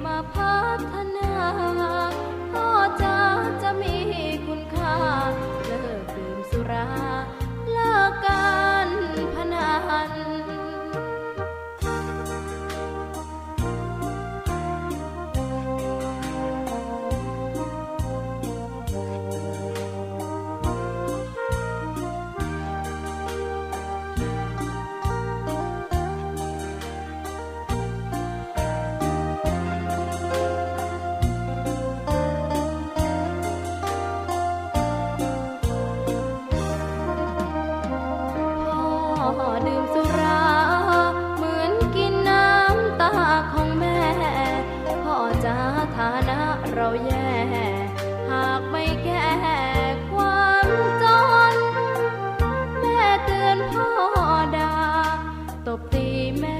มาพัฒนาพ่อจะมีคุณค่าเลิกดื่มสุราเลิกการพนันดื่มสุราเหมือนกินน้ำตาของแม่พ่อจะฐานะเราแย่หากไม่แก้ความจนแม่เตือนพ่อด่าตบตีแม่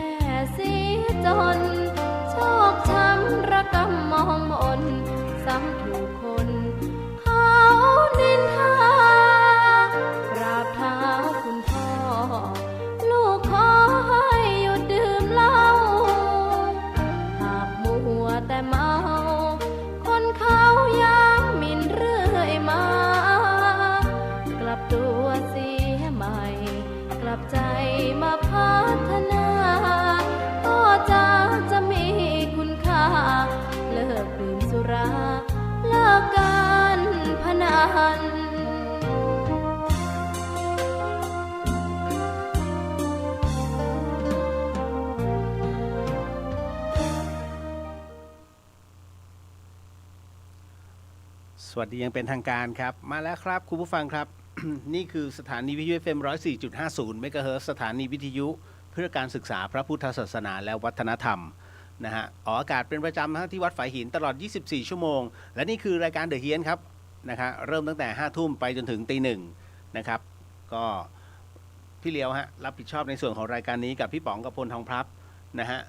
เสียจนโชคช้ำระกำมองมนซ้ำถูกคนเขานินทากราบเท้าคุณพ่อลูกขอให้หยุดดื่มเหล้าหากมัวแต่เมาคนเขายังหมิ่นเรื่อยมากลับตัวเสียใหม่กลับใจมาพัฒนาพ่อจะมีคุณค่าเลิกดื่มสุราเลิกการพนันสวัสดียังเป็นทางการครับมาแล้วครับคุณผู้ฟังครับ นี่คือสถานีวิทยุ FM 104.50 เมกะเฮิรตซ์สถานีวิทยุเพื่อการศึกษาพระพุทธศาสนาและวัฒนธรรมนะฮะออกอากาศเป็นประจำนะที่วัดฝายหินตลอด24ชั่วโมงและนี่คือรายการเดอะเฮียนครับนะครับเริ่มตั้งแต่5 ทุ่มไปจนถึงตี 1นะครับก็พี่เลียวฮะรับผิดชอบในส่วนของรายการนี้กับพี่ป๋องกับพลทองพลับนะฮะ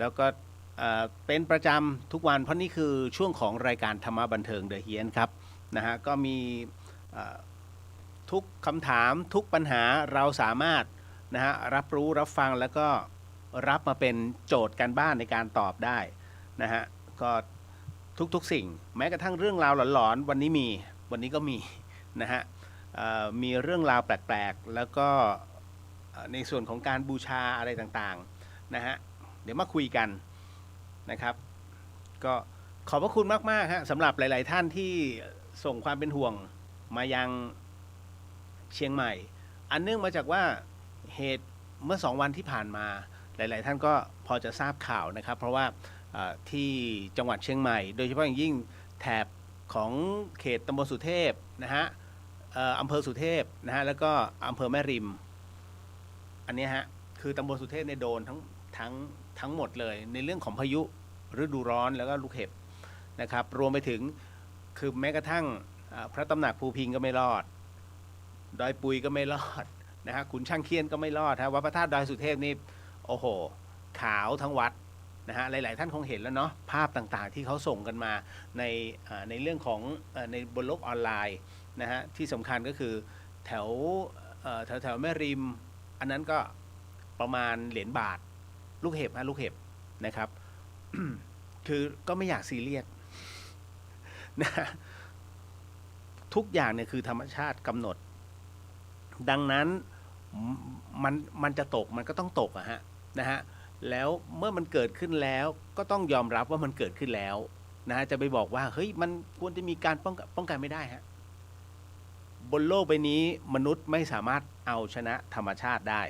แล้วก็เป็นประจำทุกวันเพราะนี่คือช่วงของรายการธรรมะบันเทิงเดอะเฮียนครับนะฮะก็มีทุกคำถามทุกปัญหาเราสามารถนะฮะรับรู้รับฟังแล้วก็รับมาเป็นโจทย์การบ้านในการตอบได้นะฮะก็ทุกสิ่งแม้กระทั่งเรื่องราวหลอนๆวันนี้ก็มีนะฮะมีเรื่องราวแปลกๆแล้วก็ในส่วนของการบูชาอะไรต่างๆนะฮะเดี๋ยวมาคุยกันนะครับก็ขอบพระคุณมากๆฮะสำหรับหลายๆท่านที่ส่งความเป็นห่วงมายังเชียงใหม่อันเนื่องมาจากว่าเหตุเมื่อ2 วันที่ผ่านมาหลายๆท่านก็พอจะทราบข่าวนะครับเพราะว่าที่จังหวัดเชียงใหม่โดยเฉพาะอย่างยิ่งแถบของเขตตำบลสุเทพนะฮะอำเภอสุเทพนะฮะแล้วก็อำเภอแม่ริมอันนี้ฮะคือตำบลสุเทพในโดนทั้งหมดเลยในเรื่องของพายุฤดูร้อนแล้วก็ลูกเห็บนะครับรวมไปถึงคือแม้กระทั่งพระตำหนักภูพิงก็ไม่รอดดอยปุยก็ไม่รอดนะฮะขุนช่างเคียนก็ไม่รอดฮะวัดพระธาตุดอยสุเทพนี่โอ้โหขาวทั้งวัดนะฮะหลายๆท่านคงเห็นแล้วเนาะภาพต่างๆที่เขาส่งกันมาในเรื่องของในบนโลกออนไลน์นะฮะที่สำคัญก็คือแถวแม่ริมอันนั้นก็ประมาณเหรียญบาทลูกเห็บนะครับ คือก็ไม่อยากซีเรียสนะทุกอย่างเนี่ยคือธรรมชาติกำหนดดังนั้นมันจะตกมันก็ต้องตกอะฮะนะฮะแล้วเมื่อมันเกิดขึ้นแล้วก็ต้องยอมรับว่ามันเกิดขึ้นแล้วนะฮะจะไปบอกว่าเฮ้ยมันควรจะมีการป้องกันไม่ได้ฮะบนโลกใบนี้มนุษย์ไม่สามารถเอาชนะธรรมชาติได้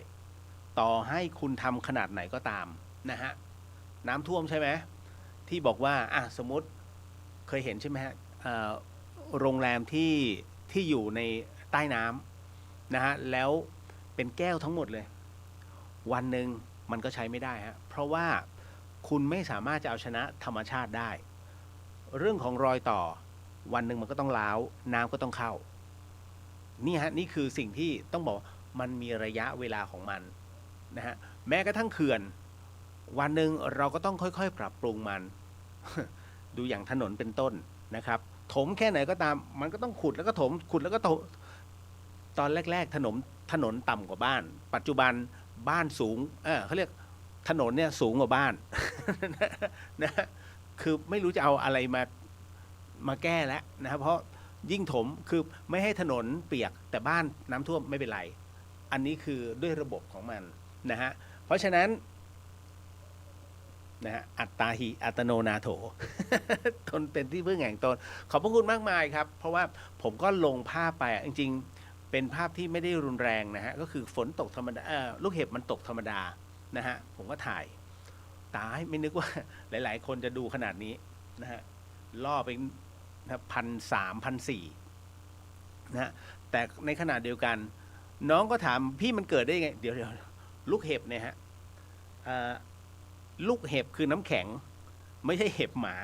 ต่อให้คุณทำขนาดไหนก็ตามนะฮะน้ำท่วมใช่ไหมที่บอกว่าสมมติเคยเห็นใช่ไหมฮะโรงแรมที่อยู่ในใต้น้ำนะฮะแล้วเป็นแก้วทั้งหมดเลยวันหนึ่งมันก็ใช้ไม่ได้ฮะเพราะว่าคุณไม่สามารถจะเอาชนะธรรมชาติได้เรื่องของรอยต่อวันหนึ่งมันก็ต้องร้าวน้ำก็ต้องเข้านี่ฮะนี่คือสิ่งที่ต้องบอกมันมีระยะเวลาของมันนะฮะแม้กระทั่งเขื่อนวันหนึ่งเราก็ต้องค่อยๆปรับปรุงมัน ดูอย่างถนนเป็นต้นนะครับถมแค่ไหนก็ตามมันก็ต้องขุดแล้วก็ถมขุดแล้วก็ถมตอนแรกๆถนนต่ำกว่าบ้านปัจจุบันบ้านสูงเขาเรียก ถนนเนี่ยสูงกว่าบ้าน นะคือไม่รู้จะเอาอะไรมาแก้แล้วนะครับเพราะยิ่งถมคือไม่ให้ถนนเปียกแต่บ้านน้ำท่วมไม่เป็นไรอันนี้คือด้วยระบบของมันนะฮะเพราะฉะนั้นนะฮะอัตตาหิอัตโนนาโถ ตนเป็นที่พึ่งแห่งตนขอบพระคุณมากมายครับเพราะว่าผมก็ลงภาพไปจริงๆเป็นภาพที่ไม่ได้รุนแรงนะฮะก็คือฝนตกธรรมดาลูกเห็บมันตกธรรมดานะฮะผมก็ถ่ายตายไม่นึกว่า หลายๆคนจะดูขนาดนี้นะฮะล่อไปนะ1,300 1,400นะฮะแต่ในขณะเดียวกันน้องก็ถามพี่มันเกิดได้ยังไงเดี๋ยวลูกเห็บเนี่ยฮะลูกเห็บคือน้ำแข็งไม่ใช่เห็บหมา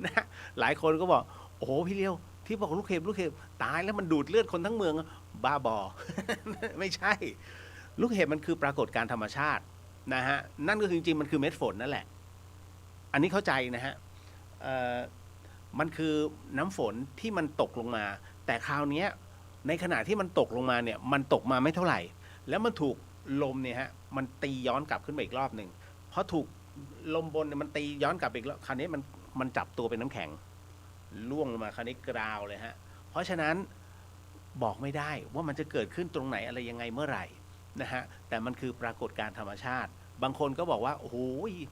นะหลายคนก็บอกโอ้โหพี่เลี้ยวที่บอกลูกเห็บตายแล้วมันดูดเลือดคนทั้งเมืองบ้าบอ ไม่ใช่ลูกเห็บมันคือปรากฏการณ์ธรรมชาตินะฮะนั่นก็คือจริงๆมันคือเม็ดฝนนั่นแหละอันนี้เข้าใจนะฮะมันคือน้ำฝนที่มันตกลงมาแต่คราวนี้ในขณะที่มันตกลงมาเนี่ยมันตกมาไม่เท่าไหร่แล้วมันถูกลมเนี่ยฮะมันตีย้อนกลับขึ้นมาอีกรอบหนึ่งเพราะถูกลมบนเนี่ยมันตีย้อนกลับอีกแล้วคราวนี้มันจับตัวเป็นน้ำแข็งล่วงลงมาคราวนี้กราวเลยฮะเพราะฉะนั้นบอกไม่ได้ว่ามันจะเกิดขึ้นตรงไหนอะไรยังไงเมื่อไหร่นะฮะแต่มันคือปรากฏการณ์ธรรมชาติบางคนก็บอกว่าโอ้โห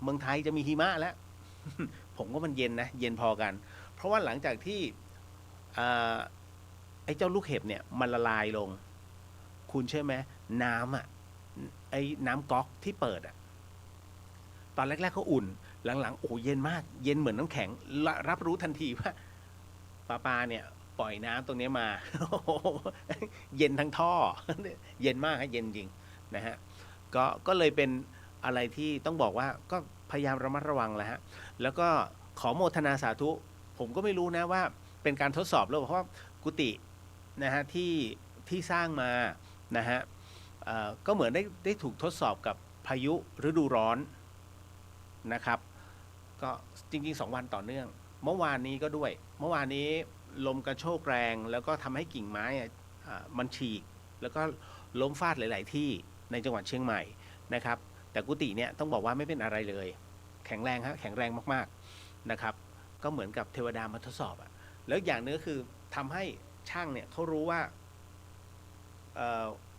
เมืองไทยจะมีหิมะแล้ว ผมว่ามันเย็นนะเย็นพอกันเพราะว่าหลังจากที่ไอ้เจ้าลูกเห็บเนี่ยมันละลายลงคุณเชื่อไหมน้ำไอ้น้ำก๊อกที่เปิดตอนแรกๆเขาอุ่นหลังๆโอ้เย็นมากเย็นเหมือนน้ำแข็งรับรู้ทันทีว่าปาเนี่ยปล่อยน้ำตรงนี้มา เย็นทั้งท่อ เย็นมากฮะเย็นจริงนะฮะก็เลยเป็นอะไรที่ต้องบอกว่าก็พยายามระมัดระวังแหละฮะแล้วก็ขอโมทนาสาธุผมก็ไม่รู้นะว่าเป็นการทดสอบหรือเปล่าเพราะว่ากุฏินะฮะที่สร้างมานะฮะก็เหมือนได้ถูกทดสอบกับพายุฤดูร้อนนะครับก็จริงๆ2 วันต่อเนื่องเมื่อวานนี้ก็ด้วยเมื่อวานนี้ลมกระโชกแรงแล้วก็ทำให้กิ่งไม้มันฉีกแล้วก็ล้มฟาดหลายๆที่ในจังหวัดเชียงใหม่นะครับแต่กุฏิเนี่ยต้องบอกว่าไม่เป็นอะไรเลยแข็งแรงฮะแข็งแรงมากๆนะครับก็เหมือนกับเทวดามาทดสอบแล้วอย่างนึงก็คือทำให้ช่างเนี่ยเขารู้ว่า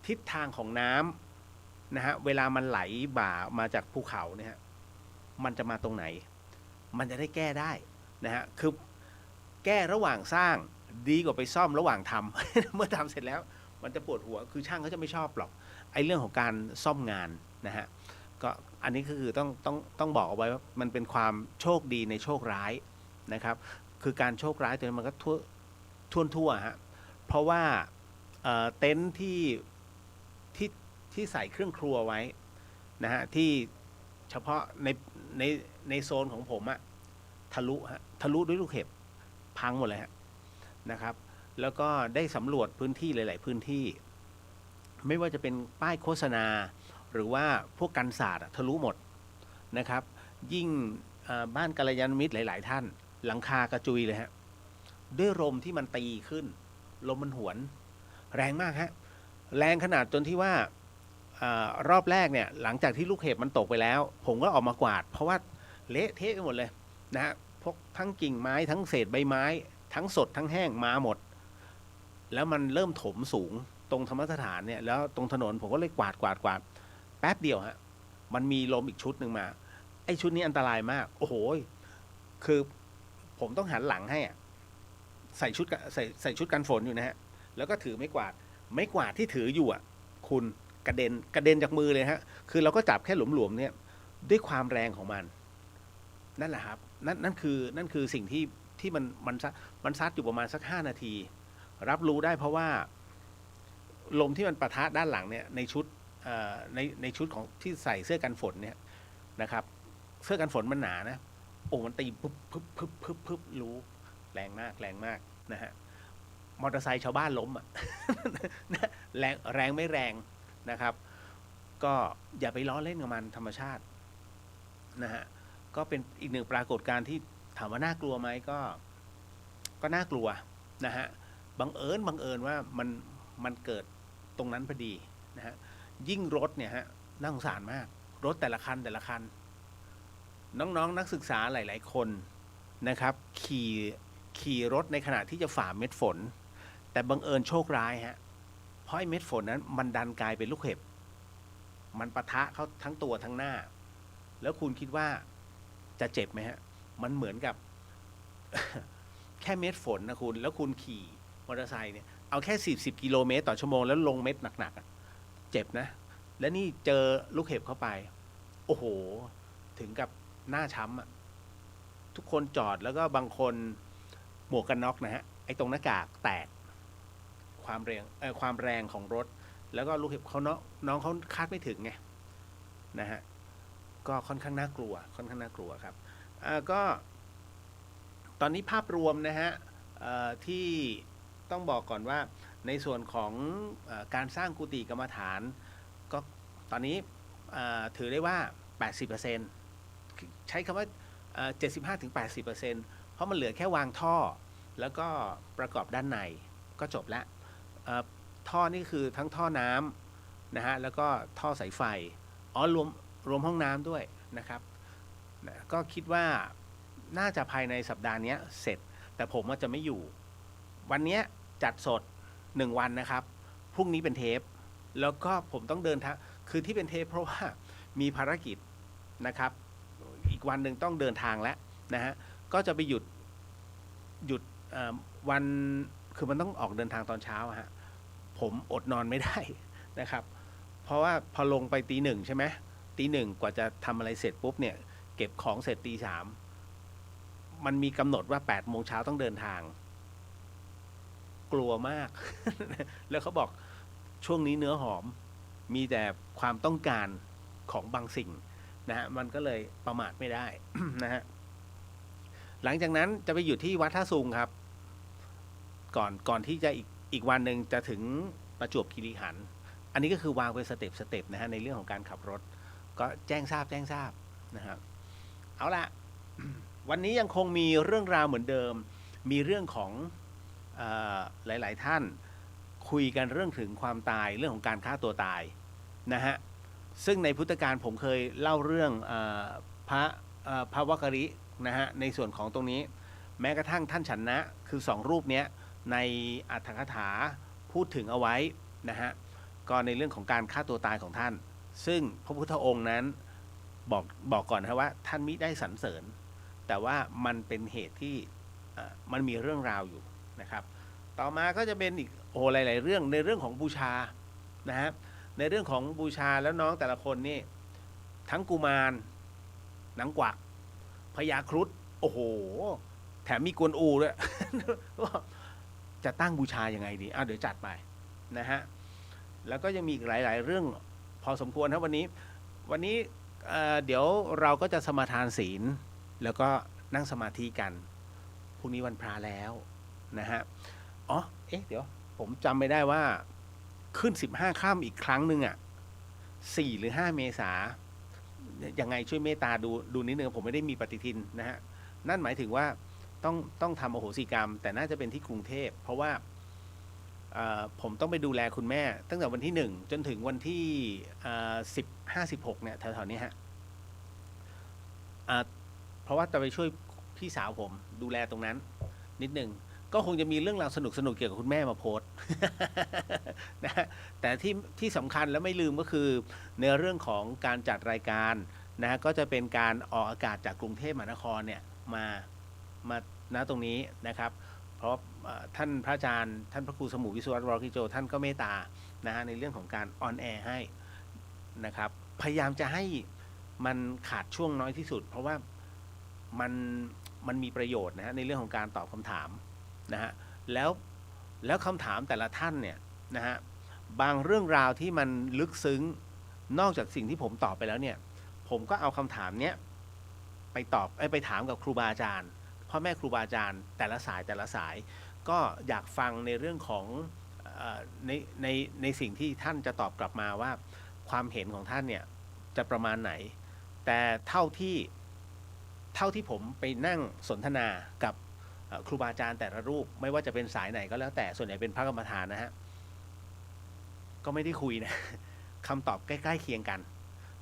ทิศทางของน้ำนะฮะเวลามันไหลบ่ามาจากภูเขาเนี่ยมันจะมาตรงไหนมันจะได้แก้ได้นะฮะคือแก้ระหว่างสร้างดีกว่าไปซ่อมระหว่างทำ เมื่อทำเสร็จแล้วมันจะปวดหัวคือช่างเขาจะไม่ชอบหรอกไอ้เรื่องของการซ่อมงานนะฮะก็อันนี้คือต้องบอกเอาไว้ว่ามันเป็นความโชคดีในโชคร้ายนะครับคือการโชคร้ายตัวนี้มันก็ทั่วฮะเพราะว่าเต็นท์ที่ใส่เครื่องครัวไว้นะฮะที่เฉพาะในโซนของผมทะลุด้วยลูกเห็บพังหมดเลยฮะนะครับแล้วก็ได้สำรวจพื้นที่หลายๆพื้นที่ไม่ว่าจะเป็นป้ายโฆษณาหรือว่าพวกกันศาสตร์ทะลุหมดนะครับยิ่งบ้านกัลยาณมิตรหลายๆท่านหลังคากระจุยเลยฮะด้วยลมที่มันตีขึ้นลมมันหวนแรงมากฮะแรงขนาดจนที่ว่ารอบแรกเนี่ยหลังจากที่ลูกเห็บมันตกไปแล้วผมก็ออกมากวาดเพราะว่าเละเทะไปหมดเลยนะฮะพวกทั้งกิ่งไม้ทั้งเศษใบไม้ทั้งสดทั้งแห้งมาหมดแล้วมันเริ่มถมสูงตรงธรรมสถานเนี่ยแล้วตรงถนนผมก็เลยกวาดแป๊บเดียวฮะมันมีลมอีกชุดหนึ่งมาไอ้ชุดนี้อันตรายมากโอ้โหคือผมต้องหันหลังให้ใส่ชุดกันฝนอยู่นะฮะแล้วก็ถือไม้กวาดที่ถืออยู่คุณกระเด็นจากมือเลยฮะคือเราก็จับแค่หลวมๆเนี่ยด้วยความแรงของมันนั่นแหละครับนั่นคือสิ่งที่มันซัดอยู่ประมาณสัก5 นาทีรับรู้ได้เพราะว่าลมที่มันปะทะด้านหลังเนี่ยในชุดในชุดของที่ใส่เสื้อกันฝนเนี่ยนะครับเสื้อกันฝนมันหนานะโอ้มันตีปึ๊บรู้แรงมากนะฮะมอเตอร์ไซค์ชาวบ้านล้มแรงไม่แรงนะครับก็อย่าไปล้อเล่นกับมันธรรมชาตินะฮะก็เป็นอีกหนึ่งปรากฏการณ์ที่ถามว่าน่ากลัวไหมก็น่ากลัวนะฮะบังเอิญว่ามันเกิดตรงนั้นพอดีนะฮะยิ่งรถเนี่ยฮะน่าสงสารมาก รถแต่ละคันน้องๆนักศึกษาหลายๆคนนะครับขี่รถในขณะที่จะฝ่าเม็ดฝนแต่บังเอิญโชคร้ายฮะเพราะไอ้เม็ดฝนนั้นมันดันกลายเป็นลูกเห็บมันปะทะเขาทั้งตัวทั้งหน้าแล้วคุณคิดว่าจะเจ็บไหมฮะมันเหมือนกับ แค่เม็ดฝนนะคุณแล้วคุณขี่มอเตอร์ไซค์เนี่ยเอาแค่40 กิโลเมตรต่อชั่วโมงแล้วลงเม็ดหนักๆเจ็บนะและนี่เจอลูกเห็บเข้าไปโอ้โหถึงกับหน้าช้ำอะทุกคนจอดแล้วก็บางคนหมวกกันน็อกนะฮะไอ้ตรงหน้ากากแตกความแรงของรถแล้วก็ลูกเห็บเขาน้องเขาคาดไม่ถึงไงนะฮะก็ค่อนข้างน่ากลัวครับก็ตอนนี้ภาพรวมนะฮะที่ต้องบอกก่อนว่าในส่วนของการสร้างกุฏิกรรมฐานก็ตอนนี้ถือได้ว่า 80%ใช้คำว่า75-80%เพราะมันเหลือแค่วางท่อแล้วก็ประกอบด้านในก็จบแล้วท่อนี่คือทั้งท่อน้ำนะฮะแล้วก็ท่อสายไฟรวมห้องน้ำด้วยนะครับก็คิดว่าน่าจะภายในสัปดาห์นี้เสร็จแต่ผมจะไม่อยู่วันนี้จัดสด1 วันนะครับพรุ่งนี้เป็นเทปแล้วก็ผมต้องเดินทางคือที่เป็นเทปเพราะว่ามีภารกิจนะครับอีกวันหนึ่งต้องเดินทางแล้วนะฮะก็จะไปหยุดวันคือมันต้องออกเดินทางตอนเช้าฮะผมอดนอนไม่ได้นะครับเพราะว่าพอลงไปตี 1ใช่ไหมตี 1กว่าจะทำอะไรเสร็จปุ๊บเนี่ยเก็บของเสร็จตี 3มันมีกำหนดว่า8 โมงเช้าต้องเดินทางกลัวมาก แล้วเขาบอกช่วงนี้เนื้อหอมมีแต่ความต้องการของบางสิ่งนะฮะมันก็เลยประมาทไม่ได้ นะฮะหลังจากนั้นจะไปอยู่ที่วัดท่าซุงครับก่อนที่จะอีกวันหนึ่งจะถึงประจวบคีรีขันธ์อันนี้ก็คือวางเป็นสเต็ปนะฮะในเรื่องของการขับรถก็แจ้งทราบนะครับเอาละ วันนี้ยังคงมีเรื่องราวเหมือนเดิมมีเรื่องของหลายๆท่านคุยกันเรื่องถึงความตายเรื่องของการฆ่าตัวตายนะฮะซึ่งในพุทธกาลผมเคยเล่าเรื่องพระวักกรินะฮะในส่วนของตรงนี้แม้กระทั่งท่านฉันนะคือ2 รูปนี้ในอัตถกถาพูดถึงเอาไว้นะฮะก็ในเรื่องของการฆ่าตัวตายของท่านซึ่งพระพุทธองค์นั้นบอกก่อนนะว่าท่านมิได้สรรเสริญแต่ว่ามันเป็นเหตุที่มันมีเรื่องราวอยู่นะครับต่อมาก็จะเป็นอีกหลายๆเรื่องในเรื่องของบูชานะฮะในเรื่องของบูชาแล้วน้องแต่ละคนนี่ทั้งกุมารนางกวักพญาครุฑโอ้โหแถมมีกวนอูด้วย จะตั้งบูชายังไงดีเดี๋ยวจัดไปนะฮะแล้วก็ยังมีอีกหลายๆเรื่องพอสมควรครับวันนี้เดี๋ยวเราก็จะสมาทานศีลแล้วก็นั่งสมาธิกันพรุ่งนี้วันพระแล้วนะฮะเดี๋ยวผมจำไม่ได้ว่าขึ้น15 ค่ำอีกครั้งหนึ่ง4 หรือ 5 เมษายังไงช่วยเมตตาดูนิดนึงผมไม่ได้มีปฏิทินนะฮะนั่นหมายถึงว่าต้องทำอโหสิกรรมแต่น่าจะเป็นที่กรุงเทพเพราะว่าผมต้องไปดูแลคุณแม่ตั้งแต่วันที่1จนถึงวันที่15-16เนี่ยแถวๆนี้ฮะเพราะว่าจะไปช่วยพี่สาวผมดูแลตรงนั้นนิดนึงก็คงจะมีเรื่องราวสนุกเกี่ยวกับคุณแม่มาโพสต์ นะแต่ที่สำคัญและไม่ลืมก็คือในเรื่องของการจัดรายการนะก็จะเป็นการออกอากาศจากกรุงเทพมหานครเนี่ยมาณตรงนี้นะครับเพราะท่านพระอาจารย์ท่านพระครูสมุวิศวรวรกิโจท่านก็เมตตานะฮะในเรื่องของการออนแอร์ให้นะครับพยายามจะให้มันขาดช่วงน้อยที่สุดเพราะว่ามันมีประโยชน์นะฮะในเรื่องของการตอบคำถามนะฮะแล้วคำถามแต่ละท่านเนี่ยนะฮะบางเรื่องราวที่มันลึกซึ้งนอกจากสิ่งที่ผมตอบไปแล้วเนี่ยผมก็เอาคำถามเนี้ยไปถามกับครูบาอาจารย์พ่อแม่ครูบาอาจารย์แต่ละสายก็อยากฟังในเรื่องของในสิ่งที่ท่านจะตอบกลับมาว่าความเห็นของท่านเนี่ยจะประมาณไหนแต่เท่าที่ผมไปนั่งสนทนากับครูบาอาจารย์แต่ละรูปไม่ว่าจะเป็นสายไหนก็แล้วแต่ส่วนใหญ่เป็นพระกรรมฐานนะฮะก็ไม่ได้คุยนะคำตอบใกล้ๆเคียงกัน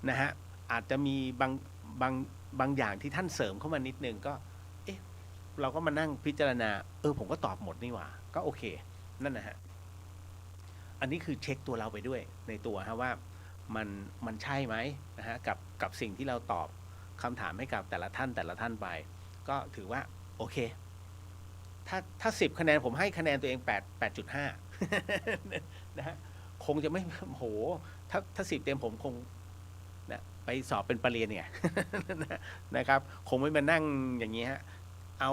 นะฮะ อาจจะมีบางบางอย่างที่ท่านเสริมเข้ามานิดนึงก็เอ๊ะเราก็มานั่งพิจารณาผมก็ตอบหมดนี่หว่าก็โอเคนั่นนะฮะอันนี้คือเช็คตัวเราไปด้วยในตัวฮะว่ามันใช่ไหมนะฮะกับสิ่งที่เราตอบคำถามให้กับแต่ละท่านไปก็ถือว่าโอเคถ้า10 คะแนนผมให้คะแนนตัวเอง8.5 นะฮะคงจะไม่โหถ้า10 เต็มผมคงนะไปสอบเป็นปรริญญาเนี่ย นะครับคงไม่มานั่งอย่างนี้ฮะเอ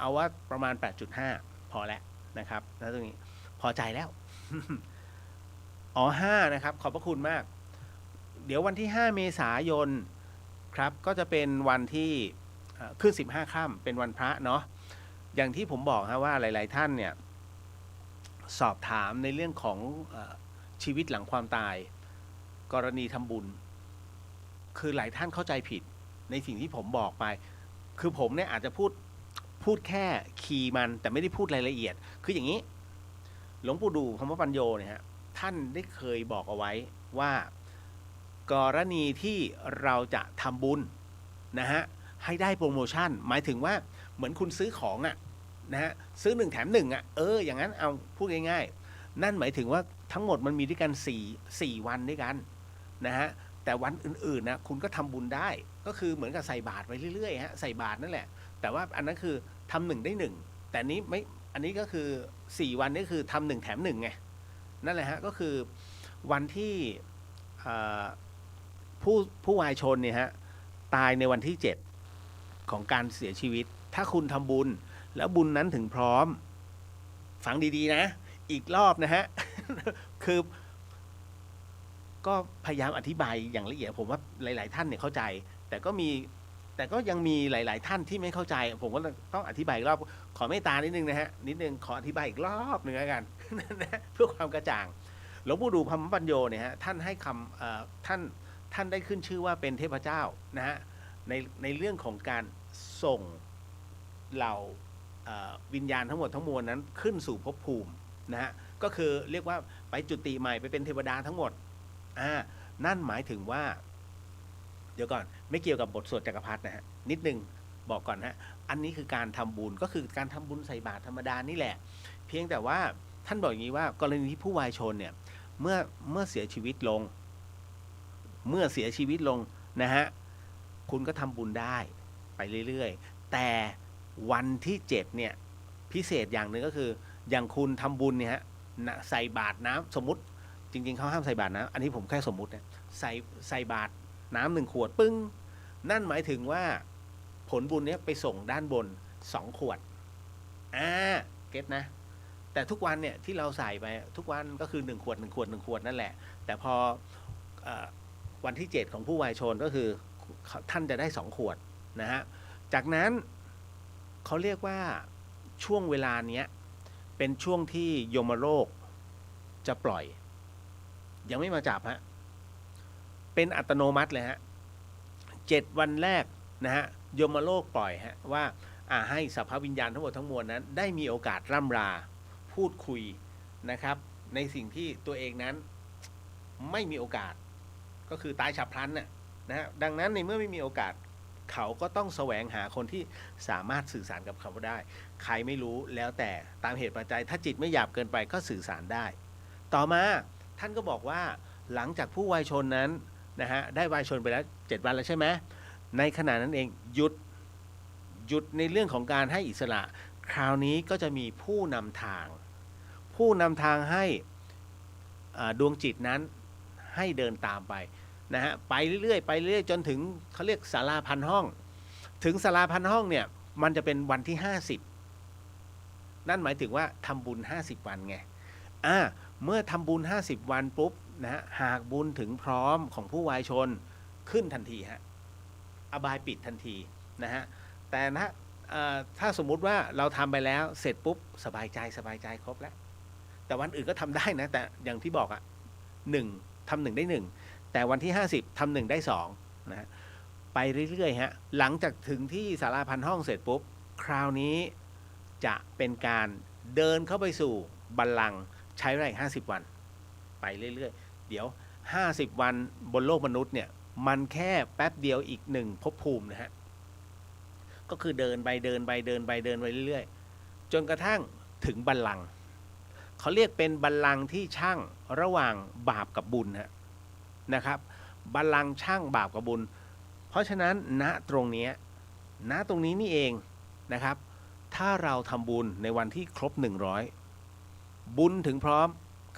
าว่าประมาณ 8.5 พอแล้วนะครับแล้วตรงนี้พอใจแล้ว 5นะครับขอบพระคุณมากเดี๋ยววันที่5 เมษายนครับก็จะเป็นวันที่ขึ้น15 ค่ำเป็นวันพระเนาะอย่างที่ผมบอกฮะว่าหลายๆท่านเนี่ยสอบถามในเรื่องของชีวิตหลังความตายกรณีทำบุญคือหลายท่านเข้าใจผิดในสิ่งที่ผมบอกไปคือผมเนี่ยอาจจะพูดแค่คีย์มันแต่ไม่ได้พูดรายละเอียดคืออย่างนี้หลวงปู่ดูพรหมปัญโยเนี่ยฮะท่านได้เคยบอกเอาไว้ว่ากรณีที่เราจะทำบุญนะฮะให้ได้โปรโมชั่นหมายถึงว่าเหมือนคุณซื้อของอะนะฮะซื้อ1 แถม 1อะอย่างนั้นเอาพูดง่ายๆนั่นหมายถึงว่าทั้งหมดมันมีด้วยกัน4 วันด้วยกันนะฮะแต่วันอื่นๆนะคุณก็ทำบุญได้ก็คือเหมือนกับใส่บาตรไปเรื่อยๆฮะใส่บาตรนั่นแหละแต่ว่าอันนั้นคือทำ1 ได้ 1แต่นี้ไม่อันนี้ก็คือ4 วันนี่คือทำ1 แถม 1ไงนั่นแหละฮะก็คือวันที่ผู้วายชนเนี่ยฮะตายในวันที่7ของการเสียชีวิตถ้าคุณทำบุญแล้วบุญนั้นถึงพร้อมฟังดีๆนะอีกรอบนะฮะ คือก็พยายามอธิบายอย่างละเอียดผมว่าหลายๆท่านเนี่ยเข้าใจแต่ก็ยังมีหลายๆท่านที่ไม่เข้าใจผมก็ต้องอธิบายอีกรอบขอเมตตานิดนึงนะฮะนิดนึงขออธิบายอีกรอบหนึ่งแล้วกัน นะเพื่อความกระจ่างหลวงปู่ดูพรหมปัญโยเนี่ยฮะท่านให้คำท่านได้ขึ้นชื่อว่าเป็นเทพเจ้านะฮะในเรื่องของการส่งเหล่าวิญญาณทั้งหมดทั้งมวลนั้นขึ้นสู่ภพภูมินะฮะก็คือเรียกว่าไปจุติใหม่ไปเป็นเทวดาทั้งหมดนั่นหมายถึงว่าเดี๋ยวก่อนไม่เกี่ยวกับบทสวดจักรพรรดินะฮะนิดนึงบอกก่อนฮะอันนี้คือการทำบุญก็คือการทำบุญใส่บาตรธรรมดานี่แหละเพียงแต่ว่าท่านบอกอย่างนี้ว่ากรณีที่ผู้วายชนเนี่ยเมื่อเสียชีวิตลงนะฮะคุณก็ทำบุญได้ไปเรื่อยๆแต่วันที่7เนี่ยพิเศษอย่างหนึ่งก็คืออย่างคุณทำบุญเนี่ยฮะใส่บาตรน้ำสมมติจริงๆเขาห้ามใส่บาตรน้ำอันนี้ผมแค่สมมุตินะใส่บาตรน้ำ1 ขวดปึ้งนั่นหมายถึงว่าผลบุญเนี้ยไปส่งด้านบน2 ขวดเก็ตนะแต่ทุกวันเนี่ยที่เราใส่ไปทุกวันก็คือ1 ขวดนั่นแหละแต่พอวันที่7ของผู้วายชนก็คือท่านจะได้2 ขวดนะฮะจากนั้นเขาเรียกว่าช่วงเวลาเนี้ยเป็นช่วงที่ยมโลกจะปล่อยยังไม่มาจับฮะเป็นอัตโนมัติเลยฮะ7 วันแรกนะฮะยมโลกปล่อยฮะว่าให้สรรพวิญญาณทั้งหมดทั้งมวลนั้นได้มีโอกาสร่ำราพูดคุยนะครับในสิ่งที่ตัวเองนั้นไม่มีโอกาสก็คือตายฉับพลันนะฮะดังนั้นในเมื่อไม่มีโอกาสเขาก็ต้องแสวงหาคนที่สามารถสื่อสารกับเขาได้ใครไม่รู้แล้วแต่ตามเหตุปัจจัยถ้าจิตไม่หยาบเกินไปก็สื่อสารได้ต่อมาท่านก็บอกว่าหลังจากผู้วายชนนั้นนะฮะได้วายชนไปแล้ว7 วันแล้วใช่ไหมในขณะนั้นเองหยุดในเรื่องของการให้อิสระคราวนี้ก็จะมีผู้นำทางให้ดวงจิตนั้นให้เดินตามไปนะฮะไปเรื่อยๆจนถึงเขาเรียกศาลาพันห้องถึงศาลาพันห้องเนี่ยมันจะเป็นวันที่50นั่นหมายถึงว่าทำบุญ50 วันไงเมื่อทำบุญ50 วันปุ๊บนะฮะหากบุญถึงพร้อมของผู้วายชนขึ้นทันทีฮะอบายปิดทันทีนะฮะแต่ถ้าสมมุติว่าเราทำไปแล้วเสร็จปุ๊บสบายใจครบแล้วแต่วันอื่นก็ทำได้นะแต่อย่างที่บอกทำ 1 ได้ 1แต่วันที่50ทำ 1 ได้ 2นะฮะไปเรื่อยๆฮะหลังจากถึงที่ศาลาพันห้องเสร็จปุ๊บคราวนี้จะเป็นการเดินเข้าไปสู่บัลลังก์ใช้เวลา50 วันไปเรื่อยๆเดี๋ยว50 วันบนโลกมนุษย์เนี่ย มันแค่แป๊บเดียวอีกหนึ่งภพภูมินะฮะก็คือเดินไปเดินไปเดินไปเดินไปเรื่อยๆจนกระทั่งถึงบัลลังก์เขาเรียกเป็นบัลลังก์ที่ช่างระหว่างบาปกับบุญนะครับบัลลังก์ช่างบาปกับบุญเพราะฉะนั้นณตรงนี้นี่เองนะครับถ้าเราทำบุญในวันที่ครบ100บุญถึงพร้อม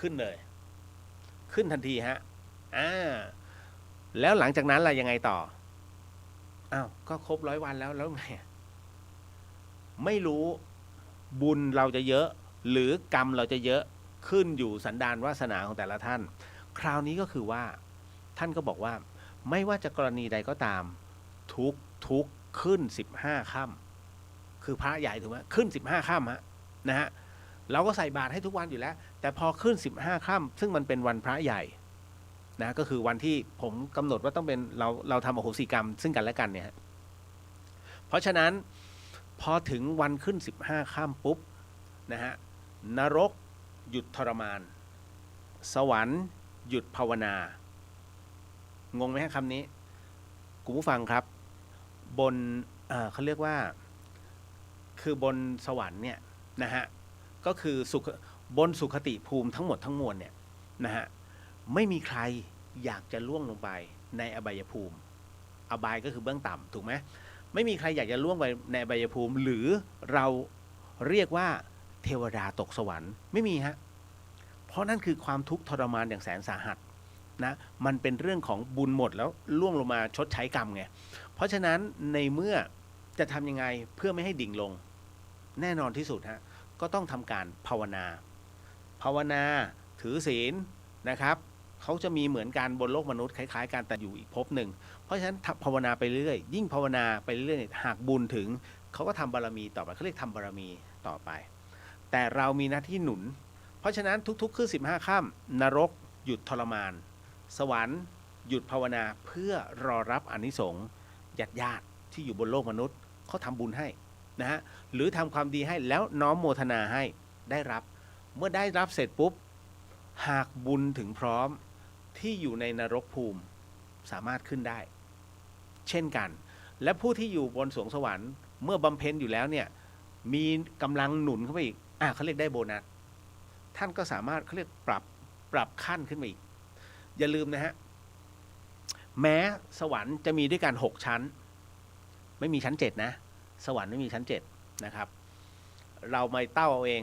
ขึ้นเลยขึ้นทันทีฮะแล้วหลังจากนั้นล่ะยังไงต่ออ้าวก็ครบ100 วันแล้วไงไม่รู้บุญเราจะเยอะหรือกรรมเราจะเยอะขึ้นอยู่สันดานวาสนาของแต่ละท่านคราวนี้ก็คือว่าท่านก็บอกว่าไม่ว่าจะกรณีใดก็ตามทุกขึ้น15 ค่ำคือพระใหญ่ถูกไหมขึ้น15 ค่ำนะฮะเราก็ใส่บาตรให้ทุกวันอยู่แล้วแต่พอขึ้น15 ค่ำซึ่งมันเป็นวันพระใหญ่นะก็คือวันที่ผมกำหนดว่าต้องเป็นเราทำอโหสิกรรมซึ่งกันและกันเนี่ยเพราะฉะนั้นพอถึงวันขึ้น15 ค่ำปุ๊บนะฮะนรกหยุดทรมานสวรรค์หยุดภาวนางงไหมฮะคำนี้คุณผู้ฟังครับบนเขาเรียกว่าคือบนสวรรค์เนี่ยนะฮะก็คือบนสุขติภูมิทั้งหมดทั้งมวลเนี่ยนะฮะไม่มีใครอยากจะล่วงลงไปในอบายภูมิอบายก็คือเบื้องต่ำถูกไหมไม่มีใครอยากจะล่วงไปในอบายภูมิหรือเราเรียกว่าเทวดาตกสวรรค์ไม่มีฮะเพราะนั่นคือความทุกข์ทรมานอย่างแสนสาหัสนะมันเป็นเรื่องของบุญหมดแล้วล่วงลงมาชดใช้กรรมไงเพราะฉะนั้นในเมื่อจะทำยังไงเพื่อไม่ให้ดิ่งลงแน่นอนที่สุดฮะก็ต้องทำการภาวนาถือศีลนะครับเขาจะมีเหมือนกันบนโลกมนุษย์คล้ายๆกันแต่อยู่อีกภพหนึ่งเพราะฉะนั้นภาวนาไปเรื่อยยิ่งภาวนาไปเรื่อยหากบุญถึงเขาก็ทำบารมีต่อไปเขาเรียกทำบารมีต่อไปแต่เรามีหน้าที่หนุนเพราะฉะนั้นทุกๆขึ้น15 ค่ำนรกหยุดทรมานสวรรค์หยุดภาวนาเพื่อรอรับอานิสงส์ญาติที่อยู่บนโลกมนุษย์เขาทำบุญให้นะฮะหรือทำความดีให้แล้วน้อมโมทนาให้ได้รับเมื่อได้รับเสร็จปุ๊บหากบุญถึงพร้อมที่อยู่ในนรกภูมิสามารถขึ้นได้เช่นกันและผู้ที่อยู่บนสวงสวรรค์เมื่อบำเพ็ญอยู่แล้วเนี่ยมีกำลังหนุนเข้าไปอีกเขาเรียกได้โบนัสท่านก็สามารถเขาเรียกปรับขั้นขึ้นมาอีกอย่าลืมนะฮะแม้สวรรค์จะมีด้วยกัน6 ชั้นไม่มีชั้น7นะสวรรค์ไม่มีชั้น7นะครับเราไม่เต้าเอาเอง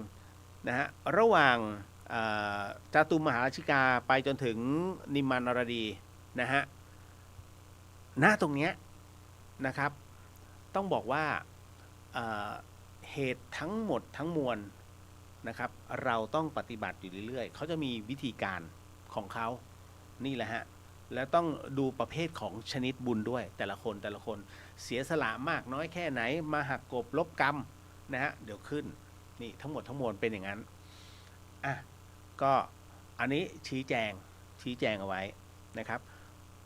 นะฮะระหว่างจาตุมหาราชิกาไปจนถึงนิมมานรดีนะฮะณตรงเนี้ยนะครับต้องบอกว่าเหตุทั้งหมดทั้งมวลนะครับเราต้องปฏิบัติอยู่เรื่อยๆเขาจะมีวิธีการของเขานี่แหละฮะแล้วต้องดูประเภทของชนิดบุญด้วยแต่ละคนเสียสละมากน้อยแค่ไหนมาหักกบลบกรรมนะฮะเดี๋ยวขึ้นนี่ทั้งหมดทั้งมวลเป็นอย่างนั้นก็อันนี้ชี้แจงเอาไว้นะครับ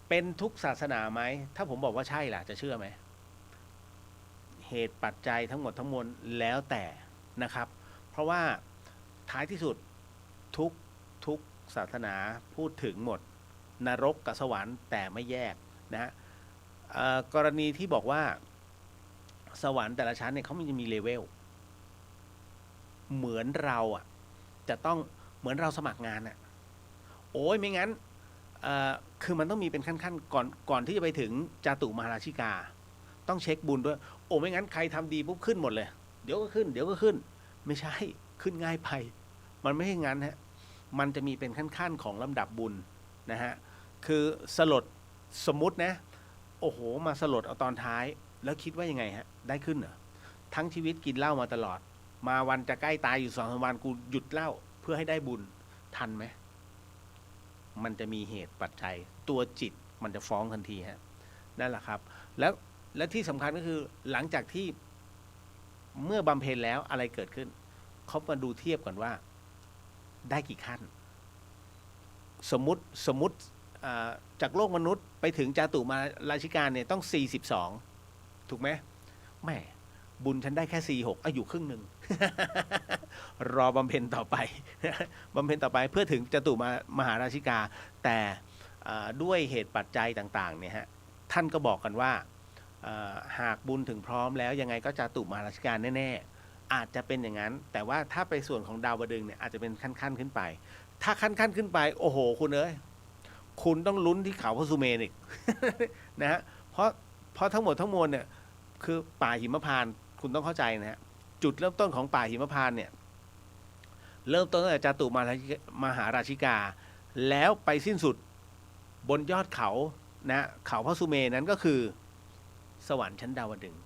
เป็นทุกศาสนาไหมถ้าผมบอกว่าใช่ล่ะจะเชื่อไหมเหตุปัจจัยทั้งหมดทั้งมวลแล้วแต่นะครับเพราะว่าท้ายที่สุดทุกศาสนาพูดถึงหมดนรกกับสวรรค์แต่ไม่แยกนะฮะกรณีที่บอกว่าสวรรค์แต่ละชั้นเนี่ยเขาจะมีเลเวลเหมือนเราจะต้องเหมือนเราสมัครงานโอ้ยไม่งั้นคือมันต้องมีเป็นขั้นก่อนที่จะไปถึงจาตุมหาราชิกาต้องเช็คบุญด้วยโอ้ไม่งั้นใครทำดีปุ๊บขึ้นหมดเลยเดี๋ยวก็ขึ้นไม่ใช่ขึ้นง่ายไปมันไม่ใช่งั้นฮะมันจะมีเป็นขั้นของลำดับบุญนะฮะคือสลดสมมุตินะโอ้โหมาสลดเอาตอนท้ายแล้วคิดว่ายังไงฮะได้ขึ้นเหรอทั้งชีวิตกินเหล้ามาตลอดมาวันจะใกล้ตายอยู่2-3 วันกูหยุดเหล้าเพื่อให้ได้บุญทันไหมมันจะมีเหตุปัจจัยตัวจิตมันจะฟ้องทันทีฮะนั่นแหละครับและที่สำคัญก็คือหลังจากที่เมื่อบำเพ็ญแล้วอะไรเกิดขึ้นเขามาดูเทียบก่อนว่าได้กี่ขั้นสมมุติจากโลกมนุษย์ไปถึงจาตุมาราชิกาเนี่ยต้อง42ถูกไหมแม่บุญฉันได้แค่46อยู่ครึ่งหนึ่ง รอบำเพ็ญต่อไป บำเพ็ญต่อไปเพื่อถึงจตุมหาราชิกาแต่ ด้วยเหตุปัจจัยต่างๆเนี่ยฮะท่านก็บอกกันว่าหากบุญถึงพร้อมแล้วยังไงก็จะตุมาราชิกาแน่ๆอาจจะเป็นอย่างนั้นแต่ว่าถ้าไปส่วนของดาวดึงส์เนี่ยอาจจะเป็นขั้นๆขึ้นไปถ้าขั้นๆขึ้นไปโอ้โหคุณเอ้ยคุณต้องลุ้นที่เขาพระสุเมรุอีก นะฮะเพราะทั้งหมดทั้งมวลเนี่ยคือป่าหิมพานต์คุณต้องเข้าใจนะฮะจุดเริ่มต้นของป่าหิมพานต์เนี่ยเริ่มต้นตั้งแต่จาตุมหาราชิกาแล้วไปสิ้นสุดบนยอดเขานะเขาพระสุเมรุนั้นก็คือสวรรค์ชั้นดาวดึงส์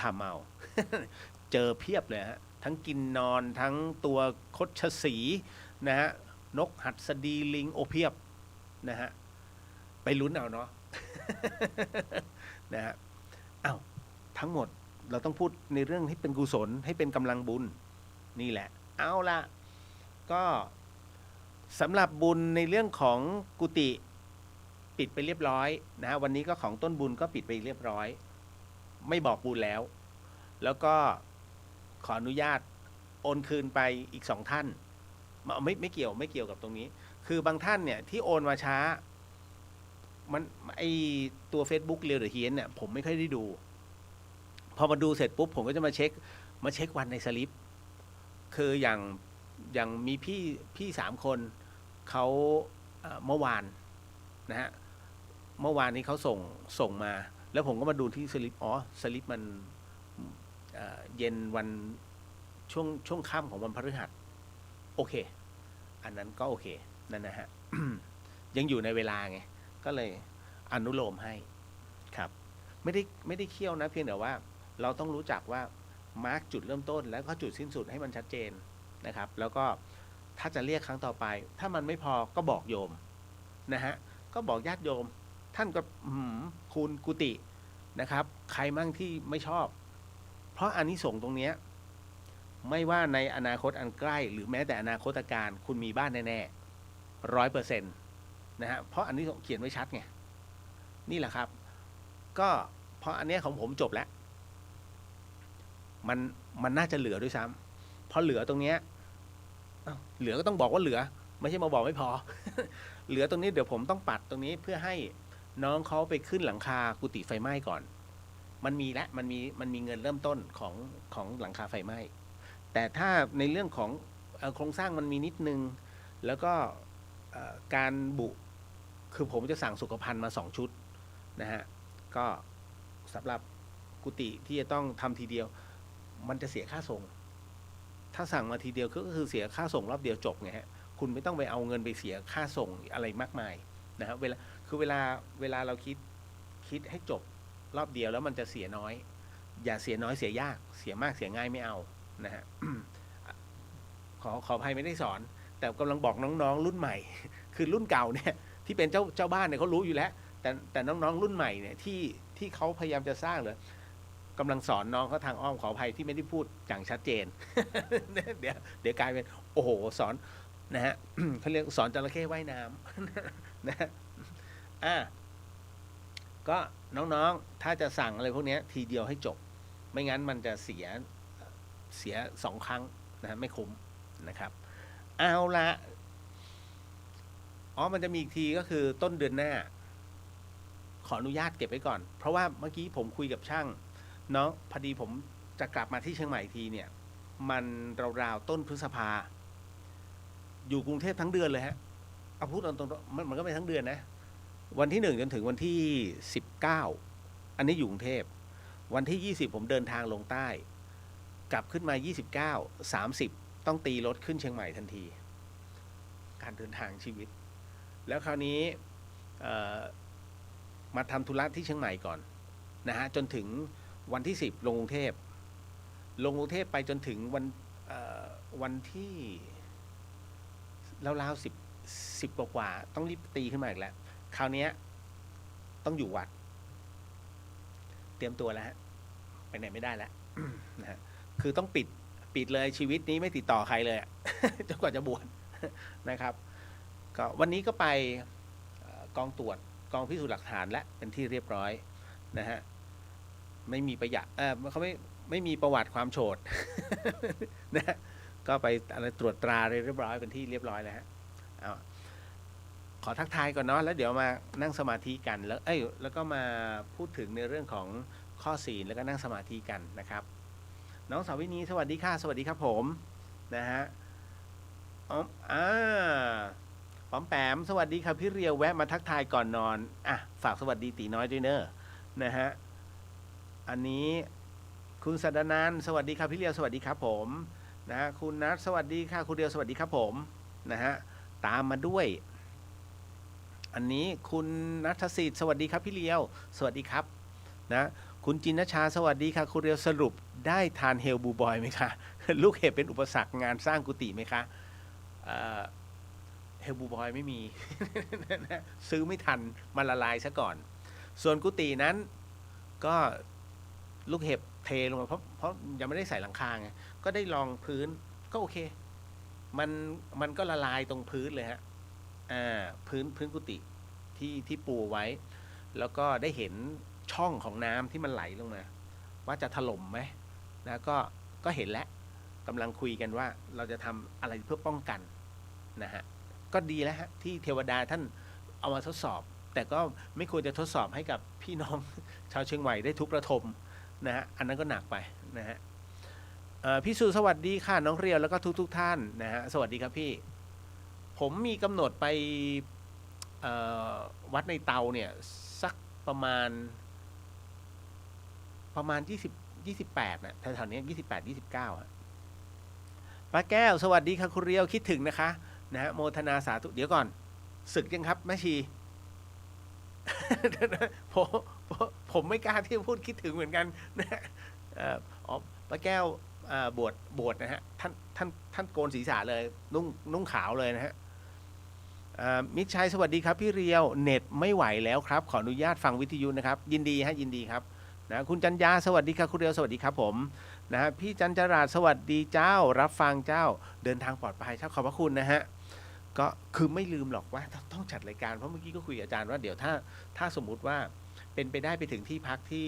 ทำเอา เจอเพียบเลยฮะทั้งกินนอนทั้งตัวคดชสีนะฮะนกหัดสดีลิงโอเพียบนะฮะไปลุ้นเอาเนาะ นะฮะอ้าวทั้งหมดเราต้องพูดในเรื่องที่เป็นกุศลให้เป็นกำลังบุญนี่แหละเอาละก็สำหรับบุญในเรื่องของกุฏิปิดไปเรียบร้อยนะวันนี้ก็ของต้นบุญก็ปิดไปเรียบร้อยไม่บอกบุญแล้วก็ขออนุญาตโอนคืนไปอีก2 ท่านไม่เกี่ยวกับตรงนี้คือบางท่านเนี่ยที่โอนมาช้ามันไอตัว Facebook เรียวหรือเฮียนเนี่ยผมไม่ค่อยได้ดูพอมาดูเสร็จปุ๊บผมก็จะมาเช็ควันในสลิปคืออย่างมีพี่3 คนเขาเมื่อวานนะฮะเมื่อวานนี้เขาส่งมาแล้วผมก็มาดูที่สลิปสลิปมันเย็นวันช่วงค่ำของวันพฤหัสโอเคอันนั้นก็โอเคนั่นนะฮะ ยังอยู่ในเวลาไงก็เลยอนุโลมให้ครับไม่ได้เคี่ยวนะเพียงแต่ว่าเราต้องรู้จักว่ามาร์กจุดเริ่มต้นแล้วก็จุดสิ้นสุดให้มันชัดเจนนะครับแล้วก็ถ้าจะเรียกครั้งต่อไปถ้ามันไม่พอก็บอกโยมนะฮะก็บอกญาติโยมท่านก็คุณกุฏินะครับใครมั่งที่ไม่ชอบเพราะอานิสงส์ตรงเนี้ยไม่ว่าในอนาคตอันใกล้หรือแม้แต่อนาคตการคุณมีบ้านแน่ๆ100%นะฮะเพราะอันนี้เขียนไว้ชัดไงนี่แหละครับก็เพราะอันเนี้ยของผมจบแล้วมันน่าจะเหลือด้วยซ้ำเพราะเหลือตรงเนี้ยเหลือก็ต้องบอกว่าเหลือไม่ใช่มาบอกไม่พอ เหลือตรงนี้เดี๋ยวผมต้องปัดตรงนี้เพื่อให้น้องเขาไปขึ้นหลังคากุฏิไฟไหม้ก่อนมันมีเงินเริ่มต้นของหลังคาไฟไหม้แต่ถ้าในเรื่องของโครงสร้างมันมีนิดนึงแล้วก็การบุคือผมจะสั่งสุขภัณฑ์มา2 ชุดนะฮะก็สำหรับกุฏิที่จะต้องทำทีเดียวมันจะเสียค่าส่งถ้าสั่งมาทีเดียวก็คือเสียค่าส่งรอบเดียวจบไงฮะคุณไม่ต้องไปเอาเงินไปเสียค่าส่งอะไรมากมายนะฮะเวลาเราคิดให้จบรอบเดียวแล้วมันจะเสียน้อยอย่าเสียน้อยเสียยากเสียมากเสียง่ายไม่เอานะฮะ ขออภัยไม่ได้สอนแต่กำลังบอกน้องๆรุ่นใหม่ คือรุ่นเก่าเนี่ยที่เป็นเจ้าบ้านเนี่ยเขารู้อยู่แล้วแต่น้องๆรุ่นใหม่เนี่ยที่เขาพยายามจะสร้างเลยกำลังสอนน้องเขาทางอ้อมขออภัยที่ไม่ได้พูดอย่างชัดเจน เดี๋ยวกลายเป็นโอ้โหสอนนะฮะ เขาเรียกสอนจระเข้ว่ายน้ำ นะก็น้องๆถ้าจะสั่งอะไรพวกนี้ทีเดียวให้จบไม่งั้นมันจะเสีย2 ครั้งนะไม่คุ้มนะครับเอาละมันจะมีอีกทีก็คือต้นเดือนหน้าขออนุญาตเก็บไว้ก่อนเพราะว่าเมื่อกี้ผมคุยกับช่างน้องพอดีผมจะกลับมาที่เชียงใหม่ทีเนี่ยมันราวๆต้นพฤษภาอยู่กรุงเทพทั้งเดือนเลยฮะเอาพูดตรงๆมันก็ไม่ทั้งเดือนนะวันที่1จนถึงวันที่19อันนี้อยู่กรุงเทพวันที่20ผมเดินทางลงใต้กลับขึ้นมา29 30ต้องตีรถขึ้นเชียงใหม่ทันทีการเดินทางชีวิตแล้วคราวนี้มาทำธุระที่เชียงใหม่ก่อนนะฮะจนถึงวันที่10ลงกรุงเทพไปจนถึงวันที่ราวๆ10กว่าต้องรีบตีขึ้นมาอีกแล้วคราวนี้ต้องอยู่วัดเตรียมตัวแล้วฮะไปไหนไม่ได้แล้ว นะฮะคือต้องปิดเลยชีวิตนี้ไม่ติดต่อใครเลย จนกว่าจะบวช นะครับก็วันนี้ก็ไปกองตรวจกองพิสูจน์หลักฐานและเป็นที่เรียบร้อยนะฮะไม่มีประหยัดเขาไม่มีประวัติความโฉด นะก็ไปอะไรตรวจตราเรียบร้อยเป็นที่เรียบร้อยแล้วฮะขอ อทักทายก่อนเนาะแล้วเดี๋ยวมานั่งสมาธิกันแล้วก็มาพูดถึงในเรื่องของข้อศีลแล้วก็นั่งสมาธิกันนะครับน้องสาวินีสวัสดีค่ะสวัสดีครับผมนะฮะป๋อมแปมสวัสดีครับพี่เรียวแวะมาทักทายก่อนนอนฝากสวัสดีตีน้อยด้วยเนอะนะฮะอันนี้คุณสัดนันท์สวัสดีครับพี่เรียวสวัสดีครับผมนะฮะคุณนัทสวัสดีค่ะคุณเรียวสวัสดีครับผมนะฮะตามมาด้วยอันนี้คุณนัทสิทธิ์สวัสดีครับพี่เรียวสวัสดีครับนะคุณจินชาสวัสดีค่ะคุณเรียวสรุปได้ทานเฮลบูบอยไหมคะ ลูกเห็บเป็นอุปสรรงานสร้างกุฏิไหมคะเฮลบูบอยไม่มี ซื้อไม่ทันมันละลายซะก่อนส่วนกุฏินั้นก็ลูกเห็บเทลงมาเพราะยังไม่ได้ใส่หลังคาไงก็ได้ลองพื้นก็โอเคมันก็ละลายตรงพื้นเลยฮะพื้นกุฏิที่ปูไว้แล้วก็ได้เห็นช่องของน้ำที่มันไหลลงมาว่าจะถล่มไหมนะก็เห็นแล้วกำลังคุยกันว่าเราจะทำอะไรเพื่อป้องกันนะฮะก็ดีแล้วฮะที่เทวดาท่านเอามาทดสอบแต่ก็ไม่ควรจะทดสอบให้กับพี่น้อง ชาวเชียงใหม่ได้ทุกระทมนะฮะอันนั้นก็หนักไปนะฮะพี่สุสวัสดีค่ะน้องเรียวแล้วก็ทุกท่านนะฮะสวัสดีครับพี่ผมมีกำหนดไปวัดในเตาเนี่ยสักประมาณ28นะแถวๆนี้28-29ฮะป้าแก้วสวัสดีค่ะคุณเรียวคิดถึงนะคะนะฮะโมทนาสาธุเดี๋ยวก่อนศึกยังครับแม่ชี ผมไม่กล้าที่จะพูดคิดถึงเหมือนกันนะป้าแก้วบวชนะฮะท่านโกนศีรษะเลยนุ่งขาวเลยนะฮะมิตรชัยสวัสดีครับพี่เรียวเน็ตไม่ไหวแล้วครับขออนุญาตฟังวิทยุนะครับยินดีฮะยินดีครับนะคุณจันยาสวัสดีครับคุณเรียวสวัสดีครับผมนะฮะพี่จันจราชสวัสดีเจ้ารับฟังเจ้าเดินทางปลอดภัยครับขอบพระคุณนะฮะก็คือไม่ลืมหรอกว่าต้องจัดรายการเพราะเมื่อกี้ก็คุยกับอาจารย์ว่าเดี๋ยวถ้าสมมุติว่าเป็นไปได้ไปถึงที่พักที่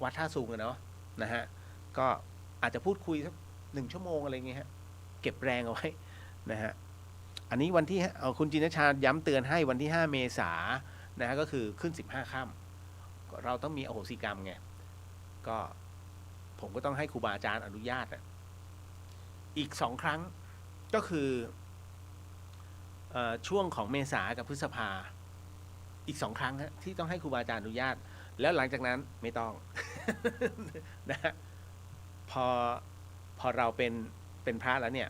วัดท่าสูงเนาะนะฮะก็อาจจะพูดคุยสัก1 ชั่วโมงอะไรเงี้ยฮะเก็บแรงเอาไว้นะฮะอันนี้วันที่คุณจินชาย้ำเตือนให้วันที่5 เมษายนนะฮะก็คือขึ้น15 ค่ำเราต้องมีอโหสิกรรมไงก็ผมก็ต้องให้ครูบาอาจารย์อนุญาตอีก2 ครั้งก็คือช่วงของเมษากับพฤษภาอีก2 ครั้งฮะที่ต้องให้ครูบาอาจารย์อนุญาตแล้วหลังจากนั้นไม่ต้อง นะฮะพอเราเป็นพระแล้วเนี่ย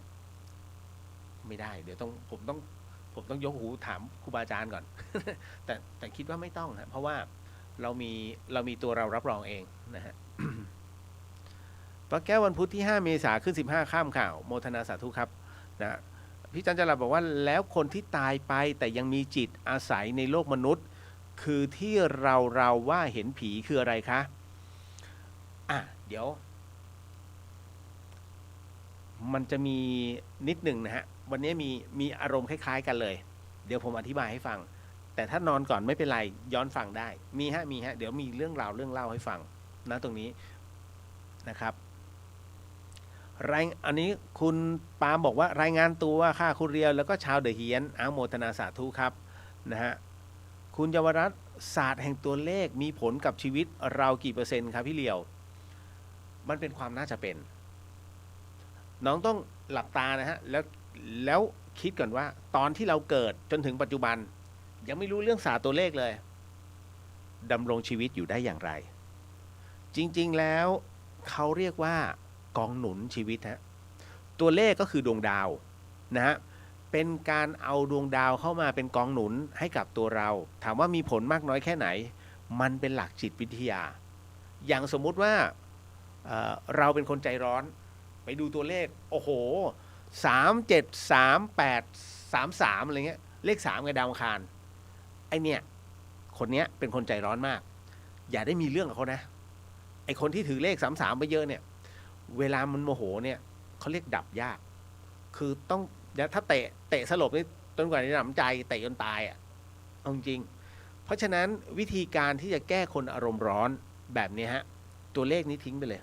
ไม่ได้เดี๋ยวผมต้องยกหูถามครูบาอาจารย์ก่อน แต่คิดว่าไม่ต้องฮะเพราะว่าเรามีตัวเรารับรองเองนะฮะ ป้าแก้ววันพุธที่5 เมษายนขึ้น15 ค่ำข่าวโมทนาสาธุครับนะพี่จันจราบอกว่าแล้วคนที่ตายไปแต่ยังมีจิตอาศัยในโลกมนุษย์คือที่เราว่าเห็นผีคืออะไรคะเดี๋ยวมันจะมีนิดหนึ่งนะฮะวันนี้มีอารมณ์คล้ายๆกันเลยเดี๋ยวผมอธิบายให้ฟังแต่ถ้านอนก่อนไม่เป็นไรย้อนฟังได้มีฮะเดี๋ยวมีเรื่องเล่าให้ฟังนะตรงนี้นะครับอันนี้คุณปาล์มบอกว่ารายงานตัวค่ะคุณเรียวแล้วก็ชาวเดอะเฮียนโมทนาสาธุครับนะฮะคุณเยาวรัตน์ศาสตร์แห่งตัวเลขมีผลกับชีวิตเรากี่%ครับพี่เรียวมันเป็นความน่าจะเป็นน้องต้องหลับตานะฮะแล้วคิดก่อนว่าตอนที่เราเกิดจนถึงปัจจุบันยังไม่รู้เรื่องศาสตร์ตัวเลขเลยดำรงชีวิตอยู่ได้อย่างไรจริงๆแล้วเขาเรียกว่ากองหนุนชีวิตฮะตัวเลขก็คือดวงดาวนะฮะเป็นการเอาดวงดาวเข้ามาเป็นกองหนุนให้กับตัวเราถามว่ามีผลมากน้อยแค่ไหนมันเป็นหลักจิตวิทยาอย่างสมมุติว่าเราเป็นคนใจร้อนไปดูตัวเลขโอ้โห373833อะไรเงี้ยเลข3กับดาวอังคารไอเนี่ยคนเนี้ยเป็นคนใจร้อนมากอย่าได้มีเรื่องกับเขานะไอคนที่ถือเลข33ไปเยอะเนี่ยเวลามันโมโหเนี่ยเขาเรียกดับยากคือต้องถ้าเตะสลบนี่จนกว่าจะหนำใจเตะจนตายเอาจริงเพราะฉะนั้นวิธีการที่จะแก้คนอารมณ์ร้อนแบบนี้ฮะตัวเลขนี้ทิ้งไปเลย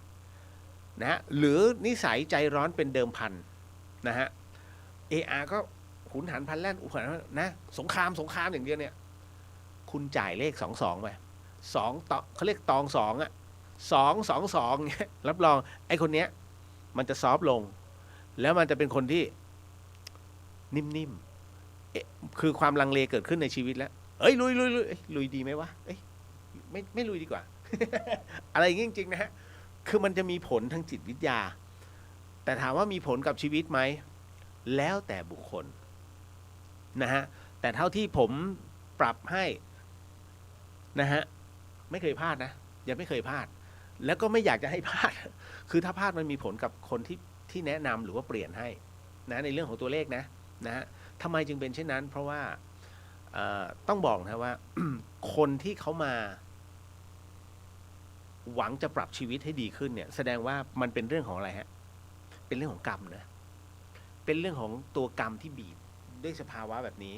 นะฮะหรือนิสัยใจร้อนเป็นเดิมพันนะฮะ AR ก็ ขุนหันพลันแล่นอุปถัมภ์นะสงครามอย่างเดียวเนี่ยคุณจ่ายเลข22ไป2ต่อเขาเรียกตอง2อ่ะ222เนี่ยรับรองไอ้คนเนี้ยมันจะซอฟต์ลง แล้วมันจะเป็นคนที่นิ่มๆคือความลังเลเกิดขึ้นในชีวิตแล้วเอ้ยลุยดีไหมวะเอ้ยไม่ลุยดีกว่า อะไรอย่างงี้จริงๆนะฮะคือมันจะมีผลทางจิตวิทยาแต่ถามว่ามีผลกับชีวิตไหมแล้วแต่บุคคลนะฮะแต่เท่าที่ผมปรับให้นะฮะไม่เคยพลาดนะยังไม่เคยพลาดแล้วก็ไม่อยากจะให้พลาด คือถ้าพลาดมันมีผลกับคนที่แนะนำหรือว่าเปลี่ยนให้นะในเรื่องของตัวเลขนะฮะทำไมจึงเป็นเช่นนั้นเพราะว่าต้องบอกนะว่า คนที่เขามาหวังจะปรับชีวิตให้ดีขึ้นเนี่ยแสดงว่ามันเป็นเรื่องของอะไรฮะเป็นเรื่องของกรรมนะเป็นเรื่องของตัวกรรมที่บีบด้วยสภาวะแบบนี้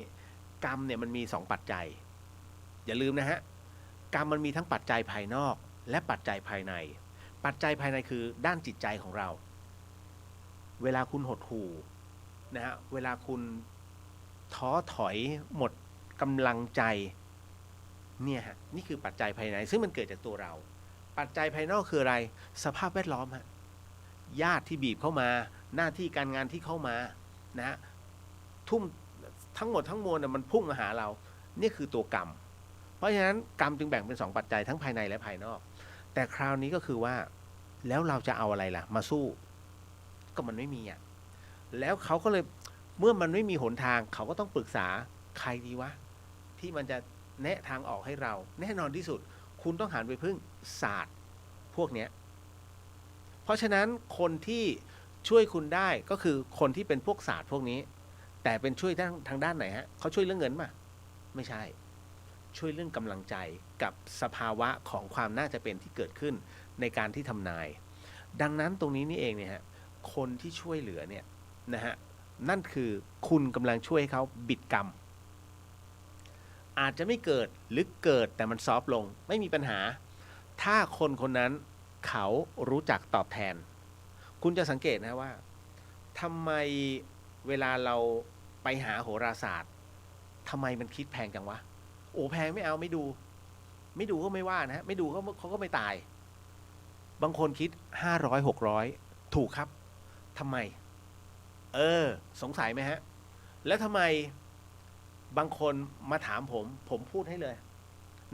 กรรมเนี่ยมันมี2ปัจจัยอย่าลืมนะฮะกรรมมันมีทั้งปัจจัยภายนอกและปัจจัยภายในปัจจัยภายในคือด้านจิตใจของเราเวลาคุณหดหู่นะฮะเวลาคุณท้อถอยหมดกำลังใจเนี่ยฮะนี่คือปัจจัยภายในซึ่งมันเกิดจากตัวเราปัจจัยภายนอกคืออะไรสภาพแวดล้อมฮะญาติที่บีบเข้ามาหน้าที่การงานที่เข้ามานะฮะทุ่มทั้งหมดทั้งมวลมันพุ่งมาหาเรานี่คือตัวกรรมเพราะฉะนั้นกรรมจึงแบ่งเป็น2ปัจจัยทั้งภายในและภายนอกแต่คราวนี้ก็คือว่าแล้วเราจะเอาอะไรล่ะมาสู้ก็มันไม่มีอ่ะแล้วเขาก็เลยเมื่อมันไม่มีหนทางเขาก็ต้องปรึกษาใครดีวะที่มันจะแนะทางออกให้เราแน่นอนที่สุดคุณต้องหันไปพึ่งศาสตร์พวกเนี้ยเพราะฉะนั้นคนที่ช่วยคุณได้ก็คือคนที่เป็นพวกศาสตร์พวกนี้แต่เป็นช่วยทางด้านไหนฮะเขาช่วยเรื่องเงินป่ะไม่ใช่ช่วยเรื่องกำลังใจกับสภาวะของความน่าจะเป็นที่เกิดขึ้นในการที่ทำนายดังนั้นตรงนี้นี่เองเนี่ยฮะคนที่ช่วยเหลือเนี่ยนะฮะนั่นคือคุณกำลังช่วยให้เขาบิดกรรมอาจจะไม่เกิดหรือเกิดแต่มันซอฟต์ลงไม่มีปัญหาถ้าคนคนนั้นเขารู้จักตอบแทนคุณจะสังเกตนะว่าทำไมเวลาเราไปหาโหราศาสตร์ทำไมมันคิดแพงจังวะโอ้แพงไม่เอาไม่ดูก็ไม่ว่านะฮะไม่ดูเขาก็ไม่ตายบางคนคิด500-600ถูกครับทำไมสงสัยไหมฮะแล้วทำไมบางคนมาถามผมพูดให้เลย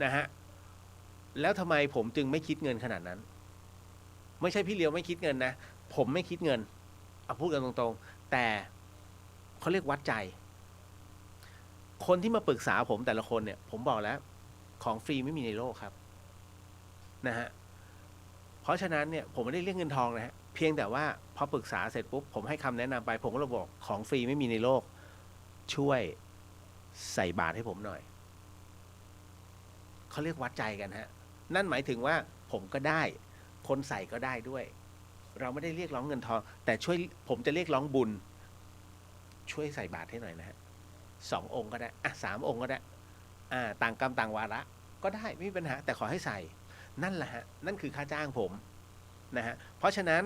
นะฮะแล้วทำไมผมจึงไม่คิดเงินขนาดนั้นไม่ใช่พี่เลียวไม่คิดเงินนะผมไม่คิดเงินเอาพูดกันตรงๆแต่เขาเรียกวัดใจคนที่มาปรึกษาผมแต่ละคนเนี่ยผมบอกแล้วของฟรีไม่มีในโลกครับนะฮะเพราะฉะนั้นเนี่ยผมไม่ได้เรียกเงินทองนะฮะเพียงแต่ว่าพอปรึกษาเสร็จปุ๊บผมให้คำแนะนำไปผมก็เลยบอกของฟรีไม่มีในโลกช่วยใส่บาตรให้ผมหน่อยเขาเรียกวัดใจกันฮะนั่นหมายถึงว่าผมก็ได้คนใส่ก็ได้ด้วยเราไม่ได้เรียกร้องเงินทองแต่ช่วยผมจะเรียกร้องบุญช่วยใส่บาตรให้หน่อยนะฮะ2 องค์ก็ได้3 องค์ก็ได้ต่างกรรมต่างวาระก็ได้ไม่มีปัญหาแต่ขอให้ใส่นั่นแหละฮะนั่นคือค่าจ้างผมนะฮะเพราะฉะนั้น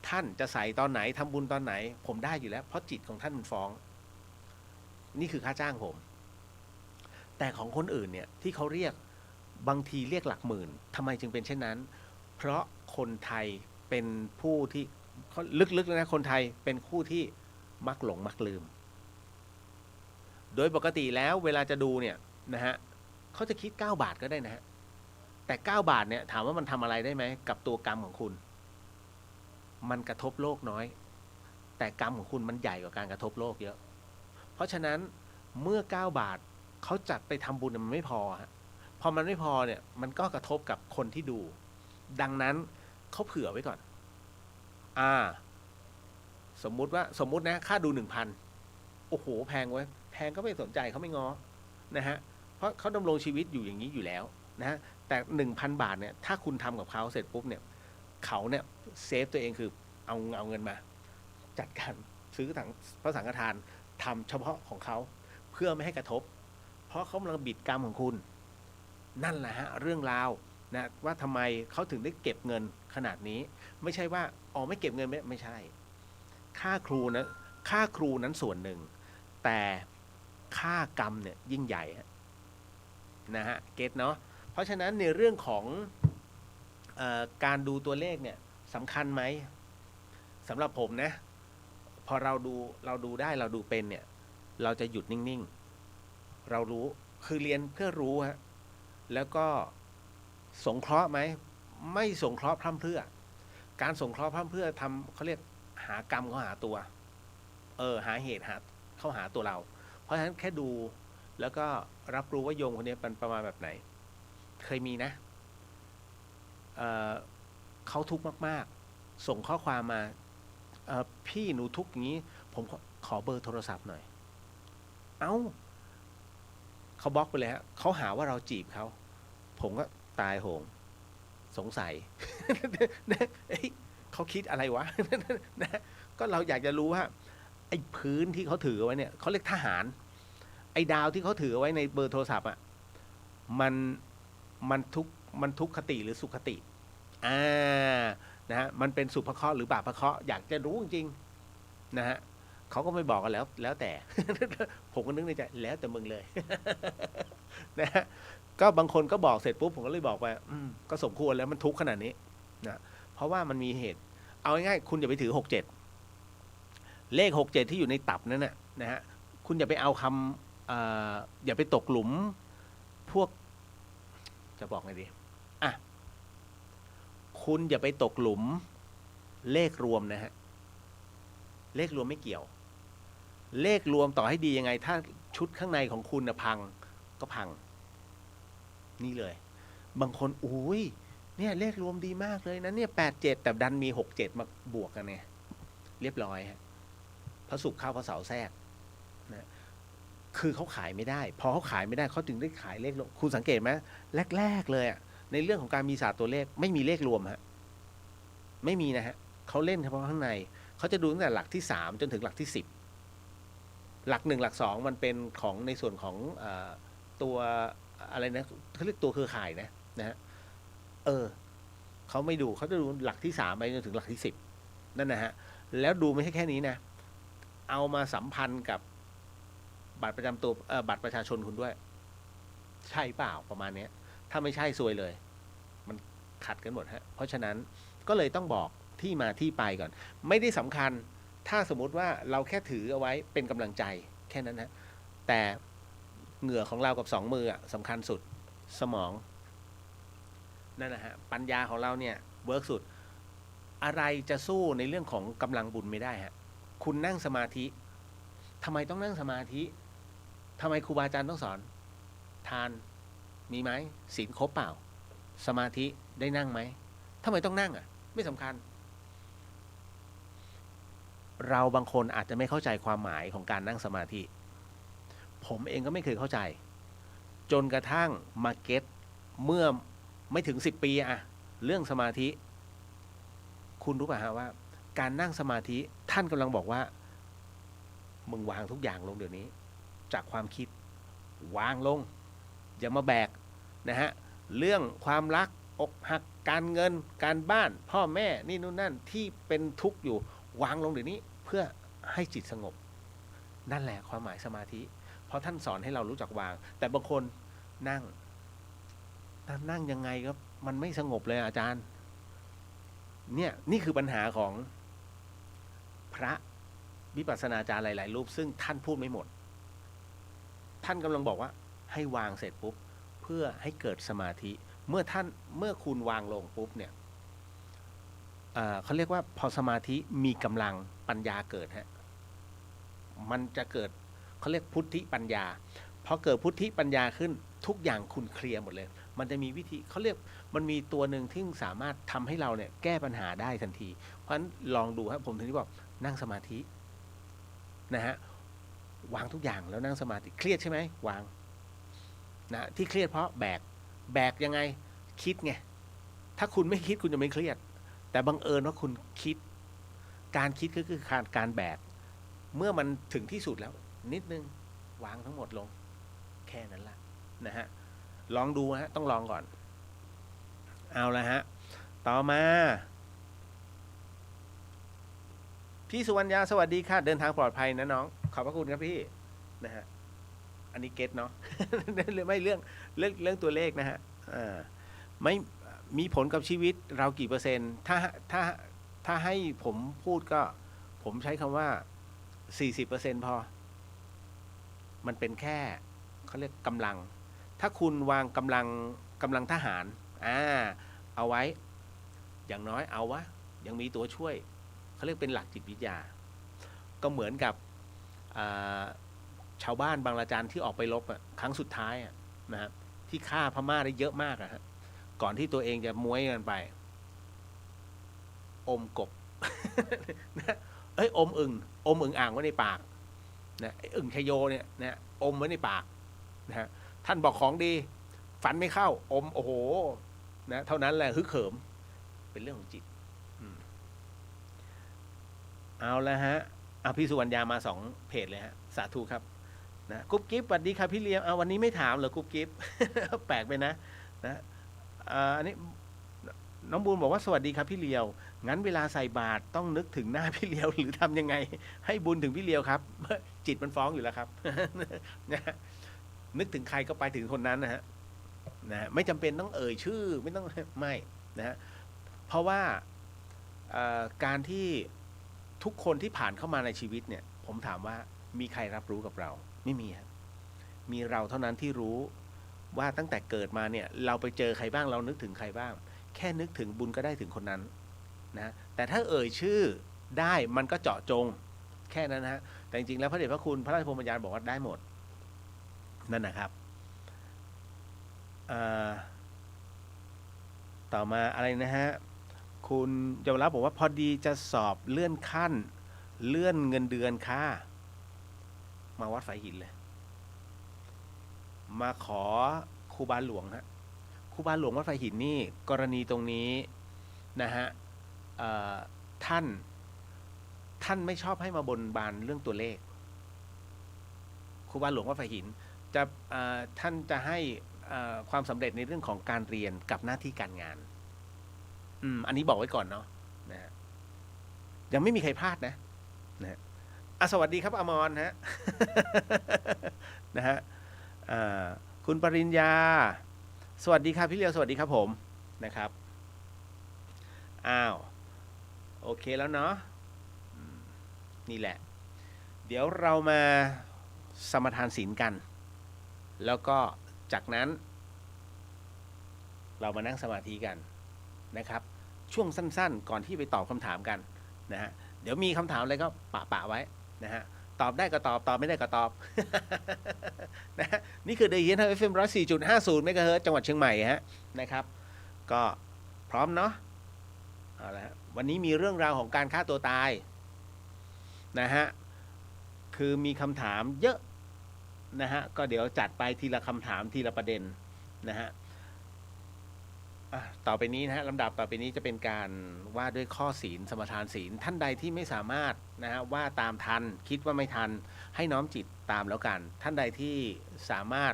ท่านจะใส่ตอนไหนทำบุญตอนไหนผมได้อยู่แล้วเพราะจิตของท่านมันฟ้องนี่คือค่าจ้างผมแต่ของคนอื่นเนี่ยที่เขาเรียกบางทีเรียกหลักหมื่นทำไมจึงเป็นเช่นนั้นเพราะคนไทยเป็นผู้ที่ลึกๆแล้วนะคนไทยเป็นผู้ที่มักหลงมักลืมโดยปกติแล้วเวลาจะดูเนี่ยนะฮะเขาจะคิด9 บาทก็ได้นะฮะแต่9 บาทเนี่ยถามว่ามันทำอะไรได้ไหมกับตัวกรรมของคุณมันกระทบโลกน้อยแต่กรรมของคุณมันใหญ่กว่าการกระทบโลกเยอะเพราะฉะนั้นเมื่อ9 บาทเขาจัดไปทำบุญมันไม่พอฮะพอมันไม่พอเนี่ยมันก็กระทบกับคนที่ดูดังนั้นเขาเผื่อไว้ก่อนสมมุตินะค่าดู 1,000โอ้โหแพงเว้ยแพงก็ไม่สนใจเขาไม่ง้อนะฮะเพราะเขาดำรงชีวิตอยู่อย่างนี้อยู่แล้วนะฮะแต่ 1,000 บาทเนี่ยถ้าคุณทำกับเขาเสร็จปุ๊บเนี่ยเขาเนี่ยเซฟตัวเองคือเอาเงินมาจัดการซื้อถังพระสังฆทานทำเฉพาะของเขาเพื่อไม่ให้กระทบเพราะเขากำลังบิดกรรมของคุณนั่นแหละฮะเรื่องราวนะว่าทำไมเขาถึงได้เก็บเงินขนาดนี้ไม่ใช่ว่าไม่เก็บเงินไม่ใช่ค่าครูนั้นส่วนหนึ่ง แต่ค่ากรรมเนี่ยยิ่งใหญ่นะฮะเก็ตเนาะเพราะฉะนั้นในเรื่องของการดูตัวเลขเนี่ยสำคัญไหมสำหรับผมนะพอเราดูได้เราดูเป็นเนี่ยเราจะหยุดนิ่งๆเรารู้คือเรียนเพื่อรู้ฮะแล้วก็สงเคราะห์ไหมไม่สงเคราะห์พร่ำเพรื่อการสงเคราะห์พร่ำเพรื่อทำเขาเรียกหากรรมเขาหาตัวหาเหตุเข้าหาตัวเราเพราะฉะนั้นแค่ดูแล้วก็รับรู้ว่าโยมคนนี้เป็นประมาณแบบไหนเคยมีนะเขาทุกข์มากๆส่งข้อความมาพี่หนูทุกข์อย่างนี้ผมขอเบอร์โทรศัพท์หน่อยเอ้าเขาบล็อกไปเลยฮะเขาหาว่าเราจีบเขาผมก็ตายโหงสงสัย เขาคิดอะไรวะ นะก็เราอยากจะรู้ว่าไอ้พื้นที่เขาถือไว้เนี่ยเขาเรียกทหารไอ้ดาวที่เขาถือไว้ในเบอร์โทรศัพท์อ่ะมันทุกคติหรือสุขตินะฮะมันเป็นสุภเคราะห์หรือบาปเคราะห์อยากจะรู้จริงๆนะฮะเขาก็ไม่บอกกันแล้วแต่ ผมก็นึกในใจแล้วแต่มึงเลย นะฮะก็บางคนก็บอกเสร็จปุ๊บผมก็เลยบอกไปก็สมควรแล้วมันทุกข์ขนาดนี้นะเพราะว่ามันมีเหตุเอาง่ายๆคุณอย่าไปถือ67เลข67ที่อยู่ในตับนั้นนะฮะคุณอย่าไปเอาคำอย่าไปตกหลุมพวกจะบอกไงดีคุณอย่าไปตกหลุมเลขรวมนะฮะเลขรวมไม่เกี่ยวเลขรวมต่อให้ดียังไงถ้าชุดข้างในของคุณนะพังก็พังนี่เลยบางคนอุ้ยเนี่ยเลขรวมดีมากเลยนะเนี่ย87แต่ดันมี67มาบวกกันเนี่ยเรียบร้อยฮะพระศุกร์เข้าพระเสาร์แทรกนะคือเขาขายไม่ได้พอเขาขายไม่ได้เขาถึงได้ขายเลขรวมคุณสังเกตไหมแรกๆเลยในเรื่องของการมีศาสตร์ตัวเลขไม่มีเลขรวมฮะไม่มีนะฮะเขาเล่นเฉพาะข้างในเขาจะดูตั้งแต่หลักที่3จนถึงหลักที่10หลัก1หลัก2มันเป็นของในส่วนของตัวอะไรนะเขาเรียกตัวเครือข่ายนะฮะเขาไม่ดูเขาจะดูหลักที่3ไปจนถึงหลักที่10นั่นนะฮะแล้วดูไม่ใช่แค่นี้นะเอามาสัมพันธ์กับบัตรประจำตัวบัตรประชาชนคุณด้วยใช่เปล่าประมาณนี้ถ้าไม่ใช่ซวยเลยมันขัดกันหมดฮะเพราะฉะนั้นก็เลยต้องบอกที่มาที่ไปก่อนไม่ได้สำคัญถ้าสมมุติว่าเราแค่ถือเอาไว้เป็นกำลังใจแค่นั้นฮะแต่เหงื่อของเรากับ2 มือสำคัญสุดสมองนั่นนะฮะปัญญาของเราเนี่ยเวิร์กสุดอะไรจะสู้ในเรื่องของกำลังบุญไม่ได้ฮะคุณนั่งสมาธิทำไมต้องนั่งสมาธิทำไมครูบาอาจารย์ต้องสอนทานมีไหมศีลครบเปล่าสมาธิได้นั่งไหมทำไมต้องนั่งไม่สำคัญเราบางคนอาจจะไม่เข้าใจความหมายของการนั่งสมาธิผมเองก็ไม่เคยเข้าใจจนกระทั่งมาเก็ตเมื่อไม่ถึง10 ปีเรื่องสมาธิคุณรู้ป่ะฮะว่าการนั่งสมาธิท่านกำลังบอกว่ามึงวางทุกอย่างลงเดี๋ยวนี้จากความคิดวางลงอย่ามาแบกนะฮะเรื่องความรักอกหักการเงินการบ้านพ่อแม่นี่นู่นนั่นที่เป็นทุกข์อยู่วางลงเดี๋ยวนี้เพื่อให้จิตสงบนั่นแหละความหมายสมาธิเพราะท่านสอนให้เรารู้จักวางแต่บางคนนั่งยังไงก็มันไม่สงบเลยอาจารย์เนี่ยนี่คือปัญหาของพระวิปัสสนาจารย์หลายๆรูปซึ่งท่านพูดไม่หมดท่านกำลังบอกว่าให้วางเสร็จปุ๊บเพื่อให้เกิดสมาธิเมื่อคุณวางลงปุ๊บเนี่ยเขาเรียกว่าพอสมาธิมีกำลังปัญญาเกิดฮะมันจะเกิดเขาเรียกพุทธิปัญญาพอเกิดพุทธิปัญญาขึ้นทุกอย่างคุณเคลียร์หมดเลยมันจะมีวิธีเขาเรียกมันมีตัวหนึ่งที่สามารถทำให้เราเนี่ยแก้ปัญหาได้ทันทีเพราะฉะนั้นลองดูครับผมถึงได้บอกนั่งสมาธินะฮะวางทุกอย่างแล้วนั่งสมาธิเครียดใช่ไหมวางนะที่เครียดเพราะแบกยังไงคิดไงถ้าคุณไม่คิดคุณจะไม่เครียดแต่บังเอิญว่าคุณคิดการคิดก็คือการแบกเมื่อมันถึงที่สุดแล้วนิดนึงวางทั้งหมดลงแค่นั้นละนะฮะลองดูฮะต้องลองก่อนเอาละฮะต่อมาพี่สุวรรณยาสวัสดีค่ะเดินทางปลอดภัยนะน้องขอบพระคุณครับพี่ นะฮะอันนี้เก็ตเนาะ ไม่เรื่องตัวเลขนะฮะไม่มีผลกับชีวิตเรากี่เปอร์เซ็นต์ถ้าให้ผมพูดก็ผมใช้คำว่า 40% พอมันเป็นแค่เขาเรียกกำลังถ้าคุณวางกำลังทหารเอาไว้อย่างน้อยเอาวะยังมีตัวช่วยเขาเรียกเป็นหลักจิตวิทยาก็เหมือนกับชาวบ้านบางระจันที่ออกไปรบครั้งสุดท้ายนะครับที่ฆ่าพม่าได้เยอะมากฮะก่อนที่ตัวเองจะม้วยกันไปอมกบ นะอมอึ่งอ่างไว้ในปากนะอึ่งชโยเนี่ยนะอมไว้ในปากนะฮะท่านบอกของดีฟันไม่เข้าอมโอ้โหนะเท่านั้นแหละฮึกเหิมเป็นเรื่องของจิตเอาแล้วฮะพี่สุวรรณยามา2เพจเลยฮะสาธุครับนะกุ๊บกิ๊บสวัสดีครับพี่เลี้ยงวันนี้ไม่ถามเหรอกุ๊บกิ๊บ แปลกไปนะอันนี้น้องบูนบอกว่าสวัสดีครับพี่เลียวงั้นเวลาใส่บาตรต้องนึกถึงหน้าพี่เลียวหรือทำยังไงให้บุญถึงพี่เลียวครับ จิตมันฟ้องอยู่แล้วครับ นึกถึงใครก็ไปถึงคนนั้นนะฮะไม่จำเป็นต้องเอ่ยชื่อไม่ต้องไม่นะฮะเพราะว่าการที่ทุกคนที่ผ่านเข้ามาในชีวิตเนี่ยผมถามว่ามีใครรับรู้กับเราไม่มีครับมีเราเท่านั้นที่รู้ว่าตั้งแต่เกิดมาเนี่ยเราไปเจอใครบ้างเรานึกถึงใครบ้างแค่นึกถึงบุญก็ได้ถึงคนนั้นนะแต่ถ้าเอ่ยชื่อได้มันก็เจาะจงแค่นั้นนะฮะแต่จริงๆแล้วพระเดชพระคุณพระราชพรหมญาณบอกว่าได้หมดนั่นนะครับต่อมาอะไรนะฮะคุณเยาวรัตน์บอกว่าพอดีจะสอบเลื่อนขั้นเลื่อนเงินเดือนค่ะมาวัดไฟหินเลยมาขอครูบาหลวงฮะครูบาหลวงวัดไฟหินนี่กรณีตรงนี้นะฮะท่านไม่ชอบให้มาบนบานเรื่องตัวเลขครูบาหลวงวัดไฟหินจะท่านจะให้ความสำเร็จในเรื่องของการเรียนกับหน้าที่การงานอันนี้บอกไว้ก่อนเนาะนะฮะยังไม่มีใครพลาดนะสวัสดีครับอมรฮะ นะฮะคุณปริญญาสวัสดีครับพี่เลียวสวัสดีครับผมนะครับโอเคแล้วเนาะนี่แหละเดี๋ยวเรามาสมทานศีลกันแล้วก็จากนั้นเรามานั่งสมาธิกันนะครับช่วงสั้นๆก่อนที่ไปตอบคำถามกันนะฮะเดี๋ยวมีคำถามอะไรก็ปะไว้นะฮะตอบได้ก็ตอบไม่ได้ก็ตอบ นะฮะนี่คือ The Yen FM 104.50 เมกะเฮิรตซ์จังหวัดเชียงใหม่ฮะนะครับก็พร้อมเนาะเอาละวันนี้มีเรื่องราวของการฆ่าตัวตายนะฮะคือมีคำถามเยอะนะฮะก็เดี๋ยวจัดไปทีละคำถามทีละประเด็นนะฮะต่อไปนี้นะฮะลำดับต่อไปนี้จะเป็นการว่าด้วยข้อศีลสมทานศีลท่านใดที่ไม่สามารถนะฮะว่าตามทันคิดว่าไม่ทันให้น้อมจิตตามแล้วกันท่านใดที่สามารถ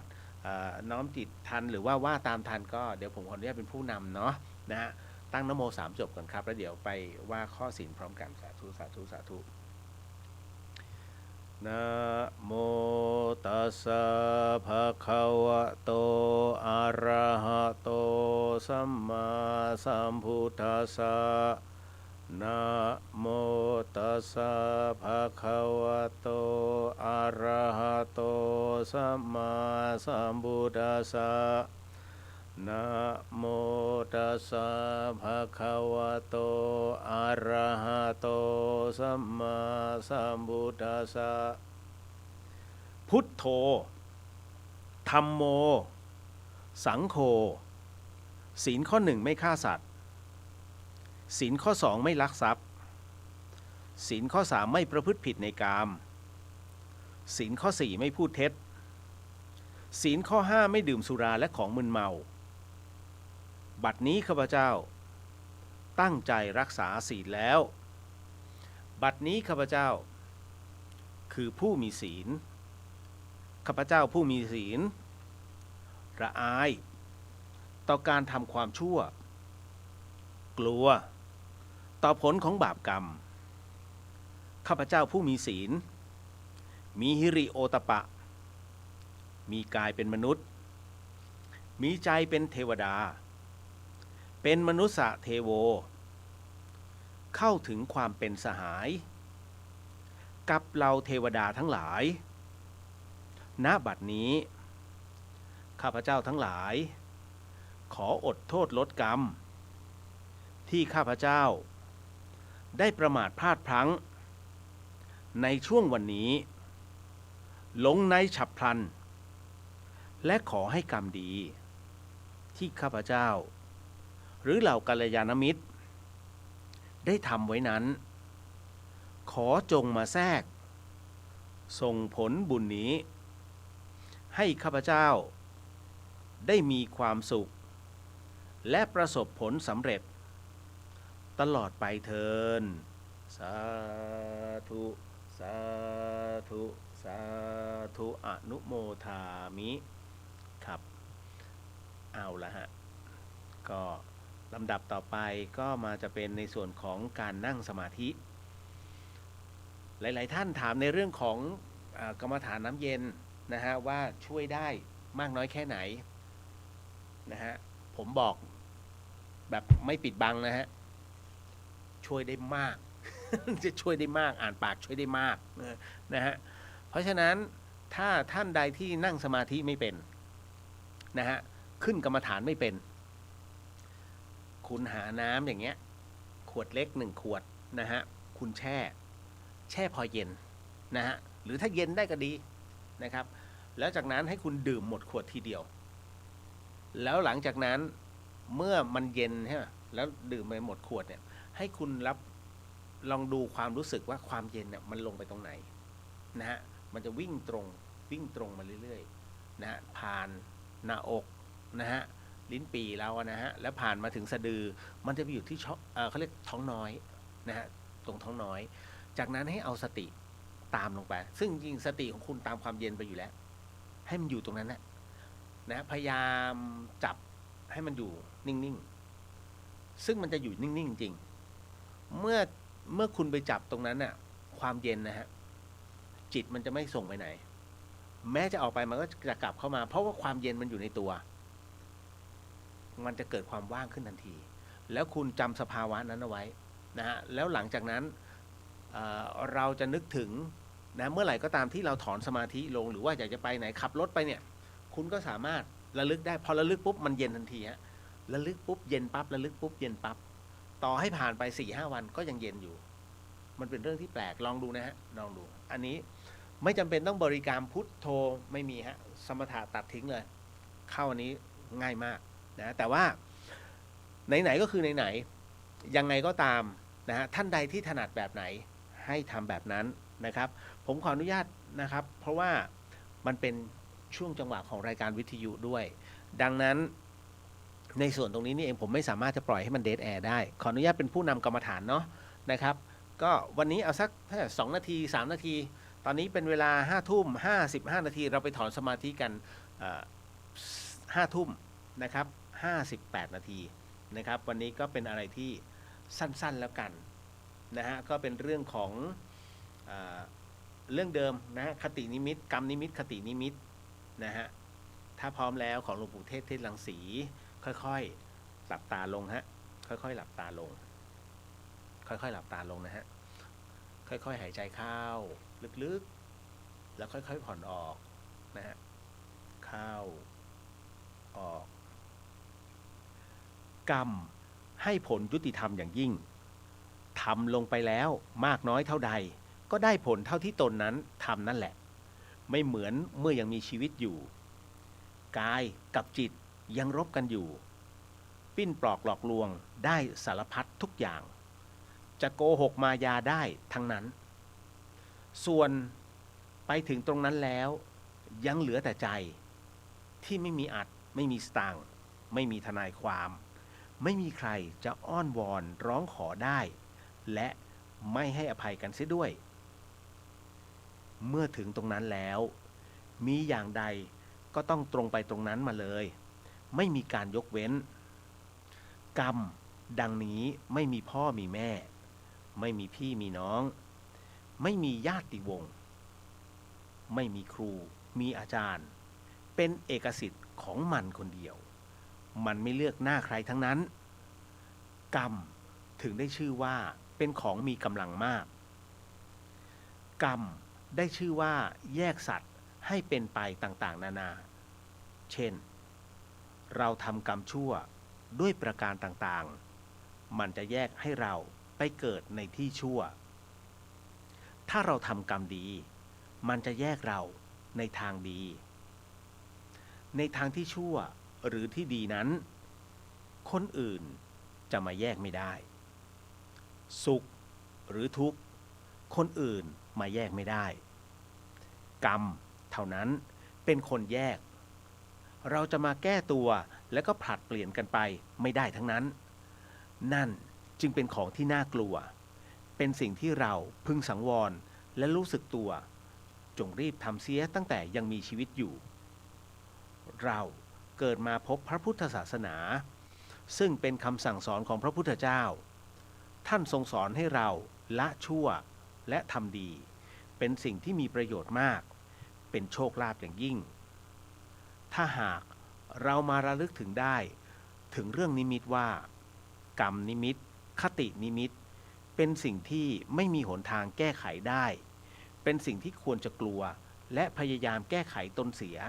น้อมจิตทันหรือว่าตามทันก็เดี๋ยวผมขออนุญาตเป็นผู้นำเนาะนะฮะตั้งนะโม3 จบก่อนครับแล้วเดี๋ยวไปว่าข้อศีลพร้อมกันสาธุสาธุสาธุนะโมตัสสะภะคะวะโตอะระหะโตสัมมาสัมพุทธัสสะนะโมตัสสะภะคะวะโตอะระหะโตสัมมาสัมพุทธัสสะนะโมตัสสะภะคะวะโตอะระหะโตสัมมาสัมพุทธัสสะพุทโธธัมโมสังโฆศีลข้อ 1ไม่ฆ่าสัตว์ศีลข้อ 2ไม่ลักทรัพย์ศีลข้อ 3ไม่ประพฤติผิดในกามศีลข้อ 4ไม่พูดเท็จศีลข้อ 5ไม่ดื่มสุราและของมึนเมาบัดนี้ข้าพเจ้าตั้งใจรักษาศีลแล้วบัดนี้ข้าพเจ้าคือผู้มีศีลข้าพเจ้าผู้มีศีลละอายต่อการทำความชั่วกลัวต่อผลของบาปกรรมข้าพเจ้าผู้มีศีลมีหิริโอตปะ มีกายเป็นมนุษย์มีใจเป็นเทวดาเป็นมนุษย์เทโวเข้าถึงความเป็นสหายกับเราเทวดาทั้งหลายณบัดนี้ข้าพเจ้าทั้งหลายขออดโทษลดกรรมที่ข้าพเจ้าได้ประมาทพลาดพลั้งในช่วงวันนี้ลงในฉับพลันและขอให้กรรมดีที่ข้าพเจ้าหรือเหล่ากัลยาณมิตรได้ทำไว้นั้นขอจงมาแทรกส่งผลบุญนี้ให้ข้าพเจ้าได้มีความสุขและประสบผลสำเร็จตลอดไปเทินสาธุสาธุสาธุอนุโมทามิครับเอาละฮะก็ลำดับต่อไปก็มาจะเป็นในส่วนของการนั่งสมาธิหลายๆท่านถามในเรื่องของกรรมฐานน้ำเย็นนะฮะว่าช่วยได้มากน้อยแค่ไหนนะฮะผมบอกแบบไม่ปิดบังนะฮะช่วยได้มาก จะช่วยได้มากอ่านปากช่วยได้มากนะฮะเพราะฉะนั้นถ้าท่านใดที่นั่งสมาธิไม่เป็นนะฮะขึ้นกรรมฐานไม่เป็นคุณหาน้ำอย่างเงี้ยขวดเล็ก1 ขวดนะฮะคุณแช่พอเย็นนะฮะหรือถ้าเย็นได้ก็ดีนะครับแล้วจากนั้นให้คุณดื่มหมดขวดทีเดียวแล้วหลังจากนั้นเมื่อมันเย็นใช่ไหมแล้วดื่มไปหมดขวดเนี่ยให้คุณลองดูความรู้สึกว่าความเย็นเนี่ยมันลงไปตรงไหนนะฮะมันจะวิ่งตรงมาเรื่อยๆนะฮะผ่านหน้าอกนะฮะลิ้นปี่เรานะฮะแล้วผ่านมาถึงสะดือมันจะไปอยู่ที่เขาเรียกท้องน้อยนะฮะตรงท้องน้อยจากนั้นให้เอาสติตามลงไปซึ่งจริงสติของคุณตามความเย็นไปอยู่แล้วให้มันอยู่ตรงนั้นนะพยายามจับให้มันอยู่นิ่งๆซึ่งมันจะอยู่นิ่งๆจริงเมื่อคุณไปจับตรงนั้นน่ะความเย็นนะฮะจิตมันจะไม่ส่งไปไหนแม้จะออกไปมันก็จะกลับเข้ามาเพราะว่าความเย็นมันอยู่ในตัวมันจะเกิดความว่างขึ้นทันทีแล้วคุณจำสภาวะนั้นเอาไว้นะฮะแล้วหลังจากนั้นเราจะนึกถึงนะเมื่อไหร่ก็ตามที่เราถอนสมาธิลงหรือว่าอยากจะไปไหนขับรถไปเนี่ยคุณก็สามารถระลึกได้พอระลึกปุ๊บมันเย็นทันทีฮะระลึกปุ๊บเย็นปั๊บระลึกปุ๊บเย็นปั๊บต่อให้ผ่านไป 4-5 วันก็ยังเย็นอยู่มันเป็นเรื่องที่แปลกลองดูนะฮะลองดูอันนี้ไม่จำเป็นต้องบริกรรมพุทโธไม่มีฮะสมถะตัดทิ้งเลยเข้าอันนี้ง่ายมากนะแต่ว่าไหนๆก็คือไหนๆยังไงก็ตามนะฮะท่านใดที่ถนัดแบบไหนให้ทำแบบนั้นนะครับผมขออนุญาตนะครับเพราะว่ามันเป็นช่วงจังหวะของรายการวิทยุด้วยดังนั้นในส่วนตรงนี้นี่เองผมไม่สามารถจะปล่อยให้มันเดดแอร์ได้ขออนุญาตเป็นผู้นำกรรมฐานเนาะนะครับก็วันนี้เอาสัก2 นาที3 นาทีตอนนี้เป็นเวลา5:55 นาทีเราไปถอนสมาธิกัน5 ทุ่มนะครับ58 นาทีนะครับวันนี้ก็เป็นอะไรที่สั้นๆแล้วกันนะฮะก็เป็นเรื่องของเรื่องเดิมนะฮะคตินิมิตกรรมนิมิตคตินิมิตนะฮะถ้าพร้อมแล้วของหลวงปู่เทศรังสีค่อยๆหลับตาลงฮะค่อยๆหลับตาลงค่อยๆหลับตาลงนะฮะค่อยๆหายใจเข้าลึกๆแล้วค่อยๆผ่อนออกนะฮะเข้าออกกรรมให้ผลยุติธรรมอย่างยิ่งทำลงไปแล้วมากน้อยเท่าใดก็ได้ผลเท่าที่ตนนั้นทำนั่นแหละไม่เหมือนเมื่อยังมีชีวิตอยู่กายกับจิตยังรบกันอยู่ปิ้นปลอกหลอกลวงได้สารพัดทุกอย่างจะโกหกมายาได้ทั้งนั้นส่วนไปถึงตรงนั้นแล้วยังเหลือแต่ใจที่ไม่มีอัดไม่มีสตางค์ไม่มีทนายความไม่มีใครจะอ้อนวอนร้องขอได้และไม่ให้อภัยกันเสียด้วยเมื่อถึงตรงนั้นแล้วมีอย่างใดก็ต้องตรงไปตรงนั้นมาเลยไม่มีการยกเว้นกรรมดังนี้ไม่มีพ่อมีแม่ไม่มีพี่มีน้องไม่มีญาติวงศ์ไม่มีครูมีอาจารย์ เป็นเอกสิทธิ์ของมันคนเดียวมันไม่เลือกหน้าใครทั้งนั้นกรรมถึงได้ชื่อว่าเป็นของมีกำลังมากกรรมได้ชื่อว่าแยกสัตว์ให้เป็นไปต่างๆนานาเช่นเราทำกรรมชั่วด้วยประการต่างๆมันจะแยกให้เราไปเกิดในที่ชั่วถ้าเราทำกรรมดีมันจะแยกเราในทางดีในทางที่ชั่วหรือที่ดีนั้นคนอื่นจะมาแยกไม่ได้สุขหรือทุกข์คนอื่นมาแยกไม่ได้กรรมเท่านั้นเป็นคนแยกเราจะมาแก้ตัวแล้วก็ผลัดเปลี่ยนกันไปไม่ได้ทั้งนั้นนั่นจึงเป็นของที่น่ากลัวเป็นสิ่งที่เราพึงสังวรและรู้สึกตัวจงรีบทำเสียตั้งแต่ยังมีชีวิตอยู่เราเกิดมาพบพระพุทธศาสนาซึ่งเป็นคำสั่งสอนของพระพุทธเจ้าท่านทรงสอนให้เราละชั่วและทำดีเป็นสิ่งที่มีประโยชน์มากเป็นโชคลาภอย่างยิ่งถ้าหากเรามาระลึกถึงได้ถึงเรื่องนิมิตว่ากรรมนิมิตคตินิมิตเป็นสิ่งที่ไม่มีหนทางแก้ไขได้เป็นสิ่งที่ควรจะกลัวและพยายามแก้ไขตนเสีย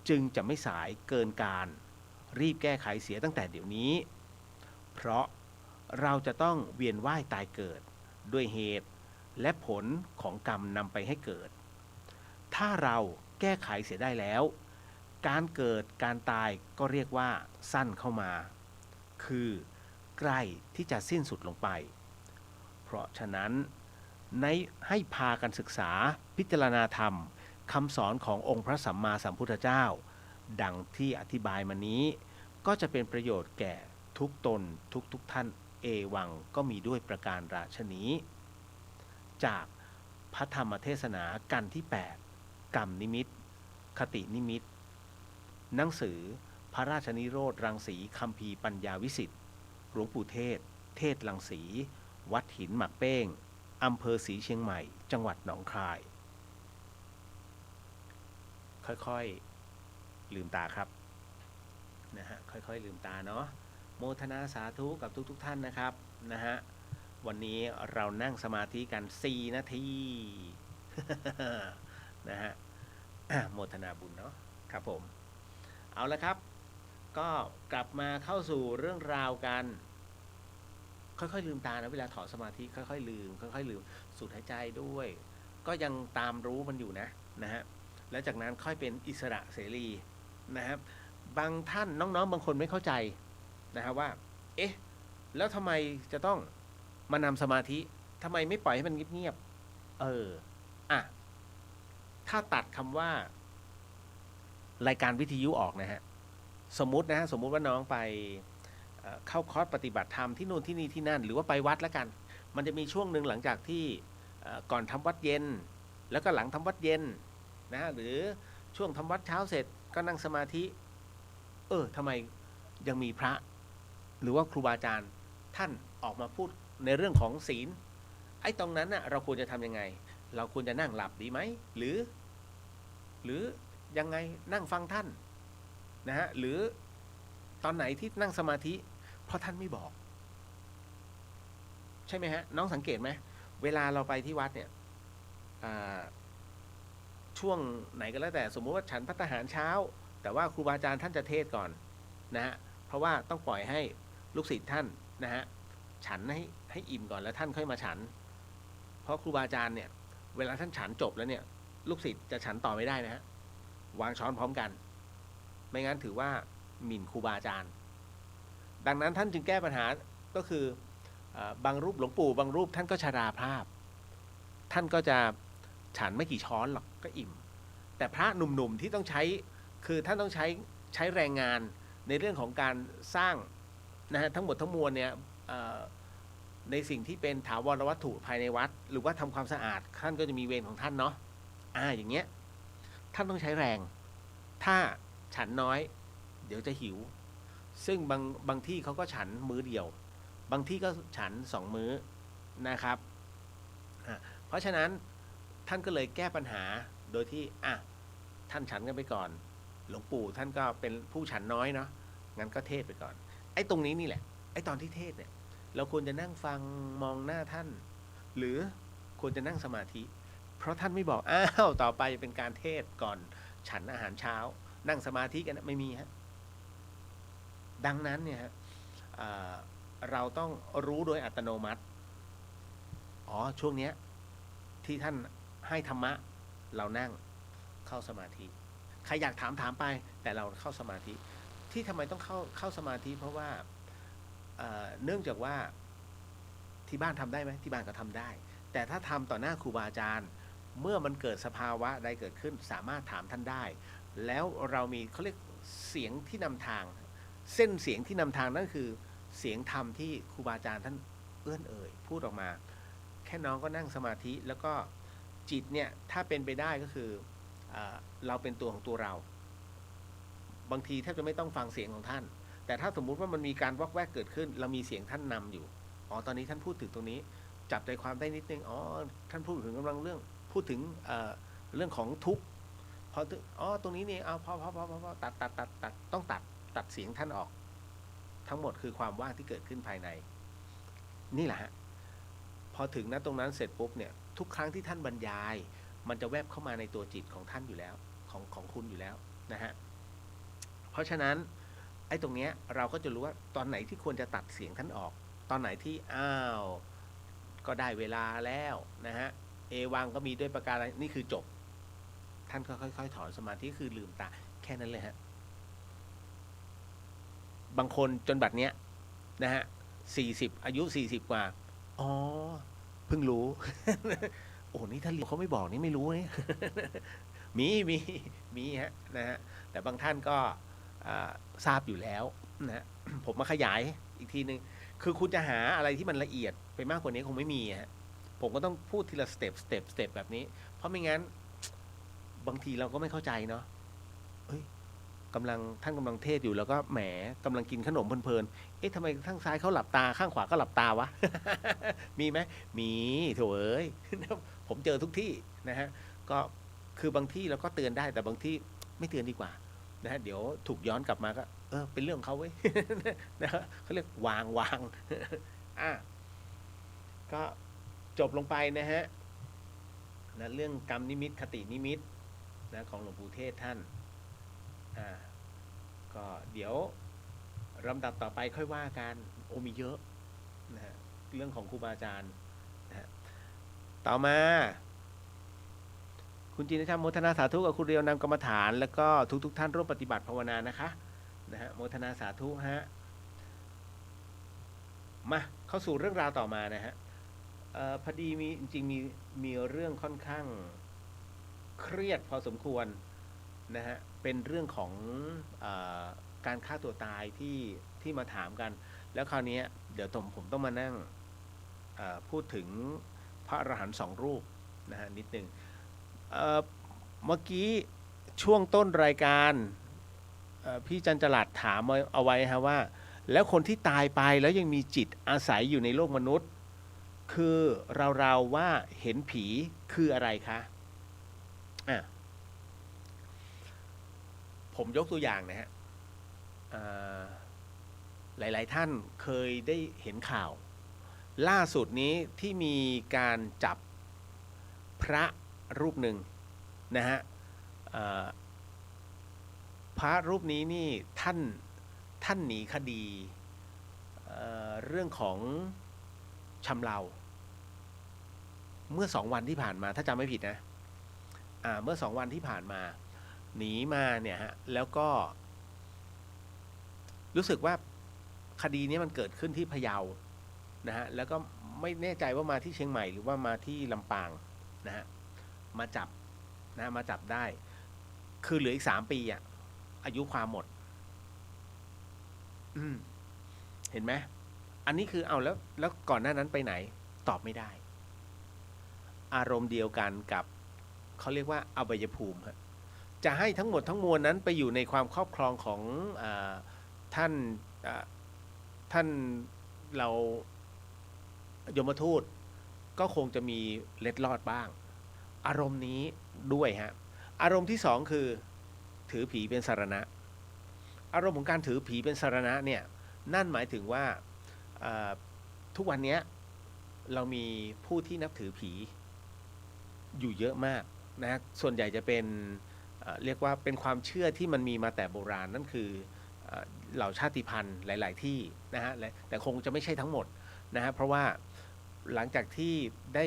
จึงจะไม่สายเกินการรีบแก้ไขเสียตั้งแต่เดี๋ยวนี้เพราะเราจะต้องเวียนว่ายตายเกิดด้วยเหตุและผลของกรรมนำไปให้เกิดถ้าเราแก้ไขเสียได้แล้วการเกิดการตายก็เรียกว่าสั้นเข้ามาคือใกล้ที่จะสิ้นสุดลงไปเพราะฉะนั้นให้พากันศึกษาพิจารณาธรรมคำสอนขององค์พระสัมมาสัมพุทธเจ้าดังที่อธิบายมานี้ก็จะเป็นประโยชน์แก่ทุกตนทุกท่านเอวังก็มีด้วยประการราชนี้จากพระธรรมเทศนากันที่8กรรมนิมิตคตินิมิตหนังสือพระราชนิโรธรังสีคัมภีร์ปัญญาวิสิทธิ์หลวงปู่เทศเทศรังสีวัดหินหมักเป้งอำเภอศรีเชียงใหม่จังหวัดหนองคายค่อยๆลืมตาครับนะฮะค่อยๆลืมตาเนาะโมทนาสาธุกับทุกท่านนะครับนะฮะวันนี้เรานั่งสมาธิกัน4 นาที นะฮะโมทนาบุญเนาะครับผมเอาละครับก็กลับมาเข้าสู่เรื่องราวกันค่อยๆลืมตานะเวลาถอดสมาธิค่อยๆลืมค่อยๆลืมสูดหายใจด้วยก็ยังตามรู้มันอยู่นะฮะแล้วจากนั้นค่อยเป็นอิสระเสรีนะครับบางท่านน้องๆบางคนไม่เข้าใจนะครับว่าเอ๊ะแล้วทำไมจะต้องมานำสมาธิทำไมไม่ปล่อยให้มันเงียบถ้าตัดคำว่ารายการวิทยุออกนะฮะสมมุติว่าน้องไปเข้าคอร์สปฏิบัติธรรมที่นู่นที่นี่ที่นั่นหรือว่าไปวัดแล้วกันมันจะมีช่วงหนึ่งหลังจากที่ก่อนทำวัดเย็นแล้วก็หลังทำวัดเย็นนะหรือช่วงทำวัดเช้าเสร็จก็นั่งสมาธิทำไมยังมีพระหรือว่าครูบาอาจารย์ท่านออกมาพูดในเรื่องของศีลไอ้ตรงนั้นน่ะเราควรจะทำยังไงเราควรจะนั่งหลับดีไหมหรือยังไงนั่งฟังท่านนะฮะหรือตอนไหนที่นั่งสมาธิเพราะท่านไม่บอกใช่ไหมฮะน้องสังเกตไหมเวลาเราไปที่วัดเนี่ยช่วงไหนก็แล้วแต่สมมุติว่าฉันภัตตาหารเช้าแต่ว่าครูบาอาจารย์ท่านจะเทศก่อนนะฮะเพราะว่าต้องปล่อยให้ลูกศิษย์ท่านนะฮะฉันให้อิ่มก่อนแล้วท่านค่อยมาฉันเพราะครูบาอาจารย์เนี่ยเวลาท่านฉันจบแล้วเนี่ยลูกศิษย์จะฉันต่อไม่ได้นะฮะวางช้อนพร้อมกันไม่งั้นถือว่าหมิ่นครูบาอาจารย์ดังนั้นท่านจึงแก้ปัญหาก็คือบางรูปหลวงปู่บางรูปท่านก็ชราภาพท่านก็จะฉันไม่กี่ช้อนหรอกก็อิ่มแต่พระหนุ่มๆที่ต้องใช้คือท่านต้องใช้แรงงานในเรื่องของการสร้างนะฮะทั้งหมดทั้งมวลเนี่ยในสิ่งที่เป็นถาวรวัตถุภายในวัดหรือว่าทำความสะอาดท่านก็จะมีเวรของท่านเนาะอย่างเงี้ยท่านต้องใช้แรงถ้าฉันน้อยเดี๋ยวจะหิวซึ่งบางที่เขาก็ฉันมื้อเดียวบางที่ก็ฉัน2 มื้อนะครับเพราะฉะนั้นท่านก็เลยแก้ปัญหาโดยที่ท่านฉันกันไปก่อน หลวงปู่ท่านก็เป็นผู้ฉันน้อยเนาะงั้นก็เทศไปก่อนไอ้ตรงนี้นี่แหละไอ้ตอนที่เทศเนี่ยเราควรจะนั่งฟังมองหน้าท่าน หรือควรจะนั่งสมาธิ เพราะท่านไม่บอกอ้าวต่อไปเป็นการเทศก่อนฉันอาหารเช้า นั่งสมาธิกันนะไม่มีฮะดังนั้นเนี่ยฮะเราต้องรู้โดยอัตโนมัติอ๋อช่วงเนี้ยที่ท่านให้ธรรมะเรานั่งเข้าสมาธิใครอยากถามไปแต่เราเข้าสมาธิที่ทำไมต้องเข้าสมาธิเพราะว่าเนื่องจากว่าที่บ้านทำได้ไหมที่บ้านก็ทำได้ แต่ถ้าทำต่อหน้าครูบาอาจารย์เมื่อมันเกิดสภาวะใดเกิดขึ้นสามารถถามท่านได้ แล้วเรามีเขาเรียกเสียงที่นำทาง เส้นเสียงที่นำทางนั่นคือเสียงธรรมที่ครูบาอาจารย์ท่านเอื้อนเอ่ยพูดออกมาแค่น้องก็นั่งสมาธิแล้วก็จิตเนี่ยถ้าเป็นไปได้ก็คือเราเป็นตัวของตัวเราบางทีแทบจะไม่ต้องฟังเสียงของท่านแต่ถ้าสมมุติว่ามันมีการวอกแวกเกิดขึ้นเรามีเสียงท่านนำอยู่อ๋อตอนนี้ท่านพูดถึงตรงนี้จับใจความได้นิดนึงอ๋อท่านพูดถึงกำลังพูดถึงเรื่องของทุกข์พออ๋อตรงนี้นี่เอาพอตัดต้องตัดเสียงท่านออกทั้งหมดคือความว่างที่เกิดขึ้นภายในนี่แหละฮะพอถึงนะตรงนั้นเสร็จปุ๊บเนี่ยทุกครั้งที่ท่านบรรยายมันจะแวบเข้ามาในตัวจิตของท่านอยู่แล้วของคุณอยู่แล้วนะฮะเพราะฉะนั้นไอ้ตรงเนี้ยเราก็จะรู้ว่าตอนไหนที่ควรจะตัดเสียงท่านออกตอนไหนที่อ้าวก็ได้เวลาแล้วนะฮะเอวังก็มีด้วยประการอะไรนี่คือจบท่านก็ค่อยๆถอนสมาธิคือลืมตาแค่นั้นเลยฮะบางคนจนบัดเนี้ยนะฮะ40อายุ40กว่าอ๋อเพิ่งรู้ โอ้นี่ท่านเขาไม่บอกนี่ไม่รู้เนี่ย มีฮะนะฮะแต่บางท่านก็ทราบอยู่แล้วนะฮะ ผมมาขยายอีกทีนึงคือคุณจะหาอะไรที่มันละเอียดไปมากกว่านี้คงไม่มีฮะผมก็ต้องพูดทีละสเต็ปแบบนี้เพราะไม่งั้นบางทีเราก็ไม่เข้าใจเนาะเฮ้ยท่านกำลังเทศอยู่แล้วก็แหมกำลังกินขนมเพลินๆเอ๊ะทำไมข้างซ้ายเขาหลับตาข้างขวาก็หลับตาวะ มีไหมมีโถเอ้ย ผมเจอทุกที่นะฮะก็คือบางที่เราก็เตือนได้แต่บางที่ไม่เตือนดีกว่านะฮะเดี๋ยวถูกย้อนกลับมาก็เป็นเรื่องเขาเว้ย นะฮะเขาเรียกวางอ่ะก็จบลงไปนะฮะนะเรื่องกรรมนิมิตคตินิมิตนะของหลวงปู่เทศท่านก็เดี๋ยวลำดับต่อไปค่อยว่ากันโอ้มีเยอะนะฮะเรื่องของครูบาอาจารย์นะฮะต่อมาคุณจินธรรมโมทนาสาธุกับคุณเรียวนำกรรมฐานแล้วก็ทุกท่านร่วมปฏิบัติภาวนานะคะนะฮะโมทนาสาธุฮะมาเข้าสู่เรื่องราวต่อมานะฮะพอดีจริงมีเรื่องค่อนข้างเครียดพอสมควรนะฮะเป็นเรื่องของการฆ่าตัวตายที่มาถามกันแล้วคราวนี้เดี๋ยวผมต้องมานั่งพูดถึงพระอรหันต์2 รูปนะฮะนิดนึงเมื่อกี้ช่วงต้นรายการพี่จันจรัสถามเอาไว้ฮะว่าแล้วคนที่ตายไปแล้วยังมีจิตอาศัยอยู่ในโลกมนุษย์คือเราว่าเห็นผีคืออะไรคะผมยกตัวอย่างนะฮะหลายๆท่านเคยได้เห็นข่าวล่าสุดนี้ที่มีการจับพระรูปหนึ่งนะฮะพระรูปนี้นี่ท่านหนีคดีเรื่องของชำเราเมื่อ2 วันที่ผ่านมาถ้าจำไม่ผิดนะเมื่อ2 วันที่ผ่านมาหนีมาเนี่ยฮะแล้วก็รู้สึกว่าคดีนี้มันเกิดขึ้นที่พะเยานะฮะแล้วก็ไม่แน่ใจว่ามาที่เชียงใหม่หรือว่ามาที่ลำปางนะฮะมาจับได้คือเหลืออีก3 ปีอายุความหมดเห็นไหมอันนี้คือเอาแล้วก่อนหน้านั้นไปไหนตอบไม่ได้อารมณ์เดียวกันกับเขาเรียกว่าอบายภูมิจะให้ทั้งหมดทั้งมวลนั้นไปอยู่ในความครอบครองของท่านเรายมทูตก็คงจะมีเล็ดลอดบ้างอารมณ์นี้ด้วยฮะอารมณ์ที่2คือ ถือผีเป็นสารณะอารมณ์ของการถือผีเป็นสารณะเนี่ยนั่นหมายถึงว่าทุกวันนี้เรามีผู้ที่นับถือผีอยู่เยอะมากนะส่วนใหญ่จะเป็นเรียกว่าเป็นความเชื่อที่มันมีมาแต่โบราณนั่นคือเหล่าชาติพันธุ์หลายๆที่นะฮะแต่คงจะไม่ใช่ทั้งหมดนะฮะเพราะว่าหลังจากที่ได้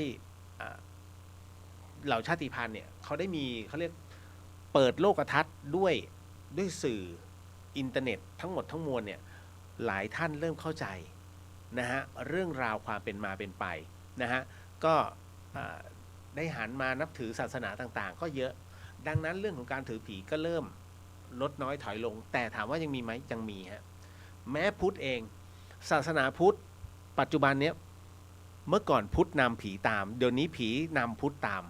เหล่าชาติพันธุ์เนี่ยเขาได้มีเขาเรียกเปิดโลกทัศน์ด้วยสื่ออินเทอร์เน็ตทั้งหมดทั้งมวลเนี่ยหลายท่านเริ่มเข้าใจนะฮะเรื่องราวความเป็นมาเป็นไปนะฮะก็ได้หันมานับถือศาสนาต่างๆก็เยอะดังนั้นเรื่องของการถือผีก็เริ่มลดน้อยถอยลงแต่ถามว่ายังมีไหมยังมีฮะแม้พุทธเองศาสนาพุทธปัจจุบันเนี้ยเมื่อก่อนพุทธนำผีตามเดี๋ยวนี้ผีนำพุทธตาม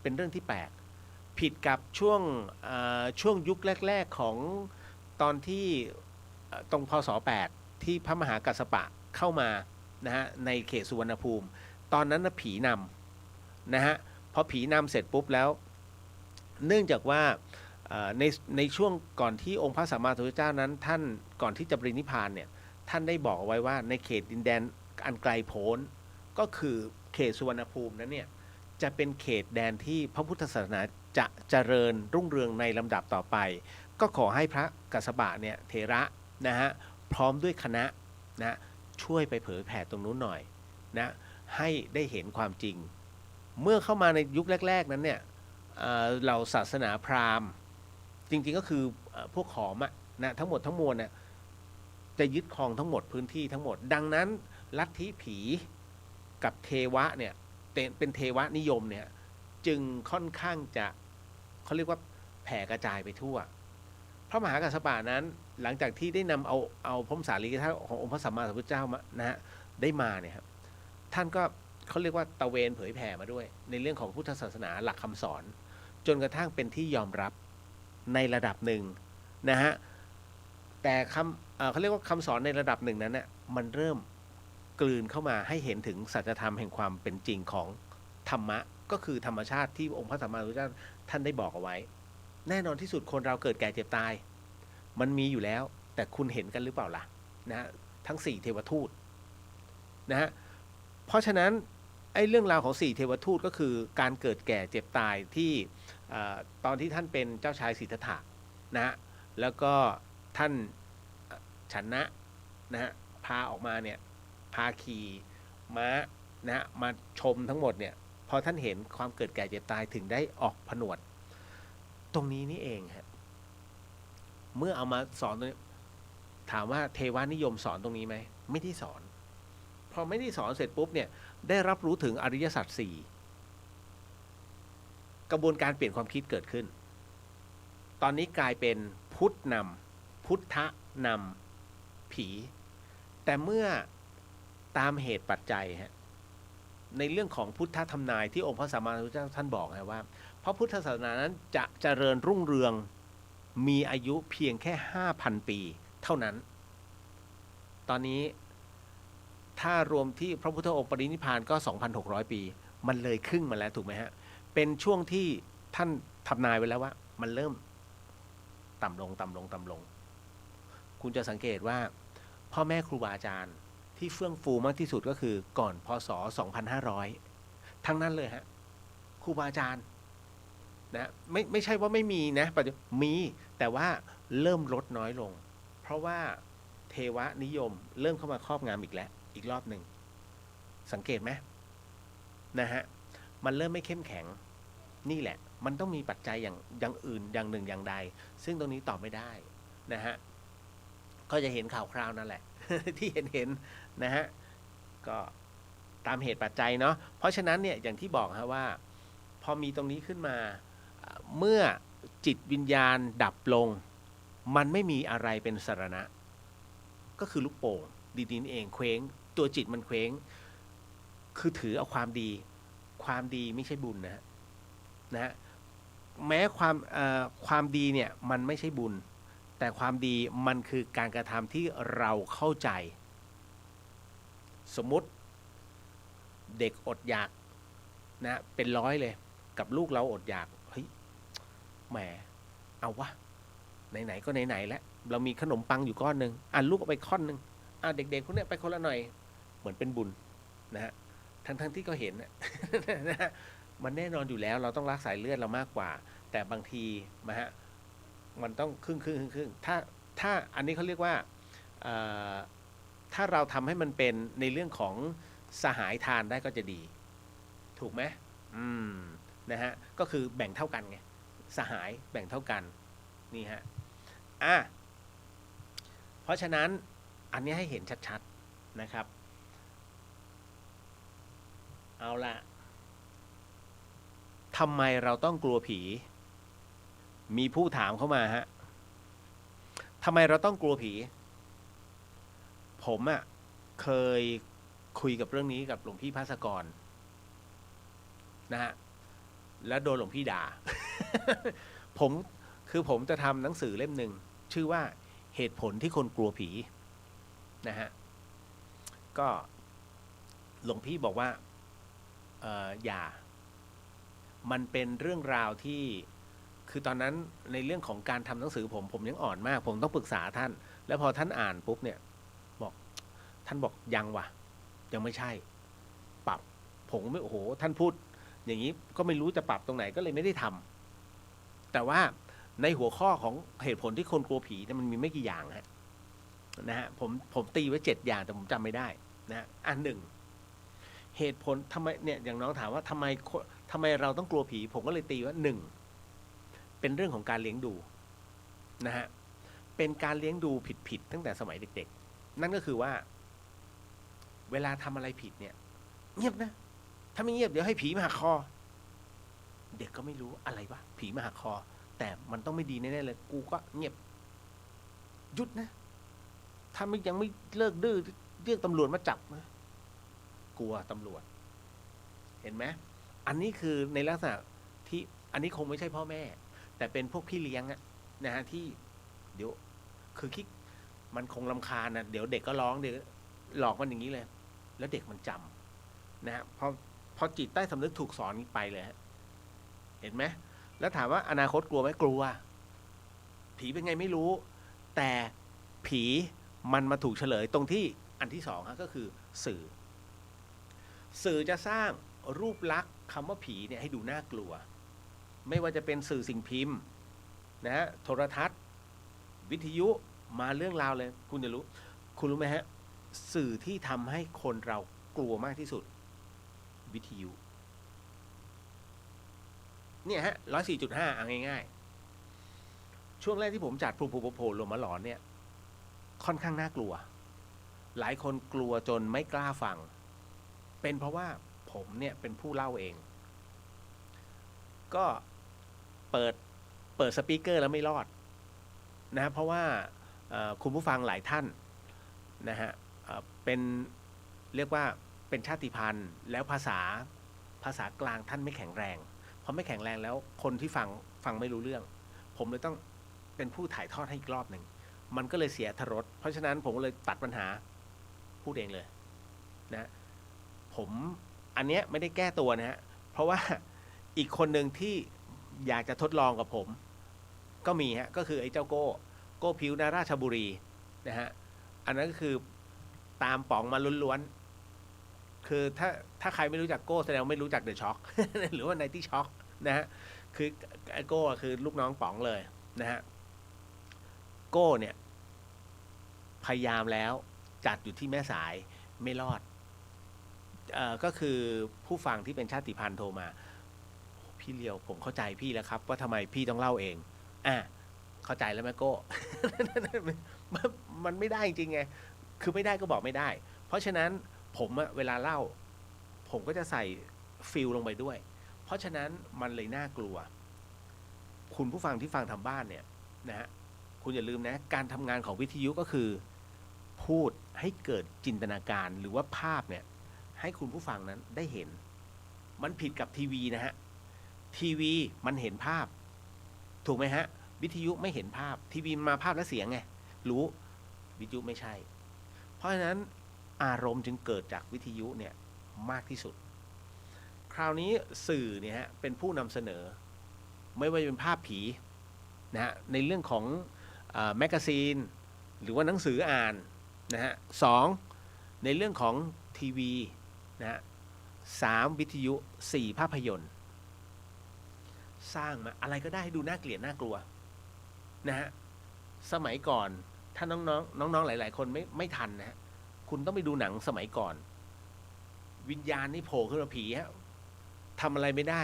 เป็นเรื่องที่แปลกผิดกับช่วงยุคแรกๆของตอนที่ตรงพศ8ที่พระมหากัสสปะเข้ามานะฮะในเขตสุวรรณภูมิตอนนั้นนะผีนำนะฮะพอผีนำเสร็จปุ๊บแล้วเนื่องจากว่าในช่วงก่อนที่องค์พระสัมมาสัมพุทธเจ้านั้นท่านก่อนที่จะปรินิพพานเนี่ยท่านได้บอกเอาไว้ว่าในเขตดินแดนอันไกลโพ้นก็คือเขตสุวรรณภูมินั้นเนี่ยจะเป็นเขตแดนที่พระพุทธศาสนาจะเจริญรุ่งเรืองในลำดับต่อไปก็ขอให้พระกัสสปะเนี่ยเถระนะฮะพร้อมด้วยคณะนะช่วยไปเผยแผ่ตรงนู้นหน่อยนะให้ได้เห็นความจริงเมื่อเข้ามาในยุคแรกๆนั้นเนี่ยเราศาสนาพราหมณ์จริงๆก็คือพวกขอมนะทั้งหมดทั้งมวลเนี่ยจะยึดครองทั้งหมดพื้นที่ทั้งหมดดังนั้นลัทธิผีกับเทวะเนี่ยเป็นเทวะนิยมเนี่ยจึงค่อนข้างจะเขาเรียกว่าแผ่กระจายไปทั่วพระมหากัสสปะนั้นหลังจากที่ได้นำเอาพระสารีริกธาตุขององค์พระสัมมาสัมพุทธเจ้ามานะฮะได้มาเนี่ยครับท่านก็เขาเรียกว่าตะเวนเผยแผ่มาด้วยในเรื่องของพุทธศาสนาหลักคำสอนจนกระทั่งเป็นที่ยอมรับในระดับหนึ่งนะฮะแต่เขาเรียกว่าคำสอนในระดับหนึ่งนั้นเนี่ยมันเริ่มกลืนเข้ามาให้เห็นถึงสัจธรรมแห่งความเป็นจริงของธรรมะก็คือธรรมชาติที่องค์พระสัมมาสัมพุทธเจ้าท่านได้บอกเอาไว้แน่นอนที่สุดคนเราเกิดแก่เจ็บตายมันมีอยู่แล้วแต่คุณเห็นกันหรือเปล่าล่ะนะทั้ง4เทวทูตนะฮะเพราะฉะนั้นไอ้เรื่องราวของ4เทวทูตก็คือการเกิดแก่เจ็บตายที่ตอนที่ท่านเป็นเจ้าชายสิทธัตถะนะฮะแล้วก็ท่านชนะฮะพาออกมาเนี่ยพาขี่ม้านะฮะมาชมทั้งหมดเนี่ยพอท่านเห็นความเกิดแก่เจ็บตายถึงได้ออกผนวดตรงนี้นี่เองฮะเมื่อเอามาสอนตรงนี้ถามว่าเทวานิยมสอนตรงนี้ไหมไม่ได้สอนพอไม่ได้สอนเสร็จปุ๊บเนี่ยได้รับรู้ถึงอริยสัจสี่กระบวนการเปลี่ยนความคิดเกิดขึ้นตอนนี้กลายเป็นพุทธนำพุทธนำผีแต่เมื่อตามเหตุปัจจัยฮะในเรื่องของพุทธธรรมนายที่องค์พระสัมมาสัมพุทธเจ้าท่านบอกนะว่าเพราะพุทธศาสนานั้นจะเจริญรุ่งเรืองมีอายุเพียงแค่ 5,000 ปีเท่านั้นตอนนี้ถ้ารวมที่พระพุทธองค์ปรินิพพานก็ 2,600 ปีมันเลยครึ่งมาแล้วถูกไหมฮะเป็นช่วงที่ท่านทำนายไว้แล้วว่ามันเริ่มต่ำลงคุณจะสังเกตว่าพ่อแม่ครูบาอาจารย์ที่เฟื่องฟูมากที่สุดก็คือก่อนพศ 2500 ทั้งนั้นเลยฮะครูบาอาจารย์นะไม่ใช่ว่าไม่มีนะปัจจุบันมีแต่ว่าเริ่มลดน้อยลงเพราะว่าเทวนิยมเริ่มเข้ามาครอบงำอีกแล้วอีกรอบหนึ่งสังเกตไหมนะฮะมันเริ่มไม่เข้มแข็งนี่แหละมันต้องมีปัจจัยอย่างอื่นอย่างหนึ่งอย่างใดซึ่งตรงนี้ตอบไม่ได้นะฮะก็จะเห็นข่าวคราวนั่นแหละ ที่เห็นนะฮะก็ตามเหตุปัจจัยเนาะเพราะฉะนั้นเนี่ยอย่างที่บอกฮะว่าพอมีตรงนี้ขึ้นมาเมื่อจิตวิญญาณดับลงมันไม่มีอะไรเป็นสรณะก็คือลูกโป่งดีๆเองเคว้งตัวจิตมันเคว้งคือถือเอาความดีไม่ใช่บุญนะฮะแม้ความดีเนี่ยมันไม่ใช่บุญแต่ความดีมันคือการกระทำที่เราเข้าใจสมมุติเด็กอดอยากนะเป็น100เลยกับลูกเราอดอยากเฮ้ยแหมเอาวะ ไหนๆก็ไหนๆแล้วเรามีขนมปังอยู่ก้อนหนึ่งลูกเอาไปค่อนหนึ่งเด็กๆพวกเนี้ยไปคนละหน่อยเหมือนเป็นบุญนะฮะทั้งที่ก็เห็นนะฮะมันแน่นอนอยู่แล้วเราต้องรักสายเลือดเรามากกว่า แต่บางทีนะฮะมันต้องครึ่งถ้าอันนี้เขาเรียกว่าถ้าเราทำให้มันเป็นในเรื่องของสหายทานได้ก็จะดีถูกไหมนะฮะก็คือแบ่งเท่ากันไงสหายแบ่งเท่ากันนี่ฮะเพราะฉะนั้นอันนี้ให้เห็นชัดๆนะครับเอาละทำไมเราต้องกลัวผีมีผู้ถามเข้ามาฮะทำไมเราต้องกลัวผีผมเคยคุยกับเรื่องนี้กับหลวงพี่ภาสกรนะฮะแล้วโดนหลวงพี่ด่า ผมจะทำหนังสือเล่มหนึ่งชื่อว่าเหตุผลที่คนกลัวผีนะฮะก็หลวงพี่บอกว่าอย่ามันเป็นเรื่องราวที่คือตอนนั้นในเรื่องของการทำหนังสือผมยังอ่อนมากผมต้องปรึกษาท่านแล้วพอท่านอ่านปุ๊บเนี่ยท่านบอกยังวะยังไม่ใช่ปรับผมไม่โอ้โหท่านพูดอย่างนี้ก็ไม่รู้จะปรับตรงไหนก็เลยไม่ได้ทำแต่ว่าในหัวข้อของเหตุผลที่คนกลัวผีเนี่ยมันมีไม่กี่อย่างนะฮะผมตีไว้7 อย่างแต่ผมจำไม่ได้นะอันหนึ่งเหตุผลทำไมเนี่ยอย่างน้องถามว่าทำไมเราต้องกลัวผีผมก็เลยตีว่า1เป็นเรื่องของการเลี้ยงดูนะฮะเป็นการเลี้ยงดูผิดตั้งแต่สมัยเด็กๆนั่นก็คือว่าเวลาทำอะไรผิดเนี่ยเงียบนะถ้าไม่เงียบเดี๋ยวให้ผีมาหักคอเด็กก็ไม่รู้อะไรวะผีมาหักคอแต่มันต้องไม่ดีแน่ๆเลยกูก็เงียบหยุดนะถ้ายังไม่เลิกดื้อเรียกตำรวจมาจับนะกลัวตำรวจเห็นไหมอันนี้คือในลักษณะที่อันนี้คงไม่ใช่พ่อแม่แต่เป็นพวกพี่เลี้ยงนะฮะที่เดี๋ยวคือคิดมันคงรำคาญนะเดี๋ยวเด็กก็ร้องเดี๋ยวหลอกมันอย่างนี้เลยแล้วเด็กมันจำนะฮะพอจิตใต้สำนึกถูกสอนไปเลยฮะเห็นไหมแล้วถามว่าอนาคตกลัวไหมกลัวผีเป็นไงไม่รู้แต่ผีมันมาถูกเฉลยตรงที่อันที่สองก็คือสื่อจะสร้างรูปลักษณ์คำว่าผีเนี่ยให้ดูน่ากลัวไม่ว่าจะเป็นสื่อสิ่งพิมพ์นะฮะโทรทัศน์วิทยุมาเรื่องราวเลยคุณจะรู้คุณรู้ไหมฮะสื่อที่ทำให้คนเรากลัวมากที่สุดวิทยุเนี่ยฮะ104.5เอาง่ายๆช่วงแรกที่ผมจัดโผล่ลงมาหลอนเนี่ยค่อนข้างน่ากลัวหลายคนกลัวจนไม่กล้าฟังเป็นเพราะว่าผมเนี่ยเป็นผู้เล่าเองก็เปิดสปีกเกอร์แล้วไม่รอดนะเพราะว่าคุณผู้ฟังหลายท่านนะฮะเป็นเรียกว่าเป็นชาติพันธุ์แล้วภาษากลางท่านไม่แข็งแรงพอไม่แข็งแรงแล้วคนที่ฟังไม่รู้เรื่องผมเลยต้องเป็นผู้ถ่ายทอดให้อีกรอบหนึ่งมันก็เลยเสียอรรถรสเพราะฉะนั้นผมก็เลยตัดปัญหาพูดเองเลยนะผมอันเนี้ยไม่ได้แก้ตัวนะฮะเพราะว่าอีกคนหนึ่งที่อยากจะทดลองกับผมก็มีฮะก็คือไอ้เจ้าโก้ผิวนาราชบุรีนะฮะอันนั้นก็คือตามป๋องมาล้วนๆคือถ้าใครไม่รู้จักโก้แสดงไม่รู้จักเดอะช็อค หรือว่าไนตี้ช็อคนะฮะคือไอ้โก้คือลูกน้องป๋องเลยนะฮะโก้เนี่ยพยายามแล้วจัดอยู่ที่แม่สายไม่รอดก็คือผู้ฟังที่เป็นชาติพันธุ์โทรมาพี่เลียวผมเข้าใจพี่แล้วครับว่าทำไมพี่ต้องเล่าเองเข้าใจแล้วแม่โก้ มันไม่ได้จริงไงคือไม่ได้ก็บอกไม่ได้เพราะฉะนั้นผมเวลาเล่าผมก็จะใส่ฟิลลงไปด้วยเพราะฉะนั้นมันเลยน่ากลัวคุณผู้ฟังที่ฟังทำบ้านเนี่ยนะฮะคุณอย่าลืมนะการทำงานของวิทยุก็คือพูดให้เกิดจินตนาการหรือว่าภาพเนี่ยให้คุณผู้ฟังนั้นได้เห็นมันผิดกับทีวีนะฮะทีวีมันเห็นภาพถูกไหมฮะวิทยุไม่เห็นภาพทีวีมาภาพและเสียงไงรู้วิทยุไม่ใช่เพราะฉะนั้นอารมณ์จึงเกิดจากวิทยุเนี่ยมากที่สุดคราวนี้สื่อเนี่ยฮะเป็นผู้นำเสนอไม่ว่าจะเป็นภาพผีนะฮะในเรื่องของ แมกกาซีนหรือว่าหนังสืออ่านนะฮะสองในเรื่องของทีวีนะฮะสามวิทยุสี่ภาพยนตร์สร้างมาอะไรก็ได้ให้ดูน่าเกลียดน่ากลัวนะฮะสมัยก่อนถ้าน้องๆหลายๆคนไม่ทันนะฮะคุณต้องไปดูหนังสมัยก่อนวิญญาณนี่โผล่ขึ้นมาผีฮะทำอะไรไม่ได้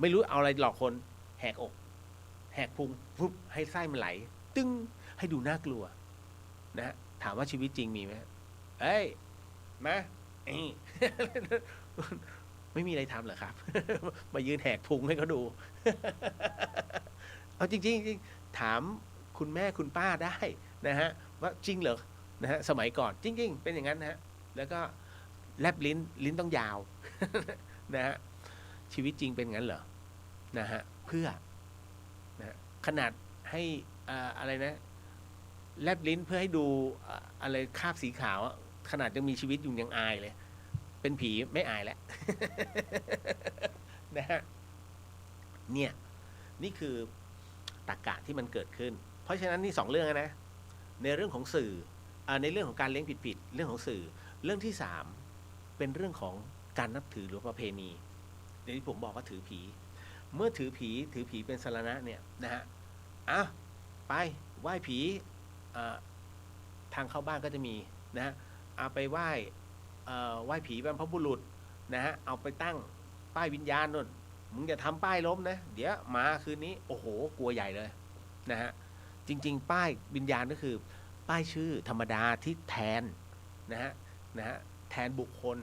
ไม่รู้เอาอะไรหลอกคนแหกอกแหกพุงปุ๊บให้ไส้มันไหลตึ้งให้ดูน่ากลัวนะฮะถามว่าชีวิตจริงมีไหมเอ้ยมาไม่มีอะไรทำเหรอครับ มายืนแหกพุงให้เขาดู เอาจริงๆถามคุณแม่คุณป้าได้นะฮะว่าจริงเหรอนะฮะสมัยก่อนจริงๆเป็นอย่างนั้นนะฮะแล้วก็แลบลิ้นต้องยาว นะฮะชีวิตจริงเป็นงั้นเหรอนะฮะเพื่อนะขนาดให้อะไรนะแลบลิ้นเพื่อให้ดูอะไรคราบสีขาวขนาดยังมีชีวิตอยู่ยังอายเลยเป็นผีไม่อายแล้ว นะฮะเนี่ยนี่คือตรรกะที่มันเกิดขึ้นเพราะฉะนั้นนี่2เรื่องนะในเรื่องของสื่อในเรื่องของการเลี้ยงผิดเรื่องของสื่อเรื่องที่3เป็นเรื่องของการนับถือหรือประเพณีเดี๋ยวที่ผมบอกว่าถือผีเมื่อถือผีเป็นสรณะเนี่ยนะฮะไปไหว้ผีทางเข้าบ้านก็จะมีนะฮะเอาไปไหว้ผีบรรพบุรุษนะฮะเอาไปตั้งป้ายวิญญาณนู่นมึงอย่าทำป้ายล้มนะเดี๋ยวมาคืนนี้โอ้โหกลัวใหญ่เลยนะฮะจริงๆป้ายวิญญาณก็คือป้ายชื่อธรรมดาที่แทนนะฮะแทนบุคคล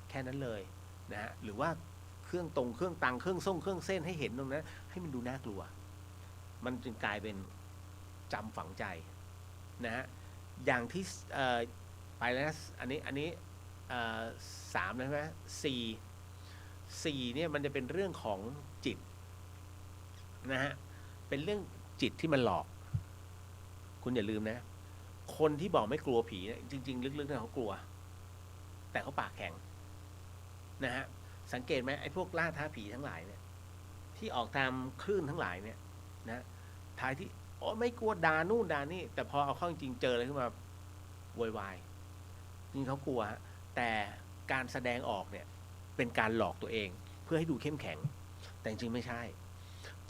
แค่นั้นเลยนะฮะหรือว่าเครื่องตังเครื่องเส้นให้เห็นตรงนั้นให้มันดูน่ากลัวมันจึงกลายเป็นจำฝังใจนะฮะอย่างที่ไปแล้วนะอันนี้3แล้วใช่ไหม4เนี่ยมันจะเป็นเรื่องของจิตนะฮะเป็นเรื่องจิตที่มันหลอกคุณอย่าลืมนะคนที่บอกไม่กลัวผีเนี่ยจริงๆลึกๆเนี่ยเขากลัวแต่เขาปากแข็งนะฮะสังเกตไหมไอ้พวกล่าท้าผีทั้งหลายเนี่ยที่ออกตามคลื่นทั้งหลายเนี่ยนะท้ายที่ไม่กลัวด่านู่นด่านี่แต่พอเอาเข้าจริงๆเจออะไรขึ้นมาโวยวายจริงเขากลัวฮะแต่การแสดงออกเนี่ยเป็นการหลอกตัวเองเพื่อให้ดูเข้มแข็งแต่จริงไม่ใช่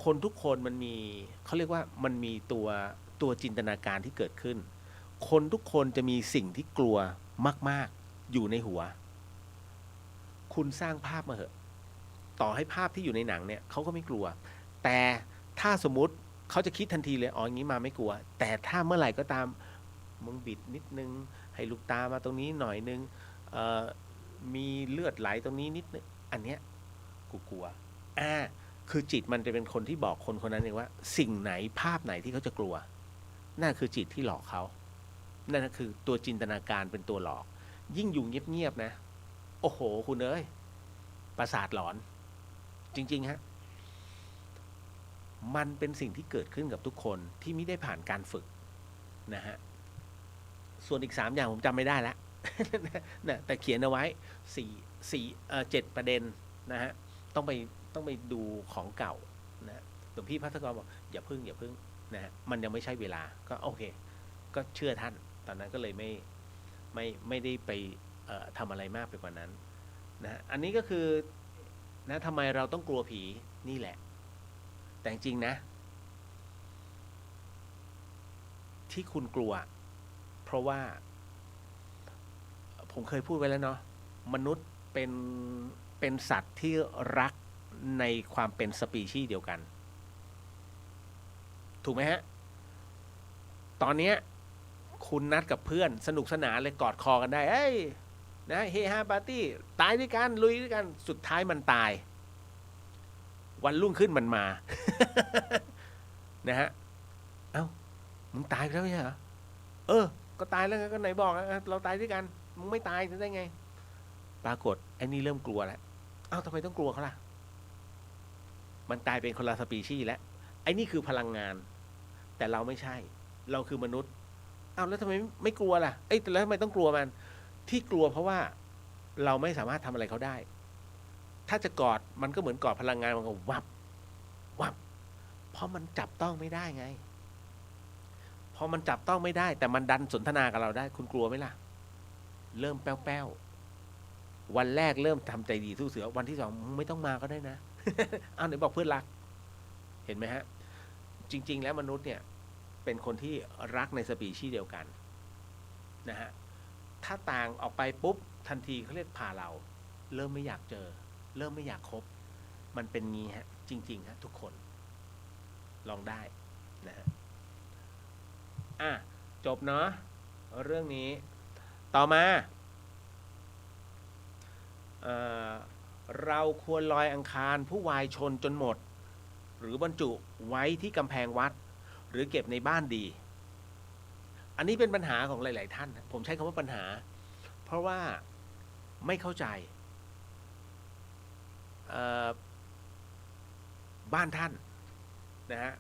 คนทุกคนมันมีเขาเรียกว่ามันมีตัวจินตนาการที่เกิดขึ้นคนทุกคนจะมีสิ่งที่กลัวมากๆอยู่ในหัวคุณสร้างภาพมาเหอะต่อให้ภาพที่อยู่ในหนังเนี่ยเขาก็ไม่กลัวแต่ถ้าสมมุติเขาจะคิดทันทีเลยอย่างนี้มาไม่กลัวแต่ถ้าเมื่อไหร่ก็ตามมึงบิดนิดนึงให้ลูกตามาตรงนี้หน่อยนึงมีเลือดไหลตรงนี้นิดนึงอันเนี้ยกูกลัวคือจิตมันจะเป็นคนที่บอกคนคนนั้นเองว่าสิ่งไหนภาพไหนที่เขาจะกลัวนั่นคือจิตที่หลอกเขานั่นคือตัวจินตนาการเป็นตัวหลอกยิ่งอยู่เงียบๆนะโอ้โหคุณเอ้ยประสาทหลอนจริงๆฮะมันเป็นสิ่งที่เกิดขึ้นกับทุกคนที่ไม่ได้ผ่านการฝึกนะฮะส่วนอีก3อย่างผมจำไม่ได้แล้ว นะแต่เขียนเอาไว้7ประเด็นนะฮะต้องไปดูของเก่านะหลวงพี่พัฒกรบอกอย่าพึ่งนะฮะมันยังไม่ใช่เวลาก็โอเคก็เชื่อท่านตอนนั้นก็เลยไม่ได้ไปทำอะไรมากไปกว่านั้นนะอันนี้ก็คือนะทำไมเราต้องกลัวผีนี่แหละแต่จริงๆนะที่คุณกลัวเพราะว่าผมเคยพูดไว้แล้วเนาะมนุษย์เป็นสัตว์ที่รักในความเป็นสปีชีส์เดียวกันถูกไหมฮะตอนนี้คุณนัดกับเพื่อนสนุกสนานเลยกอดคอกันได้นะเฮฮาปาร์ตี้ตายด้วยกันลุยด้วยกันสุดท้ายมันตายวันรุ่งขึ้นมันมา นะฮะมึงตายไปแล้วใช่เหรอก็ตายแล้วก็ไหนบอกเราตายด้วยกันมึงไม่ตายได้ไงปรากฏไอ้นี่เริ่มกลัวแล้วทำไมต้องกลัวเขาล่ะมันตายเป็นคนละสปีชีส์แล้วไอ้นี่คือพลังงานแต่เราไม่ใช่เราคือมนุษย์แล้วทำไมไม่กลัวล่ะแล้วทำไมต้องกลัวมันที่กลัวเพราะว่าเราไม่สามารถทำอะไรเขาได้ถ้าจะกอดมันก็เหมือนกอดพลังงานมันก็วับเพราะมันจับต้องไม่ได้ไง พอมันจับต้องไม่ได้ แต่มันดันสนทนากับเราได้ คุณกลัวไหมล่ะ เริ่มแป้วๆวันแรกเริ่มทำใจดีสู้เสือ วันที่ 2ไม่ต้องมาก็ได้นะ เอาไหนบอกเพื่อนรัก เห็นไหมฮะ จริง ๆ แล้วมนุษย์เนี่ยเป็นคนที่รักในสปีชีส์เดียวกันนะฮะ ถ้าต่างออกไปปุ๊บทันทีเขาเรียกพาเรา เริ่มไม่อยากเจอ เริ่มไม่อยากคบ มันเป็นงี้ฮะ จริงๆฮะทุกคนลองได้นะฮะจบเนาะเรื่องนี้ต่อมาเราควรลอยอังคารผู้วายชนจนหมดหรือบรรจุไว้ที่กำแพงวัดหรือเก็บในบ้านดี อันนี้เป็นปัญหาของหลายๆท่านผมใช้คำว่าปัญหาเพราะว่าไม่เข้าใจบ้านท่านนะฮะ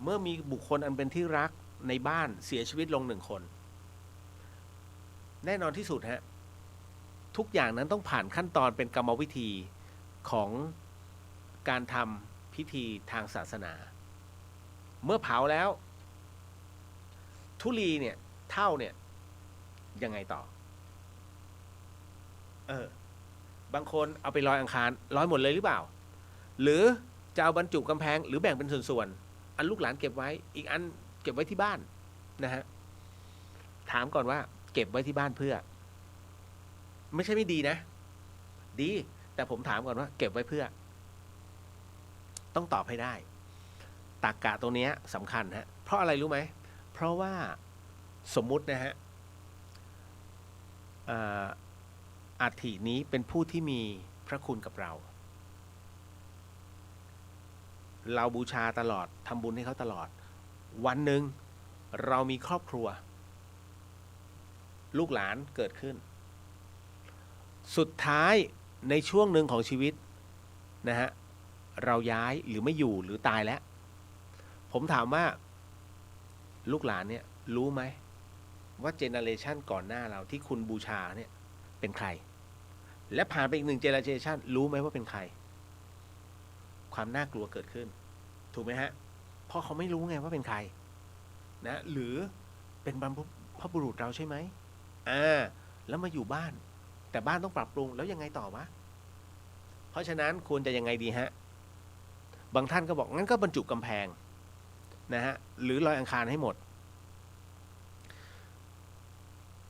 เมื่อมีบุคคลอันเป็นที่รักในบ้านเสียชีวิตลง1 คนแน่นอนที่สุดฮะทุกอย่างนั้นต้องผ่านขั้นตอนเป็นกรรมวิธีของการทำพิธีทางศาสนาเมื่อเผาแล้วธุลีเนี่ยเท่าเนี่ยยังไงต่อบางคนเอาไปลอยอังคารลอยหมดเลยหรือเปล่าหรือจะเอาบรรจุกำแพงหรือแบ่งเป็นส่วนๆอันลูกหลานเก็บไว้อีกอันเก็บไว้ที่บ้านนะฮะถามก่อนว่าเก็บไว้ที่บ้านเพื่อไม่ใช่ไม่ดีนะดีแต่ผมถามก่อนว่าเก็บไว้เพื่อต้องตอบให้ได้ตรรกะตรงนี้สำคัญฮะเพราะอะไรรู้ไหมเพราะว่าสมมุตินะฮะอัฐินี้เป็นผู้ที่มีพระคุณกับเราบูชาตลอดทำบุญให้เขาตลอดวันหนึ่งเรามีครอบครัวลูกหลานเกิดขึ้นสุดท้ายในช่วงหนึ่งของชีวิตนะฮะเราย้ายหรือไม่อยู่หรือตายแล้วผมถามว่าลูกหลานเนี่ยรู้ไหมว่าเจเนเรชันก่อนหน้าเราที่คุณบูชาเนี่ยเป็นใครและผ่านไปอีก1 เจเนเรชันรู้ไหมว่าเป็นใครความน่ากลัวเกิดขึ้นถูกไหมฮะเพราะเขาไม่รู้ไงว่าเป็นใครนะหรือเป็นบรรพบุรุษเราใช่ไหมแล้วมาอยู่บ้านแต่บ้านต้องปรับปรุงแล้วยังไงต่อวะเพราะฉะนั้นควรจะยังไงดีฮะบางท่านก็บอกงั้นก็บรรจุกำแพงนะฮะหรือลอยอังคารให้หมด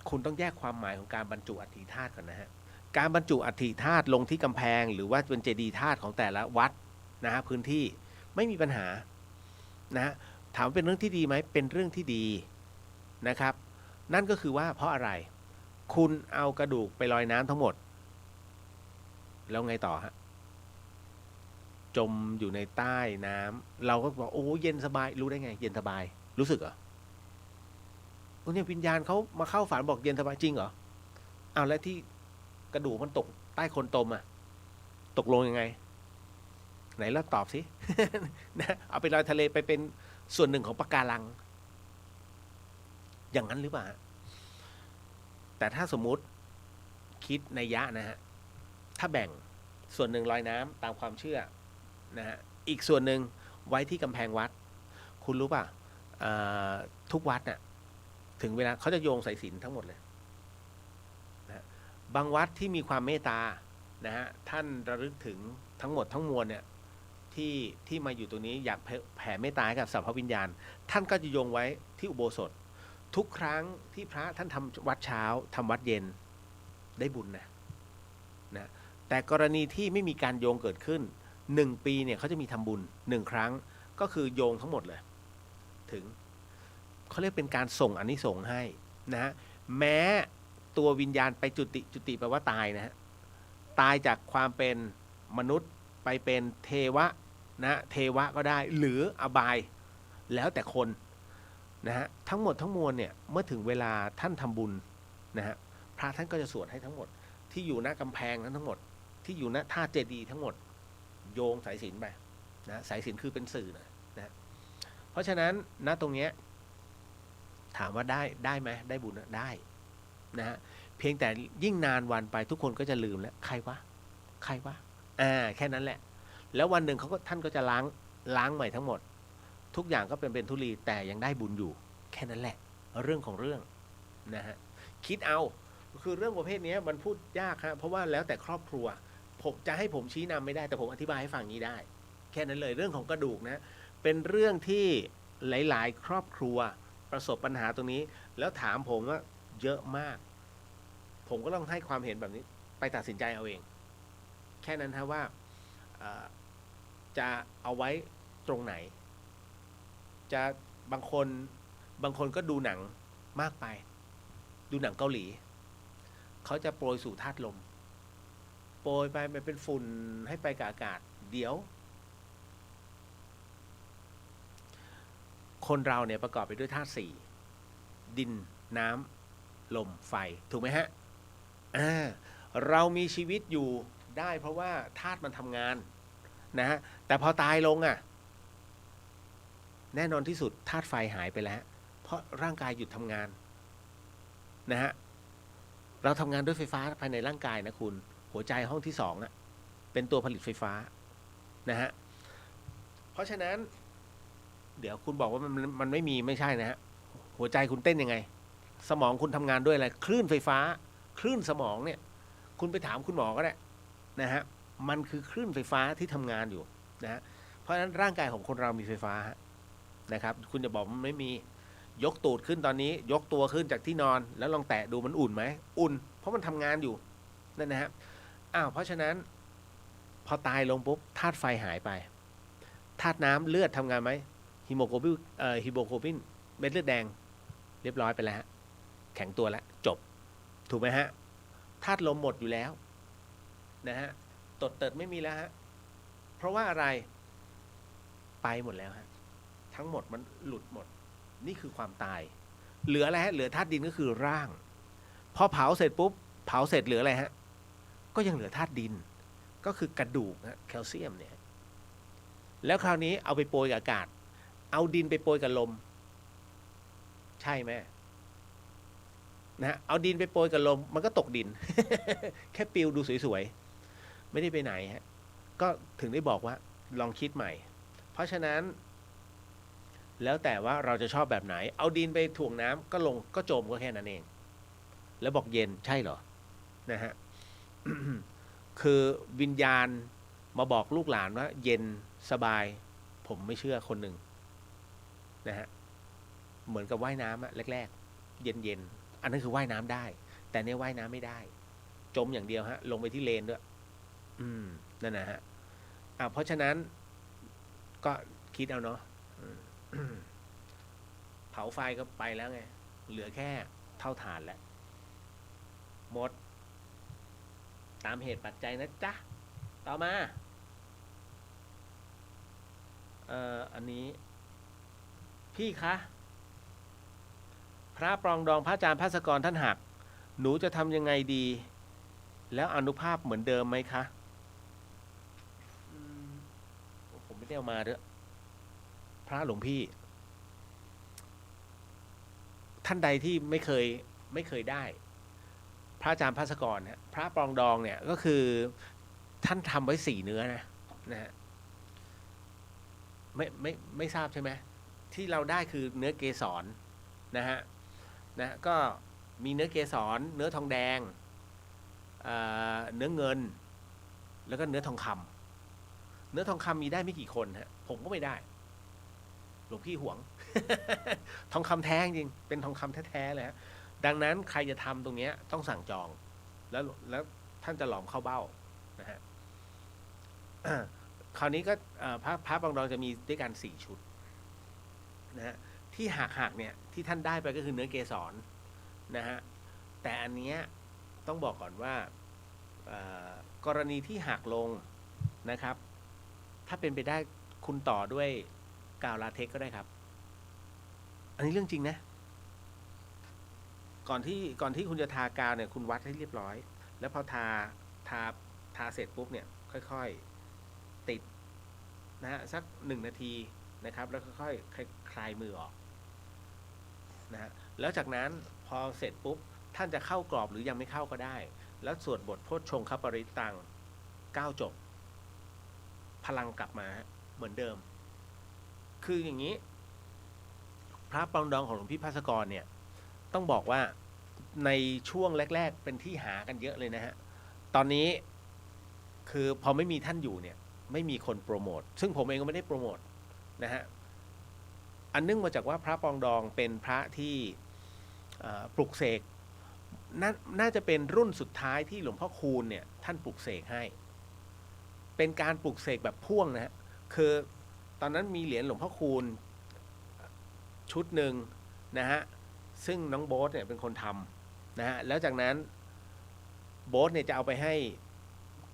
คุณต้องแยกความหมายของการบรรจุอัฐิธาตุก่อนนะฮะการบรรจุอัฐิธาตุลงที่กำแพงหรือว่าเป็นเจดีย์ธาตุของแต่ละวัดนะฮะพื้นที่ไม่มีปัญหานะฮะถามเป็นเรื่องที่ดีไหมเป็นเรื่องที่ดีนะครับนั่นก็คือว่าเพราะอะไรคุณเอากระดูกไปลอยน้ำทั้งหมดแล้วไงต่อฮะจมอยู่ในใต้น้ำเราก็บอกโอ้เย็นสบายรู้ได้ไงเย็นสบายรู้สึกเหรอเนี่ยวิญญาณเขามาเข้าฝันบอกเย็นสบายจริงเหรอเอาแล้วที่กระดูกมันตกใต้โคลนตมตกลงยังไงไหนแล้วตอบสิ นะเอาไปลอยทะเลไปเป็นส่วนหนึ่งของปะการังอย่างนั้นหรือเปล่าแต่ถ้าสมมุติคิดในยะนะฮะถ้าแบ่งส่วนหนึ่งลอยน้ำตามความเชื่อนะฮะอีกส่วนหนึ่งไว้ที่กำแพงวัดคุณรู้ป่ะทุกวัดน่ะถึงเวลาเขาจะโยงสายสิญจน์ทั้งหมดเลยนะบางวัดที่มีความเมตตานะฮะท่านระลึกถึงทั้งหมดทั้งมวลเนี่ยที่มาอยู่ตรงนี้อยากแผ่เมตตาให้กับสรรพวิญญาณท่านก็จะโยงไว้ที่อุโบสถทุกครั้งที่พระท่านทำวัดเช้าทำวัดเย็นได้บุญนะแต่กรณีที่ไม่มีการโยงเกิดขึ้น1 ปีเนี่ยเขาจะมีทำบุญ1 ครั้งก็คือโยงทั้งหมดเลยถึงเขาเรียกเป็นการส่งอานิสงส์ให้นะฮะแม้ตัววิญญาณไปจุติแปลว่าตายนะฮะตายจากความเป็นมนุษย์ไปเป็นเทวะนะเทวะก็ได้หรืออบายแล้วแต่คนนะฮะทั้งหมดทั้งมวลเนี่ยเมื่อถึงเวลาท่านทำบุญนะฮะพระท่านก็จะสวดให้ทั้งหมดที่อยู่หน้ากำแพงนั้นทั้งหมดที่อยู่หน้าท่าเจดีย์ทั้งหมดโยงสายสิญจน์ไปนะสายสิญจน์คือเป็นสื่อนะเพราะฉะนั้นณตรงเนี้ยถามว่าได้ไหมได้บุญได้นะฮะเพียงแต่ยิ่งนานวันไปทุกคนก็จะลืมแล้วใครวะแค่นั้นแหละแล้ววันหนึ่งท่านก็จะล้างใหม่ทั้งหมดทุกอย่างก็เป็นทุลีแต่ยังได้บุญอยู่ แค่นั้นแหละเรื่องของเรื่องนะฮะคิดเอาคือเรื่องประเภทนี้มันพูดยากครับเพราะว่าแล้วแต่ครอบครัวผมจะให้ผมชี้นำไม่ได้แต่ผมอธิบายให้ฟังนี้ได้แค่นั้นเลยเรื่องของกระดูกนะเป็นเรื่องที่หลายๆ ครอบครัวประสบปัญหาตรงนี้แล้วถามผมว่าเยอะมากผมก็ต้องให้ความเห็นแบบนี้ไปตัดสินใจเอาเองแค่นั้นฮะว่าจะเอาไว้ตรงไหนจะบางคนก็ดูหนังมากไปดูหนังเกาหลีเขาจะโปรยสู่ธาตุลมโปรยไปมันเป็นฝุ่นให้ไปกับอากาศเดี๋ยวคนเราเนี่ยประกอบไปด้วยธาตุสี่ดินน้ำลมไฟถูกไหมฮะเรามีชีวิตอยู่ได้เพราะว่าธาตุมันทำงานนะฮะแต่พอตายลงแน่นอนที่สุดธาตุไฟหายไปแล้วเพราะร่างกายหยุดทำงานนะฮะเราทำงานด้วยไฟฟ้าภายในร่างกายนะคุณหัวใจห้องที่สองเป็นตัวผลิตไฟฟ้านะฮะเพราะฉะนั้นเดี๋ยวคุณบอกว่ามันไม่ใช่นะฮะหัวใจคุณเต้นยังไงสมองคุณทำงานด้วยอะไรคลื่นไฟฟ้าคลื่นสมองเนี่ยคุณไปถามคุณหมอก็ได้นะฮะมันคือคลื่นไฟฟ้าที่ทำงานอยู่นะฮะเพราะฉะนั้นร่างกายของคนเรามีไฟฟ้านะครับคุณจะบอกมันไม่มียกตูดขึ้นตอนนี้ยกตัวขึ้นจากที่นอนแล้วลองแตะดูมันอุ่นไหมอุ่นเพราะมันทำงานอยู่นั่นนะฮะเพราะฉะนั้นพอตายลงปุ๊บธาตุไฟหายไปธาตุน้ำเลือดทำงานไหมฮีโมโกลบินเม็ดเลือดแดงเรียบร้อยไปแล้วฮะแข็งตัวแล้วจบถูกไหมฮะธาตุลมหมดอยู่แล้วนะฮะตดเติดไม่มีแล้วฮะเพราะว่าอะไรไปหมดแล้วฮะทั้งหมดมันหลุดหมดนี่คือความตายเหลืออะไรฮะเหลือธาตุดินก็คือร่างพอเผาเสร็จปุ๊บเผาเสร็จเหลืออะไรฮะก็ยังเหลือธาตุดินก็คือกระดูกนะแคลเซียมเนี่ยแล้วคราวนี้เอาไปโปรยกับอากาศเอาดินไปโปรยกับลมใช่ไหมนะเอาดินไปโปรยกับลมมันก็ตกดิน แค่ปิวดูสวยๆไม่ได้ไปไหนฮะก็ถึงได้บอกว่าลองคิดใหม่เพราะฉะนั้นแล้วแต่ว่าเราจะชอบแบบไหนเอาดินไปถ่วงน้ำก็ลงก็จมก็แค่นั้นเองแล้วบอกเย็นใช่เหรอนะฮะ คือวิญญาณมาบอกลูกหลานว่าเย็นสบายผมไม่เชื่อคนหนึ่งนะฮะเหมือนกับว่ายน้ำแรกๆเย็นอันนั้นคือว่ายน้ำได้แต่เนี่ยว่ายน้ำไม่ได้จมอย่างเดียวฮะลงไปที่เลนด้วยนั่นนะฮะเพราะฉะนั้นก็คิดเอาเนาะเผาไฟก็ไปแล้วไงเหลือแค่เท่าฐานแล้วหมดตามเหตุปัจจัยนะจ๊ะต่อมาอันนี้พี่คะพระปรองดองพระอาจารย์ภาสกรท่านหักหนูจะทำยังไงดีแล้วอนุภาพเหมือนเดิมไหมคะผมไม่ได้เอามาด้วยพระหลวงพี่ท่านใดที่ไม่เคยได้พระอาจารย์ภาสกรเนี่ยพระปรองดองเนี่ยก็คือท่านทำไว้4เนื้อนะฮะไม่ทราบใช่ไหมที่เราได้คือเนื้อเกสรนะฮะก็มีเนื้อเกสรเนื้อทองแดงเนื้อเงินแล้วก็เนื้อทองคำเนื้อทองคำมีได้ไม่กี่คนฮะผมก็ไม่ได้หลวงพี่หวง ทองคำแท้จริงเป็นทองคำแท้ๆเลยฮะดังนั้นใครจะทำตรงนี้ต้องสั่งจองแล้วท่านจะหลอมเข้าเบ้านะฮะ คราวนี้ก็พระปรองดองจะมีด้วยกัน4ชุดนะฮะที่หักเนี่ยที่ท่านได้ไปก็คือเนื้อเกสรนะฮะแต่อันเนี้ยต้องบอกก่อนว่ากรณีที่หักลงนะครับถ้าเป็นไปได้คุณต่อด้วยกาวลาเท็กซ์ก็ได้ครับอันนี้เรื่องจริงนะก่อนที่คุณจะทากาวเนี่ยคุณวัดให้เรียบร้อยแล้วพอทาเสร็จปุ๊บเนี่ยค่อยๆติดนะฮะสัก1 นาทีนะครับแล้วค่อยๆคลายมือออกนะฮะแล้วจากนั้นพอเสร็จปุ๊บท่านจะเข้ากรอบหรือยังไม่เข้าก็ได้แล้วสวดบทโพชฌงคปริตตัง9 จบพลังกลับมาเหมือนเดิมคืออย่างนี้ พระปรองดองของหลวงพี่ภาสกรเนี่ยต้องบอกว่าในช่วงแรกๆเป็นที่หากันเยอะเลยนะฮะตอนนี้คือพอไม่มีท่านอยู่เนี่ยไม่มีคนโปรโมทซึ่งผมเองก็ไม่ได้โปรโมทนะฮะอันเนื่องมาจากว่าพระปรองดองเป็นพระที่ปลุกเสกน่าจะเป็นรุ่นสุดท้ายที่หลวงพ่อคูณเนี่ยท่านปลุกเสกให้เป็นการปลุกเสกแบบพ่วงนะฮะคือตอนนั้นมีเหรียญหลวงพ่อคูณชุดหนึ่งนะฮะซึ่งน้องโบ๊ทเนี่ยเป็นคนทำนะฮะแล้วจากนั้นโบ๊ทเนี่ยจะเอาไปให้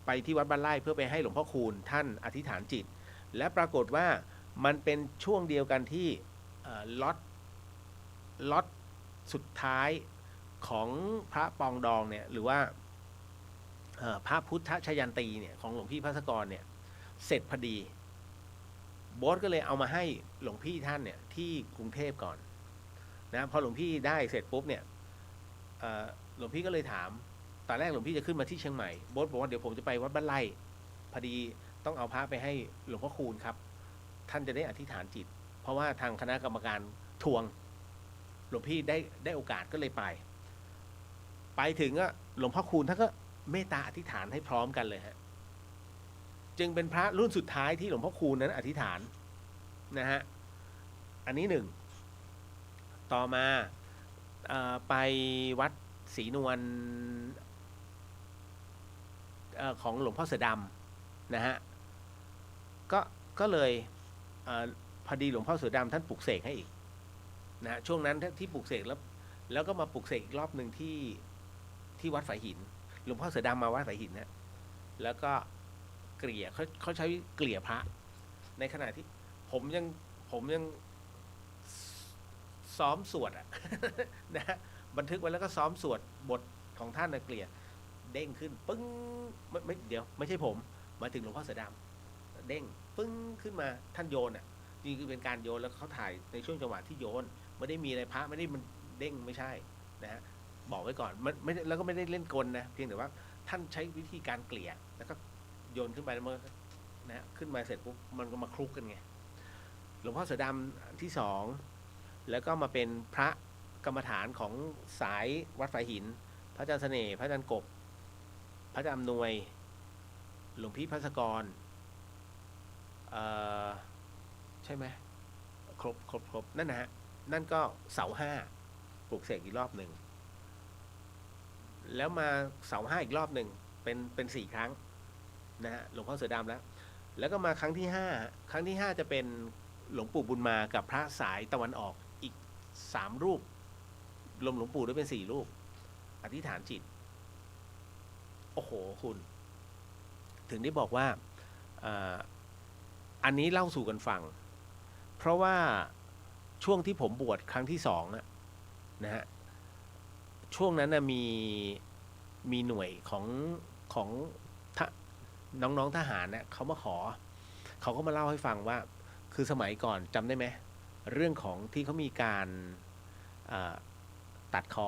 ไปที่วัดบ้านไร่เพื่อไปให้หลวงพ่อคูณท่านอธิษฐานจิตและปรากฏว่ามันเป็นช่วงเดียวกันที่ล็อตสุดท้ายของพระปองดองเนี่ยหรือว่าพระพุทธชยันตีเนี่ยของหลวงพี่ภาสกรเนี่ยเสร็จพอดีโบ๊ทก็เลยเอามาให้หลวงพี่ท่านเนี่ยที่กรุงเทพก่อนนะพอหลวงพี่ได้เสร็จปุ๊บเนี่ยหลวงพี่ก็เลยถามตอนแรกหลวงพี่จะขึ้นมาที่เชียงใหม่โบ๊ทบอกว่าเดี๋ยวผมจะไปวัดบ้านไร่พอดีต้องเอาพระไปให้หลวงพ่อคูณครับท่านจะได้อธิษฐานจิตเพราะว่าทางคณะกรรมการทวงหลวงพี่ได้โอกาสก็เลยไปถึงก็หลวงพ่อคูณท่านก็เมตตาอธิษฐานให้พร้อมกันเลยฮะจึงเป็นพระรุ่นสุดท้ายที่หลวงพ่อคูณนั้นอธิษฐานนะฮะอันนี้หนึ่งต่อมาไปวัดศรีนวลของหลวงพ่อเสือดำนะฮะก็เลยพอดีหลวงพ่อเสือดำท่านปลุกเสกให้อีกนะช่วงนั้นที่ปลุกเสกแล้วก็มาปลุกเสกอีกรอบหนึ่งที่วัดฝายหินหลวงพ่อเสือดำมาวัดฝายหินนะแล้วก็เกลี่ยเขาใช้เกลี่ยพระในขณะที่ผมยังซ้อมสวดอะ นะบันทึกไว้แล้วก็ซ้อมสวดบทของท่านนะเกลี่ยเด้งขึ้นปึ้งไม่เดี๋ยวไม่ใช่ผมมาถึงหลวงพ่อเสือดำเด้งปึ้งขึ้นมาท่านโยนอะจริงๆคือเป็นการโยนแล้วเขาถ่ายในช่วงจังหวะที่โยนไม่ได้มีอะไรพระไม่ได้มันเด้งไม่ใช่นะฮะบอกไว้ก่อนไม่แล้วก็ไม่ได้เล่นกลนะเพียงแต่ว่าท่านใช้วิธีการเกลี่ยแล้วก็โยนขึ้นไปแล้วมันนะขึ้นมาเสร็จปุ๊บมันก็มาคลุกกันไงหลวงพ่อเสือดำที่สองแล้วก็มาเป็นพระกรรมฐานของสายวัดฝายหินพระอาจารย์เสน่ห์พระอาจารย์กบพระอาจารย์อำนวยหลวงพี่ภาสกรใช่ไหมครบนั่นนะฮะนั่นก็เสาห้าปลุกเสกอีกรอบหนึ่งแล้วมาเสาห้าอีกรอบหนึ่งเป็น4 ครั้งนะฮะหลวงพ่อเสือดำแล้วก็มาครั้งที่ห้าจะเป็นหลวงปู่บุญมากับพระสายตะวันออกอีก3 รูปรวมหลวงปู่ด้วยเป็น4 รูปอธิษฐานจิตโอ้โหคุณถึงได้บอกว่าอันนี้เล่าสู่กันฟังเพราะว่าช่วงที่ผมบวชครั้งที่2นะฮะช่วงนั้นนะมีหน่วยของน้องทหารเนี่ยเขามาเขาก็มาเล่าให้ฟังว่าคือสมัยก่อนจำได้ไหมเรื่องของที่เขามีการตัดคอ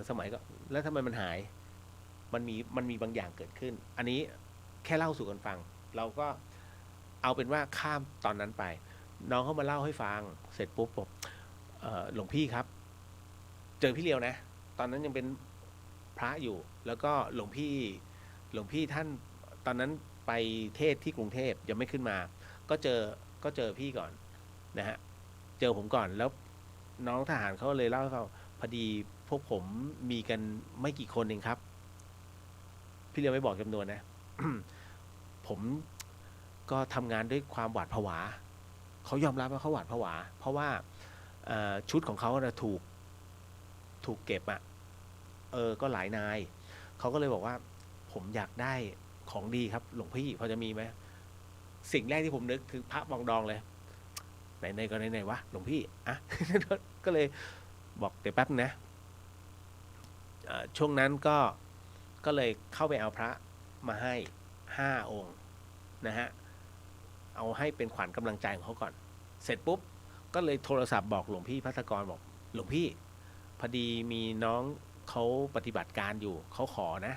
สมัยก็แล้วทำไมมันหายมันมีบางอย่างเกิดขึ้นอันนี้แค่เล่าสู่กันฟังเราก็เอาเป็นว่าข้ามตอนนั้นไปน้องเขามาเล่าให้ฟังเสร็จปุ๊บบอกหลวงพี่ครับเจอพี่เลียวนะตอนนั้นยังเป็นพระอยู่แล้วก็หลวงพี่ท่านตอนนั้นไปเทศที่กรุงเทพยังไม่ขึ้นมาก็เจอพี่ก่อนนะฮะเจอผมก่อนแล้วน้องทหารเขาเลยเล่าให้ฟังพอดีพวกผมมีกันไม่กี่คนเองครับพี่เลียวไม่บอกจำนวนนะ ผมก็ทำงานด้วยความหวาดผวาเขายอมรับว่าเขาหวาดผวาเพราะว่าชุดของเขาถูกเก็บก็หลายนายเขาก็เลยบอกว่าผมอยากได้ของดีครับหลวงพี่พอจะมีไหมสิ่งแรกที่ผมนึกคือพระปองดองเลยไหนก็ไหนวะหลวงพี่อ่ะ ก็เลยบอกเดี๋ยวแป๊บนะช่วงนั้นก็เลยเข้าไปเอาพระมาให้5 องค์นะฮะเอาให้เป็นขวัญกำลังใจของเขาก่อนเสร็จปุ๊บก็เลยโทรศัพท์บอกหลวงพี่ภัสกรบอกหลวงพี่พอดีมีน้องเขาปฏิบัติการอยู่เขาขอนะ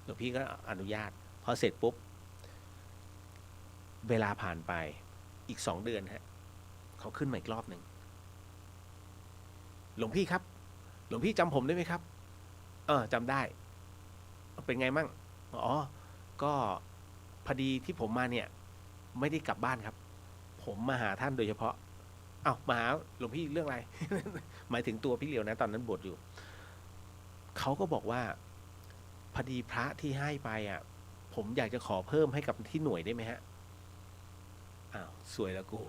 หลวงพี่ก็อนุญาตพอเสร็จปุ๊บเวลาผ่านไปอีก2 เดือนฮะเขาขึ้นมาอีกรอบหนึ่ง หลวงพี่ครับ หลวงพี่จำผมได้ไหมครับจำได้เป็นไงมั่งอ๋อก็พอดีที่ผมมาเนี่ยไม่ได้กลับบ้านครับ ผมมาหาท่านโดยเฉพาะมาหาหลวงพี่เรื่องอะไร หมายถึงตัวพี่เหลียวนะตอนนั้นบวชอยู่เขาก็บอกว่าพอดีพระที่ให้ไปผมอยากจะขอเพิ่มให้กับที่หน่วยได้ไหมฮะสวยแล้วกู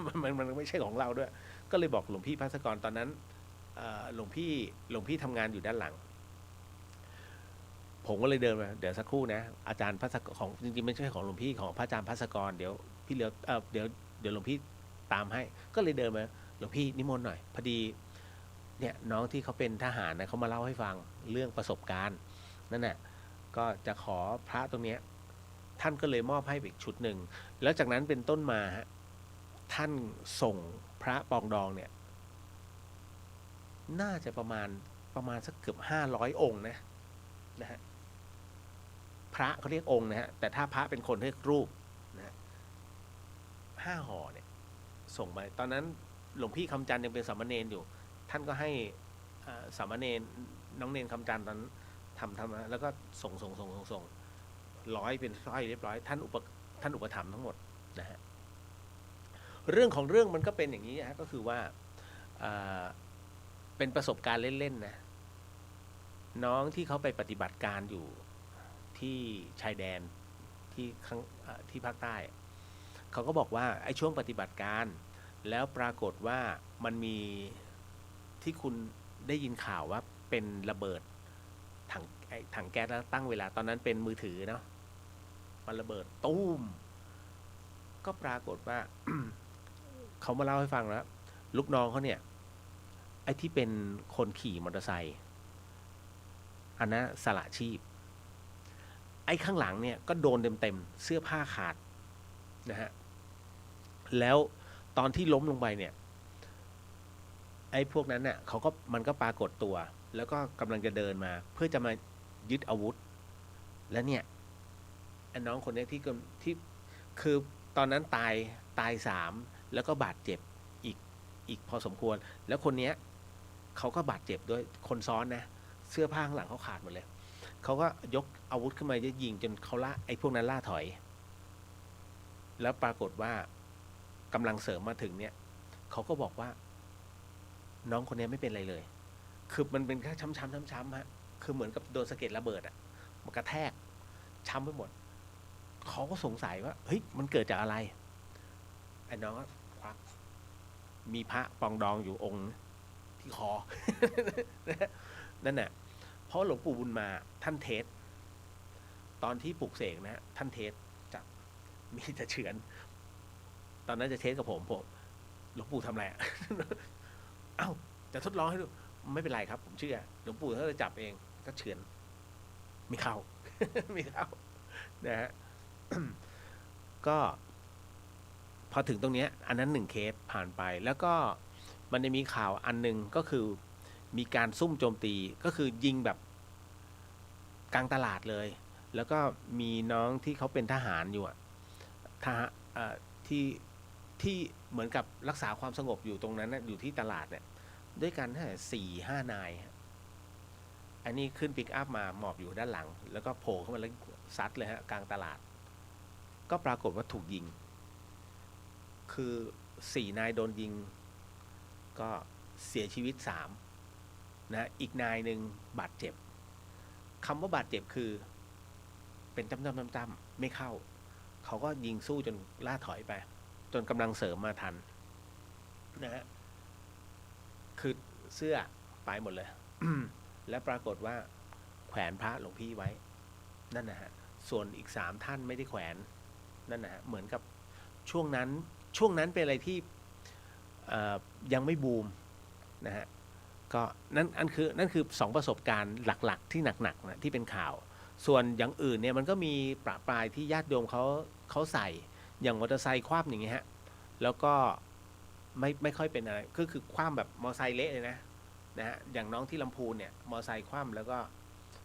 มันไม่ใช่ของเราด้วย ก็เลยบอกหลวงพี่ภัสกรตอนนั้นหลวงพี่ทำงานอยู่ด้านหลัง ผมก็เลยเดินมาเดี๋ยวสักครู่นะอาจารย์ภัสกรของจริงๆไม่ใช่ของหลวงพี่ของพระอาจารย์ภัสกรเดี๋ยวพี่เหลียวเดี๋ยวหลวงพี่ตามให้ก็เลยเดินมาหลวงพี่นิมนต์หน่อยพอดีเนี่ยน้องที่เขาเป็นทหารนะเขามาเล่าให้ฟังเรื่องประสบการณ์นั่นแหละก็จะขอพระตรงเนี้ยท่านก็เลยมอบให้อีกชุดหนึ่งแล้วจากนั้นเป็นต้นมาฮะท่านส่งพระปองดองเนี่ยน่าจะประมาณสักเกือบ500 องค์นะฮะพระเขาเรียกองค์นะฮะแต่ถ้าพระเป็นคนเรียกรูปนะฮะ5 ห่อเนี่ยส่งไปตอนนั้นหลวงพี่คำจันทร์ยังเป็นสามเณรอยู่ท่านก็ให้สามเณรน้องเนรคำจันทร์ตอนนั้นทำแล้วก็ส่งร้อยเป็นสร้อยเรียบร้อยท่านอุปถัมภ์ทั้งหมดนะฮะเรื่องของเรื่องมันก็เป็นอย่างนี้ฮะก็คือว่าเป็นประสบการณ์เล่นๆนะน้องที่เขาไปปฏิบัติการอยู่ที่ชายแดนที่ภาคใต้เขาก็บอกว่าไอ้ช่วงปฏิบัติการแล้วปรากฏว่ามันมีที่คุณได้ยินข่าวว่าเป็นระเบิดถังแก๊สแล้วตั้งเวลาตอนนั้นเป็นมือถือเนาะมันระเบิดตุ้มก็ปรากฏว่า เขามาเล่าให้ฟังแล้วลูกน้องเขาเนี่ยไอ้ที่เป็นคนขี่มอเตอร์ไซค์อันนั้นสละชีพไอ้ข้างหลังเนี่ยก็โดนเต็มเสื้อผ้าขาดนะฮะแล้วตอนที่ล้มลงไปเนี่ยไอ้พวกนั้นเนี่ยมันก็ปรากฏตัวแล้วก็กำลังจะเดินมาเพื่อจะมายึดอาวุธแล้วเนี่ยไอ้น้องคนนี้ที่คือตอนนั้นตาย3แล้วก็บาดเจ็บอีกพอสมควรแล้วคนนี้เขาก็บาดเจ็บด้วยคนซ้อนนะเสื้อผ้าข้างหลังเขาขาดหมดเลยเขาก็ยกอาวุธขึ้นมาจะยิงจนเขาไอ้พวกนั้นล่าถอยแล้วปรากฏว่ากำลังเสริมมาถึงเนี่ยเขาก็บอกว่าน้องคนนี้ไม่เป็นไรเลยคือมันเป็นแค่ช้ำฮะคือเหมือนกับโดนสะเก็ดระเบิดมันกระแทกช้ำไปหมดเขาก็สงสัยว่าเฮ้ยมันเกิดจากอะไรไอ้น้องก็ควักมีพระปองดองอยู่องค์ที่คอ นั่นน่ะเพราะหลวงปู่บุญมาท่านเทศตอนที่ปลุกเสกนะท่านเทศจับมีแต่เฉือนตอนนั้นจะเทศกับผมหลวงปู่ทำอะไร เอ้าจะทดลองให้ดูไม่เป็นไรครับผมเชื่อหลวงปู่ถ้าจะจับเองก็เฉือนไม่เข้า ไม่เข้านะฮะ ก็พอถึงตรงนี้อันนั้น1 เคสผ่านไปแล้วก็มันจะมีข่าวอันนึงก็คือมีการซุ่มโจมตีก็คือยิงแบบกลางตลาดเลยแล้วก็มีน้องที่เขาเป็นทหารอยู่ที่เหมือนกับรักษาความสงบอยู่ตรงนั้นนะอยู่ที่ตลาดเนี่ยด้วยกัน4-5 นายอันนี้ขึ้นปิกอัพมาหมอบอยู่ด้านหลังแล้วก็โผล่เข้ามาแล้วซัดเลยฮะกลางตลาดก็ปรากฏว่าถูกยิงคือ4 นายโดนยิงก็เสียชีวิต3นะอีกนายหนึ่งบาดเจ็บคำว่าบาดเจ็บคือเป็นจ้ำไม่เข้าเขาก็ยิงสู้จนล่าถอยไปจนกำลังเสริมมาทันนะฮะคือเสื้อไปหมดเลย และปรากฏว่าแขวนพระหลวงพี่ไว้นั่นนะฮะส่วนอีก3 ท่านไม่ได้แขวนนั่นนะฮะเหมือนกับช่วงนั้นเป็นอะไรที่ยังไม่บูมนะฮะก็นั่นคือ2 ประสบการณ์หลักๆที่หนักๆนะที่เป็นข่าวส่วนอย่างอื่นเนี่ยมันก็มีประปรายที่ญาติโยมเขาใส่อย่างมอเตอร์ไซค์คว่ำอย่างเงี้ยฮะแล้วก็ไม่ค่อยเป็นอะไรคือคว่ำแบบมอเตอร์ไซค์เละเลยนะฮะอย่างน้องที่ลำพูนเนี่ยมอเตอร์ไซค์คว่ำแล้วก็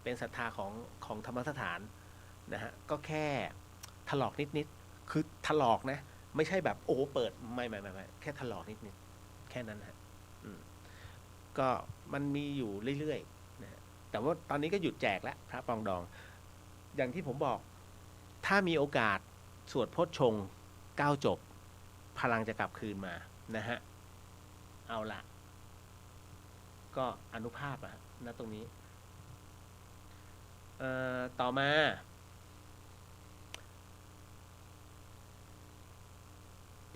เป็นศรัทธาของธรรมสถานนะฮะก็แค่ถลอกนิดคือถลอกนะไม่ใช่แบบโอ้เปิดไม่แค่ถลอกนิดแค่นั้นฮะ ก็มันมีอยู่เรื่อยๆนะฮะแต่ว่าตอนนี้ก็หยุดแจกแล้วพระปรองดอง อย่างที่ผมบอก ถ้ามีโอกาสสวดพจน์ชง9 จบ พลังจะกลับคืนมานะฮะเอาละก็อนุภาพอะณตรงนี้ต่อมา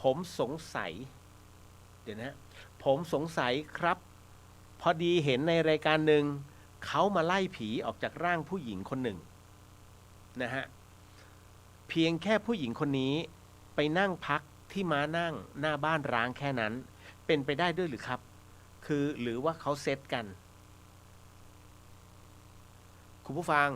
ผมสงสัย เดี๋ยวนะผมสงสัยครับ พอดีเห็นในรายการหนึ่งเขามาไล่ผีออกจากร่างผู้หญิงคนหนึ่งนะฮะเพียงแค่ผู้หญิงคนนี้ไปนั่งพักที่ม้านั่งหน้าบ้านร้างแค่นั้น เป็นไปได้ด้วยหรือครับ คือหรือว่าเขาเซตกัน คุณผู้ฟัง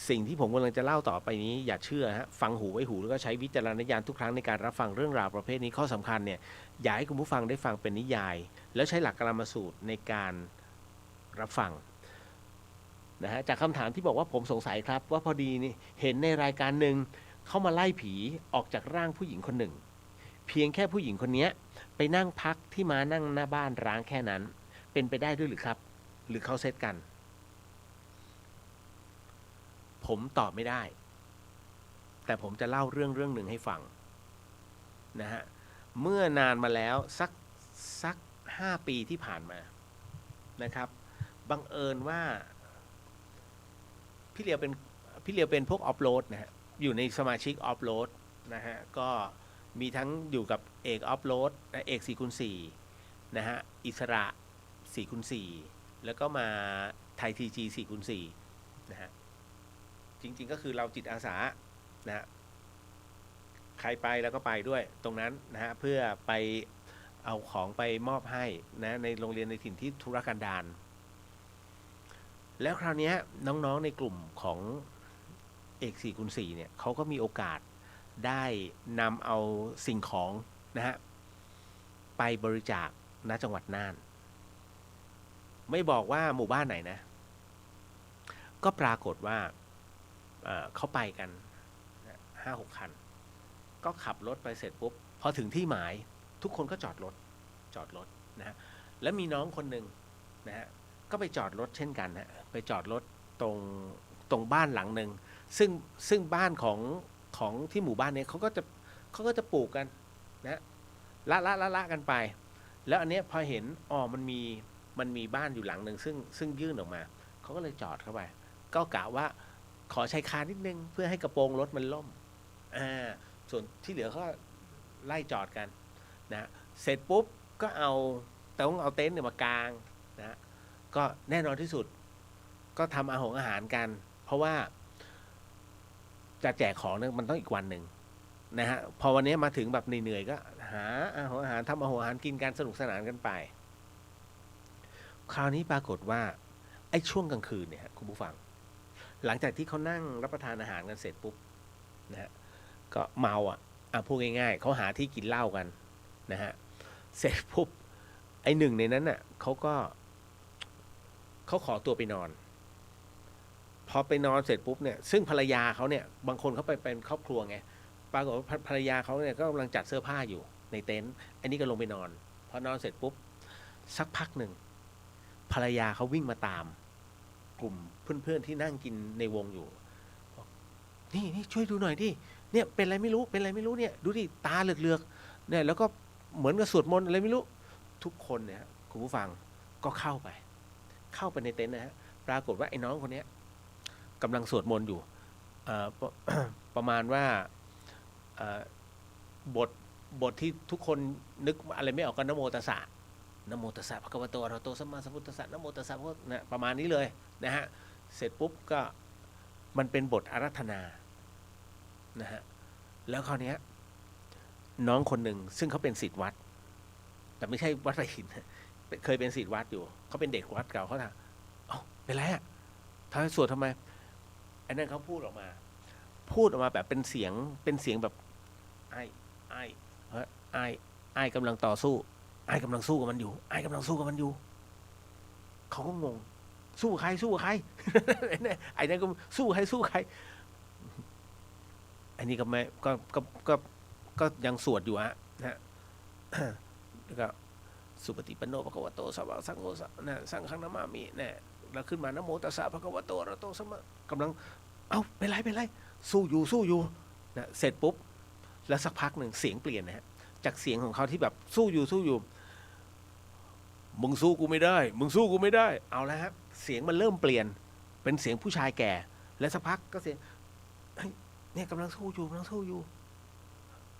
สิ่งที่ผมกำลังจะเล่าต่อไปนี้อย่าเชื่อฮะฟังหูไว้หูแล้วก็ใช้วิจารณญาณทุกครั้งในการรับฟังเรื่องราวประเภทนี้ข้อสำคัญเนี่ยอยากให้คุณผู้ฟังได้ฟังเป็นนิยาย แล้วใช้หลักกรรมสูตรในการรับฟังนะฮะจากคำถามที่บอกว่าผมสงสัยครับว่าพอดีนี่เห็นในรายการหนึ่งเขามาไล่ผีออกจากร่างผู้หญิงคนหนึ่งเพียงแค่ผู้หญิงคนนี้ไปนั่งพักที่มานั่งหน้าบ้านร้างแค่นั้นเป็นไปได้ด้วยหรือครับหรือเขาเซตกันผมตอบไม่ได้แต่ผมจะเล่าเรื่องหนึ่งให้ฟังนะฮะเมื่อนานมาแล้วสัก5 ปีที่ผ่านมานะครับบังเอิญว่าพี่เลียวเป็นพวกออฟโหลดนะฮะอยู่ในสมาชิกออฟโหลดนะฮะก็มีทั้งอยู่กับเอกออฟโหลดเอก 4x4 นะฮะอิสระ 4x4 แล้วก็มาไทยทีจี 4x4 นะฮะจริงๆก็คือเราจิตอาสานะฮะใครไปแล้วก็ไปด้วยตรงนั้นนะฮะเพื่อไปเอาของไปมอบให้นะในโรงเรียนในถิ่นที่ทุรกันดารแล้วคราวนี้น้องๆในกลุ่มของเอก 4x4 เนี่ยเขาก็มีโอกาสได้นำเอาสิ่งของนะฮะไปบริจาคณจังหวัดน่านไม่บอกว่าหมู่บ้านไหนนะก็ปรากฏว่าเขาไปกัน 5-6 คันก็ขับรถไปเสร็จปุ๊บพอถึงที่หมายทุกคนก็จอดรถนะฮะแล้วมีน้องคนหนึ่งนะฮะก็ไปจอดรถเช่นกันฮะไปจอดรถตรงบ้านหลังหนึ่งซึ่งบ้านของที่หมู่บ้านนี้เขาก็จะปลูกกันนะละกันไปแล้วอันเนี้ยพอเห็นมันมีบ้านอยู่หลังหนึ่งซึ่งยื่นออกมาเขาก็เลยจอดเข้าไปก็กะว่าขอชายคานิดนึงเพื่อให้กระโปรงรถมันล่มส่วนที่เหลือก็ไล่จอดกันนะเสร็จปุ๊บก็ต้องเอาเต็นท์เนี่ยมากางนะก็แน่นอนที่สุดก็ทำอาหารกันเพราะว่าจะแจกของเนี่ยมันต้องอีกวันหนึ่งนะฮะพอวันนี้มาถึงแบบเหนื่อยๆก็หาอาหารทำอาหารกินกันสนุกสนานกันไปคราวนี้ปรากฏว่าไอ้ช่วงกลางคืนเนี่ยคุณผู้ฟังหลังจากที่เขานั่งรับประทานอาหารกันเสร็จปุ๊บนะฮะก็เมาพูดง่ายๆเขาหาที่กินเหล้ากันนะฮะเสร็จปุ๊บไอ้หนึ่งในนั้นน่ะเขาขอตัวไปนอนพอไปนอนเสร็จปุ๊บเนี่ยซึ่งภรรยาเขาเนี่ยบางคนเขาไปเป็นครอบครัวไงปรากฏว่าภรรยาเขาเนี่ยก็กำลังจัดเสื้อผ้าอยู่ในเต็นท์อันนี้ก็ลงไปนอนพอนอนเสร็จปุ๊บสักพักหนึ่งภรรยาเขาวิ่งมาตามกลุ่มเพื่อนๆที่นั่งกินในวงอยู่นี่ช่วยดูหน่อยดิเนี่ยเป็นอะไรไม่รู้เนี่ยดูดิตาเหลือกๆเนี่ยแล้วก็เหมือนกับสวดมนต์อะไรไม่รู้ทุกคนเนี่ยคุณผู้ฟังก็เข้าไปในเต็นท์นะฮะปรากฏว่าไอ้น้องคนนี้กำลังสวดมนต์อยู่ประมาณว่าบทที่ทุกคนนึกอะไรไม่ออกก็นะโมตัสสะภะคะวะโตอะระหะโตสัมมาสัมพุทธัสสะนะโมตัสสะนะประมาณนี้เลยนะฮะเสร็จปุ๊บก็มันเป็นบทอาราธนานะฮะแล้วคราวนี้น้องคนหนึ่งซึ่งเขาเป็นศิษย์วัดแต่ไม่ใช่วัดไร่หินเคยเป็นศิษย์วัดอยู่เขาเป็นเด็กวัดเก่าเขาถามเป็นไรทำไมสวดทำไมไอ้นั่นเขาพูดออกมาแบบเป็นเสียงแบบไอ้กำลังต่อสู้ไอ้กำลังสู้กับมันอยู่เขาก็งงสู้ใครไอ้นั่นก็สู้ใครอันนี้ก็ไม่ก็ยังสวดอยู่นะแล้วก็ สุปฏิปันโนภควโตสาวกสังโฆนะสังฆังนามามิเนี่ยแล้วขึ้นมานะโมตัสสะภควโตอะระหะโตสัมมากำลังเอ้าเป็นไรสู้อยู่นะเสร็จปุ๊บแล้วสักพักหนึ่งเสียงเปลี่ยนนะฮะจากเสียงของเขาที่แบบสู้อยู่มึงสู้กูไม่ได้เอาแล้วครับเสียงมันเริ่มเปลี่ยนเป็นเสียงผู้ชายแก่และสักพักก็เสียงเฮ้ยเนี่ยกำลังสู้อยู่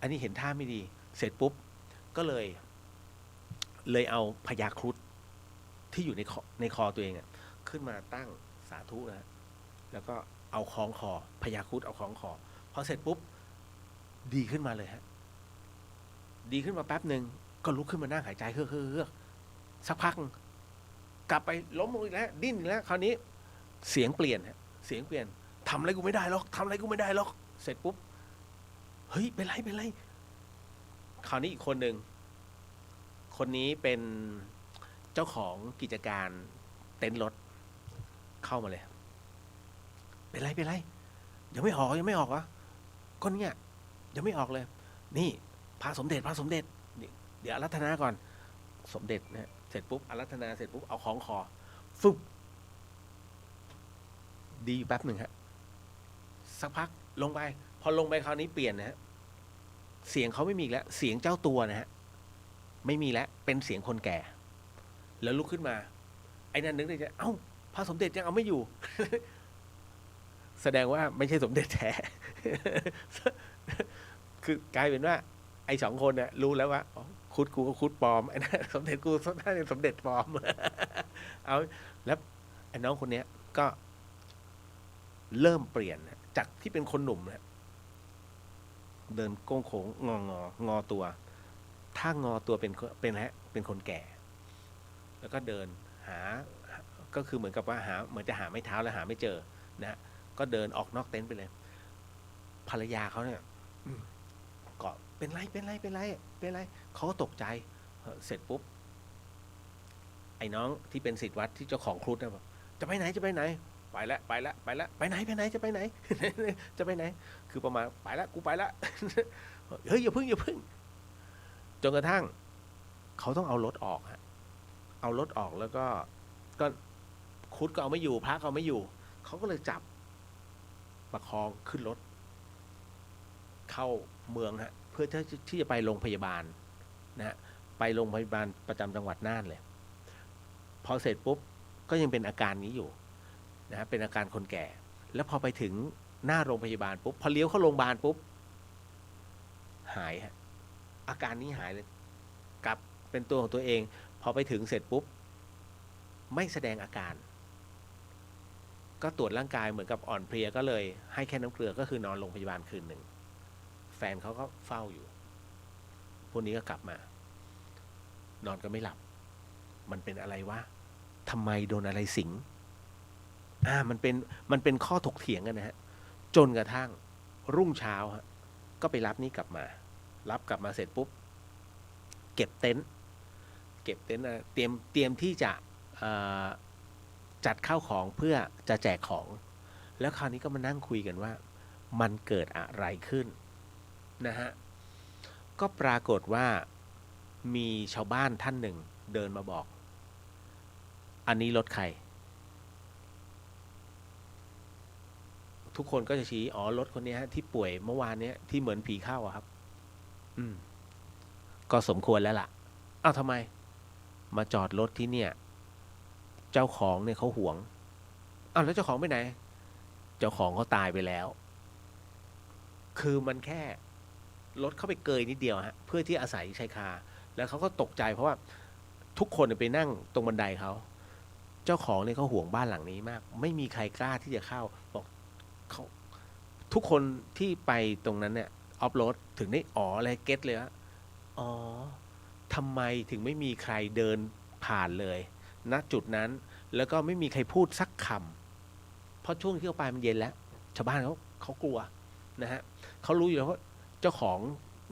อันนี้เห็นท่าไม่ดีเสร็จปุ๊บก็เลยเอาพญาครุฑที่อยู่ในคอตัวเองขึ้นมาตั้งสาธุนะแล้วก็เอาคล้องคอพญาครุฑเอาคล้องคอพอเสร็จปุ๊บดีขึ้นมาเลยฮะดีขึ้นมาแป๊บหนึ่งก็ลุกขึ้นมานั่งหายใจเฮือกสักพักกลับไปล้มลงอีกแล้วดิ้นอีกแล้วคราวนี้เสียงเปลี่ยนฮะเสียงเปลี่ยนทำอะไรกูไม่ได้หรอกเสร็จปุ๊บเฮ้ยเป็นไรคราวนี้อีกคนหนึ่งคนนี้เป็นเจ้าของกิจการเต็นท์รถเข้ามาเลยเป็นไรยังไม่ออกวะก็เนี่ยยังไม่ออกเลยนี่พระสมเด็จนี่เดี๋ยวอารัธนาก่อนสมเด็จนะเสร็จปุ๊บอารัธนาเสร็จปุ๊บเอาของคอฟึบดีอยู่แป๊บหนึ่งฮะสักพักลงไปพอลงไปคราวนี้เปลี่ยนนะฮะเสียงเขาไม่มีแล้วเสียงเจ้าตัวนะฮะไม่มีแล้วเป็นเสียงคนแก่แล้วลุกขึ้นมาไอ้นั่นนึกในใจเอ้าพระสมเด็จยังเอาไม่อยู่ แสดงว่าไม่ใช่สมเด็จแท้ คือกลายเป็นว่าไอ้สองคนเนี่ยรู้แล้วว่าคุดกูก็คุดปลอมไอ้นั่นสมเด็จกูน่าจะสมเด็จปลอม เอาแล้วไอ้น้องคนเนี้ยก็เริ่มเปลี่ยนจากที่เป็นคนหนุ่มเนี่ยเดินโค้งโค้งงอตัว ถ้างอตัวเป็นคนแก่แล้วก็เดินหาก็คือเหมือนกับว่าเหมือนจะหาไม้เท้าแล้วหาไม่เจอนะก็เดินออกนอกเต็นท์ไปเลยภรรยาเขาเนี่ยก็เป็นไรเขาก็ตกใจเสร็จปุ๊บไอ้น้องที่เป็นศิษย์วัดที่เจ้าของครุฑนะบอกจะไปไหนไปแล้วไปไหนจะไปไหน จะไปไหนคือประมาณไปแล้วกูไปแล้วเฮ้ยอย่าพึ่งจนกระทั่งเขาต้องเอารถออกเอารถออกแล้วก็ครุฑก็เอาไม่อยู่พระก็เอาไม่อยู่เขาก็เลยจับประคองขึ้นรถเข้าเมืองเพื่อที่จะไปโรงพยาบาลนะฮะไปโรงพยาบาลประจำจังหวัดน่านเลยพอเสร็จปุ๊บก็ยังเป็นอาการนี้อยู่นะฮะเป็นอาการคนแก่แล้วพอไปถึงหน้าโรงพยาบาลปุ๊บพอเลี้ยวเข้าโรงพยาบาลปุ๊บหายฮะอาการนี้หายเลยกลับเป็นตัวของตัวเองพอไปถึงเสร็จปุ๊บไม่แสดงอาการก็ตรวจร่างกายเหมือนกับอ่อนเพลียก็เลยให้แค่น้ำเกลือก็คือนอนโรงพยาบาลคืนหนึ่งแฟนเขาก็เฝ้าอยู่พวกนี้ก็กลับมานอนก็ไม่หลับมันเป็นอะไรวะทำไมโดนอะไรสิงมันเป็นข้อถกเถียงกันนะฮะจนกระทั่งรุ่งเช้าฮะก็ไปรับนี่กลับมาเสร็จปุ๊บเก็บเต็นท์เตรียมที่จะจัดข้าวของเพื่อจะแจกของแล้วคราวนี้ก็มานั่งคุยกันว่ามันเกิดอะไรขึ้นนะฮะก็ปรากฏว่ามีชาวบ้านท่านหนึ่งเดินมาบอกอันนี้รถใครทุกคนก็จะชี้รถคนนี้ฮะที่ป่วยเมื่อวานนี้ที่เหมือนผีเข้าครับก็สมควรแล้วล่ะทำไมมาจอดรถที่เนี่ยเจ้าของเนี่ยเขาหวงแล้วเจ้าของไปไหนเจ้าของเขาตายไปแล้วคือมันแค่รถเข้าไปเกยนิดเดียวฮะเพื่อที่อาศัยชายคาแล้วเขาก็ตกใจเพราะว่าทุกคนไปนั่งตรงบันไดเขาเจ้าของเนี่ยเขาห่วงบ้านหลังนี้มากไม่มีใครกล้าที่จะเข้าบอกเขาทุกคนที่ไปตรงนั้นเนี่ยออฟโรดถึงได้อะไรเก็ตเลยว่าทำไมถึงไม่มีใครเดินผ่านเลยณจุดนั้นแล้วก็ไม่มีใครพูดสักคำเพราะช่วงที่เขาไปมันเย็นแล้วชาวบ้านเขากลัวนะฮะเขารู้อยู่แล้วว่าเจ้าของ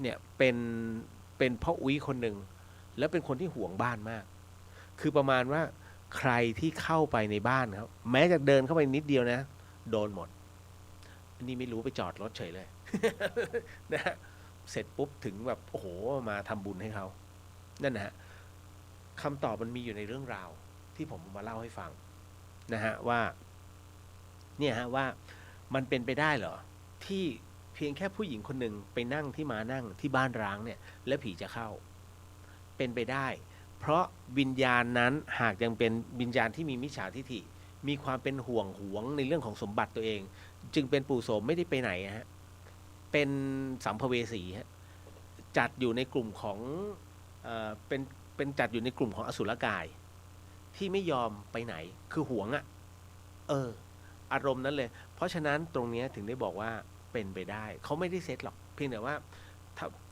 เนี่ยเป็นพ่ออุ้ยคนหนึ่งแล้วเป็นคนที่ห่วงบ้านมากคือประมาณว่าใครที่เข้าไปในบ้านครับแม้จะเดินเข้าไปนิดเดียวนะโดนหมดอันนี้ไม่รู้ไปจอดรถเฉยเลย นะฮะเสร็จปุ๊บถึงแบบโอ้โหมาทำบุญให้เขานั่นนะฮะ คำตอบมันมีอยู่ในเรื่องราวที่ผมมาเล่าให้ฟังนะฮะว่าเนี่ยฮะว่ามันเป็นไปได้เหรอที่เพียงแค่ผู้หญิงคนหนึ่งไปนั่งที่มานั่งที่บ้านร้างเนี่ยและผีจะเข้าเป็นไปได้เพราะวิญญาณนั้นหากยังเป็นวิญญาณที่มีมิจฉาทิฐิมีความเป็นห่วงหวงในเรื่องของสมบัติตัวเองจึงเป็นปู่โสมไม่ได้ไปไหนฮะเป็นสัมภเวสีฮะจัดอยู่ในกลุ่มของเป็นจัดอยู่ในกลุ่มของอสุรกายที่ไม่ยอมไปไหนคือหวงอ่ะอารมณ์นั้นเลยเพราะฉะนั้นตรงนี้ถึงได้บอกว่าเป็นไปได้เขาไม่ได้เซตหรอกเพียงแต่ว่า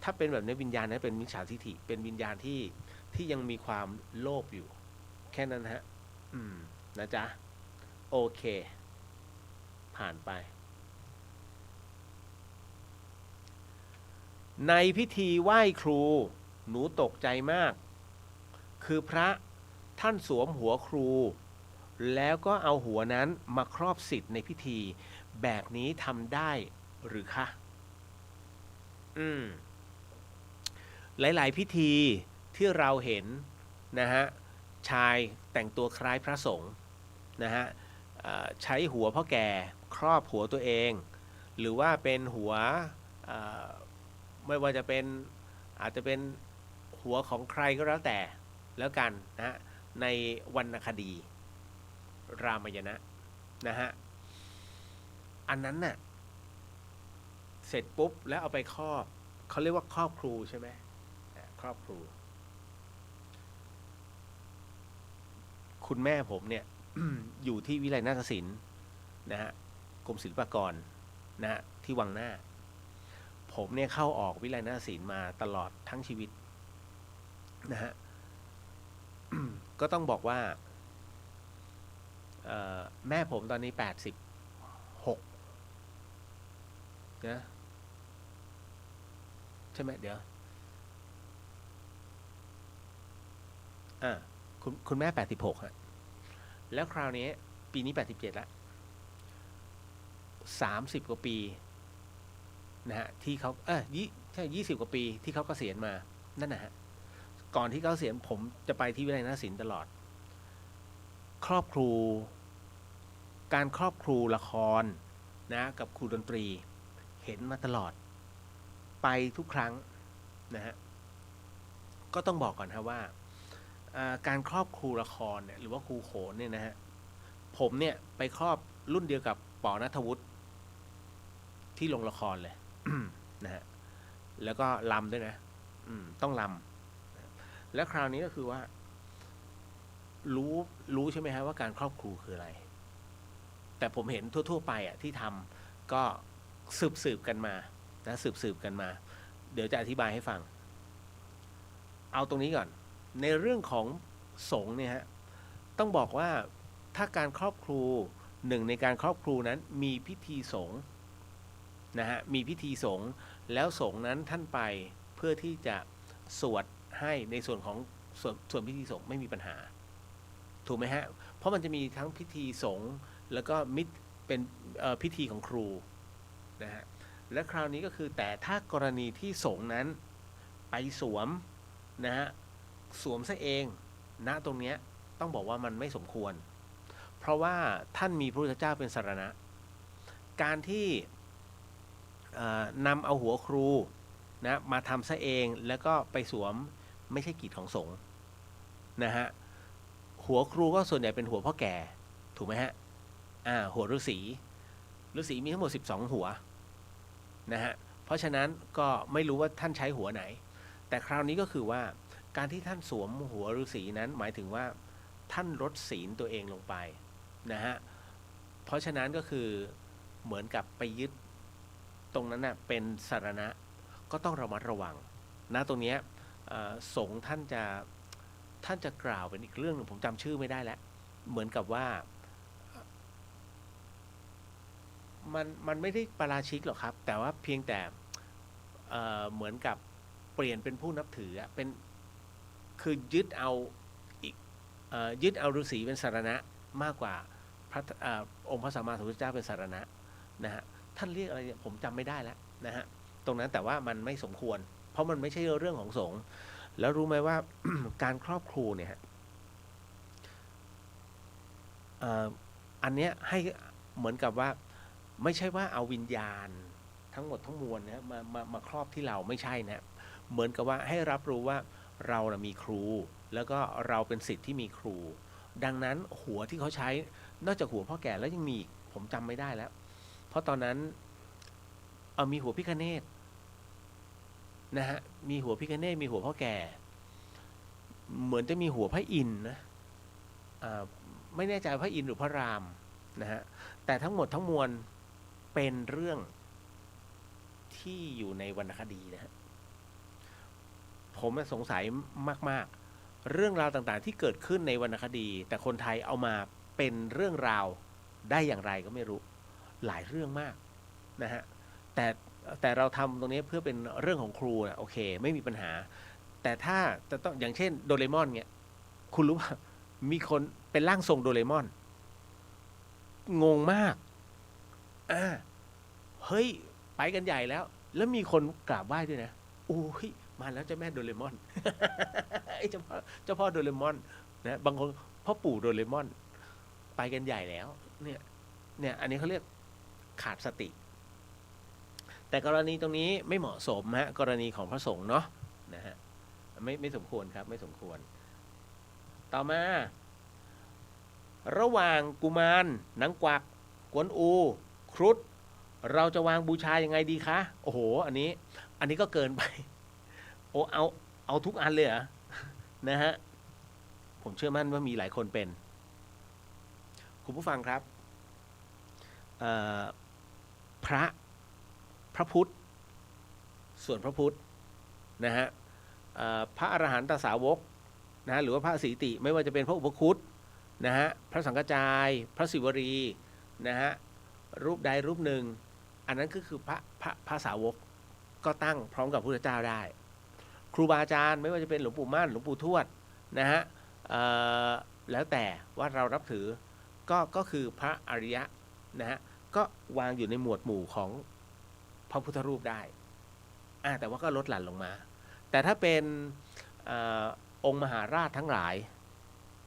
ถ้าเป็นแบบนี้วิญญาณนั้นเป็นมิจฉาทิฐิเป็นวิญญาณที่ยังมีความโลภอยู่แค่นั้นฮะนะจ๊ะโอเคผ่านไปในพิธีไหว้ครูหนูตกใจมากคือพระท่านสวมหัวครูแล้วก็เอาหัวนั้นมาครอบสิทธิ์ในพิธีแบบนี้ทำได้หรือคะหลายๆพิธีที่เราเห็นนะฮะชายแต่งตัวคล้ายพระสงฆ์นะฮะใช้หัวพ่อแก่ครอบหัวตัวเองหรือว่าเป็นหัวไม่ว่าจะเป็นอาจจะเป็นหัวของใครก็แล้วแต่แล้วกันนะฮะในวรรณคดีรามายณะนะฮะอันนั้นน่ะเสร็จปุ๊บแล้วเอาไปครอบเขาเรียกว่าครอบครูใช่ไหมครอบครูคุณแม่ผมเนี่ย อยู่ที่วิไลนาฏศิลป์นะฮะกรมศิลปากรนะฮะที่วังหน้าผมเนี่ยเข้าออกวิไลนาฏศิลป์มาตลอดทั้งชีวิตนะฮะ ก็ต้องบอกว่าแม่ผมตอนนี้86นะใช่ไหมเดี๋ยวคุณแม่86ฮะแล้วคราวนี้ปีนี้87แล้ว30 กว่าปีนะฮะที่เขาใช่20 กว่าปีที่เขาเกษียณมานั่นนะฮะก่อนที่เขาเกษียณผมจะไปที่วิไลนาฏศิลป์ตลอดครอบครูการครอบครูละครนะกับครูดนตรีเห็นมาตลอดไปทุกครั้งนะฮะก็ต้องบอกก่อนครับว่าการครอบครูละครเนี่ยหรือว่าครูโขนเนี่ยนะฮะผมเนี่ยไปครอบรุ่นเดียวกับป.ณัฐวุฒิที่ลงละครเลย นะฮะแล้วก็ลำด้วยนะต้องลำแล้วคราวนี้ก็คือว่ารู้ใช่ไหมฮะว่าการครอบครูคืออะไรแต่ผมเห็นทั่วๆไปอ่ะที่ทำก็สืบกันมานะสืบกันมาเดี๋ยวจะอธิบายให้ฟังเอาตรงนี้ก่อนในเรื่องของสงฆ์เนี่ยฮะต้องบอกว่าถ้าการครอบครูหนึ่งในการครอบครูนั้นมีพิธีสงฆ์นะฮะมีพิธีสงฆ์แล้วสงฆ์นั้นท่านไปเพื่อที่จะสวดให้ในส่วนของส่วนพิธีสงฆ์ไม่มีปัญหาถูกไหมฮะเพราะมันจะมีทั้งพิธีสงฆ์แล้วก็เป็นพิธีของครูนะฮะและคราวนี้ก็คือแต่ถ้ากรณีที่สงฆ์นั้นไปสวมนะฮะสวมซะเองณตรงเนี้ยต้องบอกว่ามันไม่สมควรเพราะว่าท่านมีพระพุทธเจ้าเป็นสรณะการที่นำเอาหัวครูนะมาทำซะเองแล้วก็ไปสวมไม่ใช่กิจของสงฆ์นะฮะหัวครูก็ส่วนใหญ่เป็นหัวพ่อแก่ถูกไหมฮะหัวฤาษีมีทั้งหมด12หัวนะฮะเพราะฉะนั้นก็ไม่รู้ว่าท่านใช้หัวไหนแต่คราวนี้ก็คือว่าการที่ท่านสวมหัวฤาษีนั้นหมายถึงว่าท่านลดศีลตัวเองลงไปนะฮะเพราะฉะนั้นก็คือเหมือนกับไปยึดตรงนั้นนะเป็นสรณะก็ต้องระมัดระวังนะตรงนี้สงฆ์ท่านจะกล่าวเป็นอีกเรื่องหนึ่งผมจำชื่อไม่ได้แล้วเหมือนกับว่ามันไม่ได้ปาราชิกหรอกครับแต่ว่าเพียงแต่เหมือนกับเปลี่ยนเป็นผู้นับถือเป็นคือยึดเอาฤาษีเป็นสรณะมากกว่าองค์พระสัมมาสัมพุทธเจ้าเป็นสรณะนะฮะท่านเรียกอะไรผมจำไม่ได้แล้วนะฮะตรงนั้นแต่ว่ามันไม่สมควรเพราะมันไม่ใช่เรื่องของสงฆ์ แล้วรู้ไหมว่า การครอบครูเนี่ยฮะอันเนี้ยให้เหมือนกับว่าไม่ใช่ว่าเอาวิญญาณทั้งหมดทั้งมวลนะมาครอบที่เราไม่ใช่นะเหมือนกับว่าให้รับรู้ว่าเรานะมีครู แล้วก็เราเป็นศิษย์ที่มีครู ดังนั้นหัวที่เขาใช้นอกจากหัวพ่อแก่แล้วยังมีอีกผมจำไม่ได้แล้ว เพราะตอนนั้นมีหัวพิฆเนศนะฮะมีหัวพิฆเนศมีหัวพ่อแก่ เหมือนจะมีหัวพระอินทร์นะไม่แน่ใจพระอินทร์หรือพระรามนะฮะแต่ทั้งหมดทั้งมวลเป็นเรื่องที่อยู่ในวรรณคดีนะฮะผมสงสัยมากๆเรื่องราวต่างๆที่เกิดขึ้นในวรรณคดีแต่คนไทยเอามาเป็นเรื่องราวได้อย่างไรก็ไม่รู้หลายเรื่องมากนะฮะแต่เราทำตรงนี้เพื่อเป็นเรื่องของครูนะโอเคไม่มีปัญหาแต่ถ้าจะต้องอย่างเช่นโดเรมอนเนี่ยคุณรู้ว่ามีคนเป็นร่างทรงโดเรมอนงงมากเฮ้ยไปกันใหญ่แล้วมีคนกราบไหว้ด้วยนะโอ้ยมาแล้วเจ้าแม่โดเรมอน ไอ้เจ้าพ่อโดเรมอนนะบางคนพ่อปู่โดเรมอนไปกันใหญ่แล้วเนี่ยอันนี้เขาเรียกขาดสติแต่กรณีตรงนี้ไม่เหมาะสมฮะกรณีของพระสงฆ์เนาะนะฮะไม่สมควรครับไม่สมควรต่อมาระหว่างกุมารนางกวักกวนอูครุฑเราจะวางบูชายังไงดีคะโอ้โหอันนี้ก็เกินไปโอ้เอาทุกอันเลยเหรอนะฮะผมเชื่อมั่นว่ามีหลายคนเป็นคุณผู้ฟังครับพระพุทธส่วนพระพุทธนะฮะพระอรหันตสาวกนะหรือว่าพระสีติไม่ว่าจะเป็นพระอุปคุตนะฮะพระสังฆจายพระศิวรีนะฮะรูปใดรูปหนึ่งอันนั้นก็คือพระสาวกก็ตั้งพร้อมกับพระพุทธเจ้าได้ครูบาอาจารย์ไม่ว่าจะเป็นหลวงปู่มั่นหลวงปู่ทวดนะฮะแล้วแต่ว่าเรารับถือก็คือพระอริยะนะฮะก็วางอยู่ในหมวดหมู่ของพระพุทธรูปได้แต่ว่าก็ลดหลั่นลงมาแต่ถ้าเป็นองค์มหาราชทั้งหลาย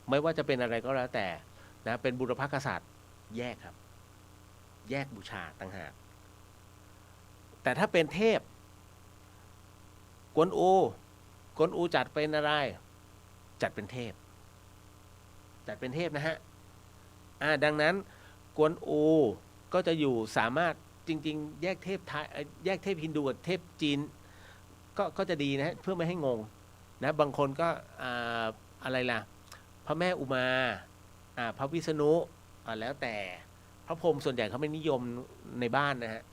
ไม่ว่าจะเป็นอะไรก็แล้วแต่นะเป็นบุรพกษัตริย์แยกครับแยกบูชาต่างหากแต่ถ้าเป็นเทพกวนอูจัดเป็นอะไรจัดเป็นเทพนะฮะดังนั้นกวนอูก็จะอยู่สามารถจริงๆแยกเทพไทยแยกเทพฮินดูกับเทพจีนก็จะดีนะฮะเพื่อไม่ให้งงนะบางคนก็อะไรล่ะพระแม่อุมาพระวิษณุแล้วแต่พระพรหมส่วนใหญ่เขาไม่นิยมในบ้านนะฮะ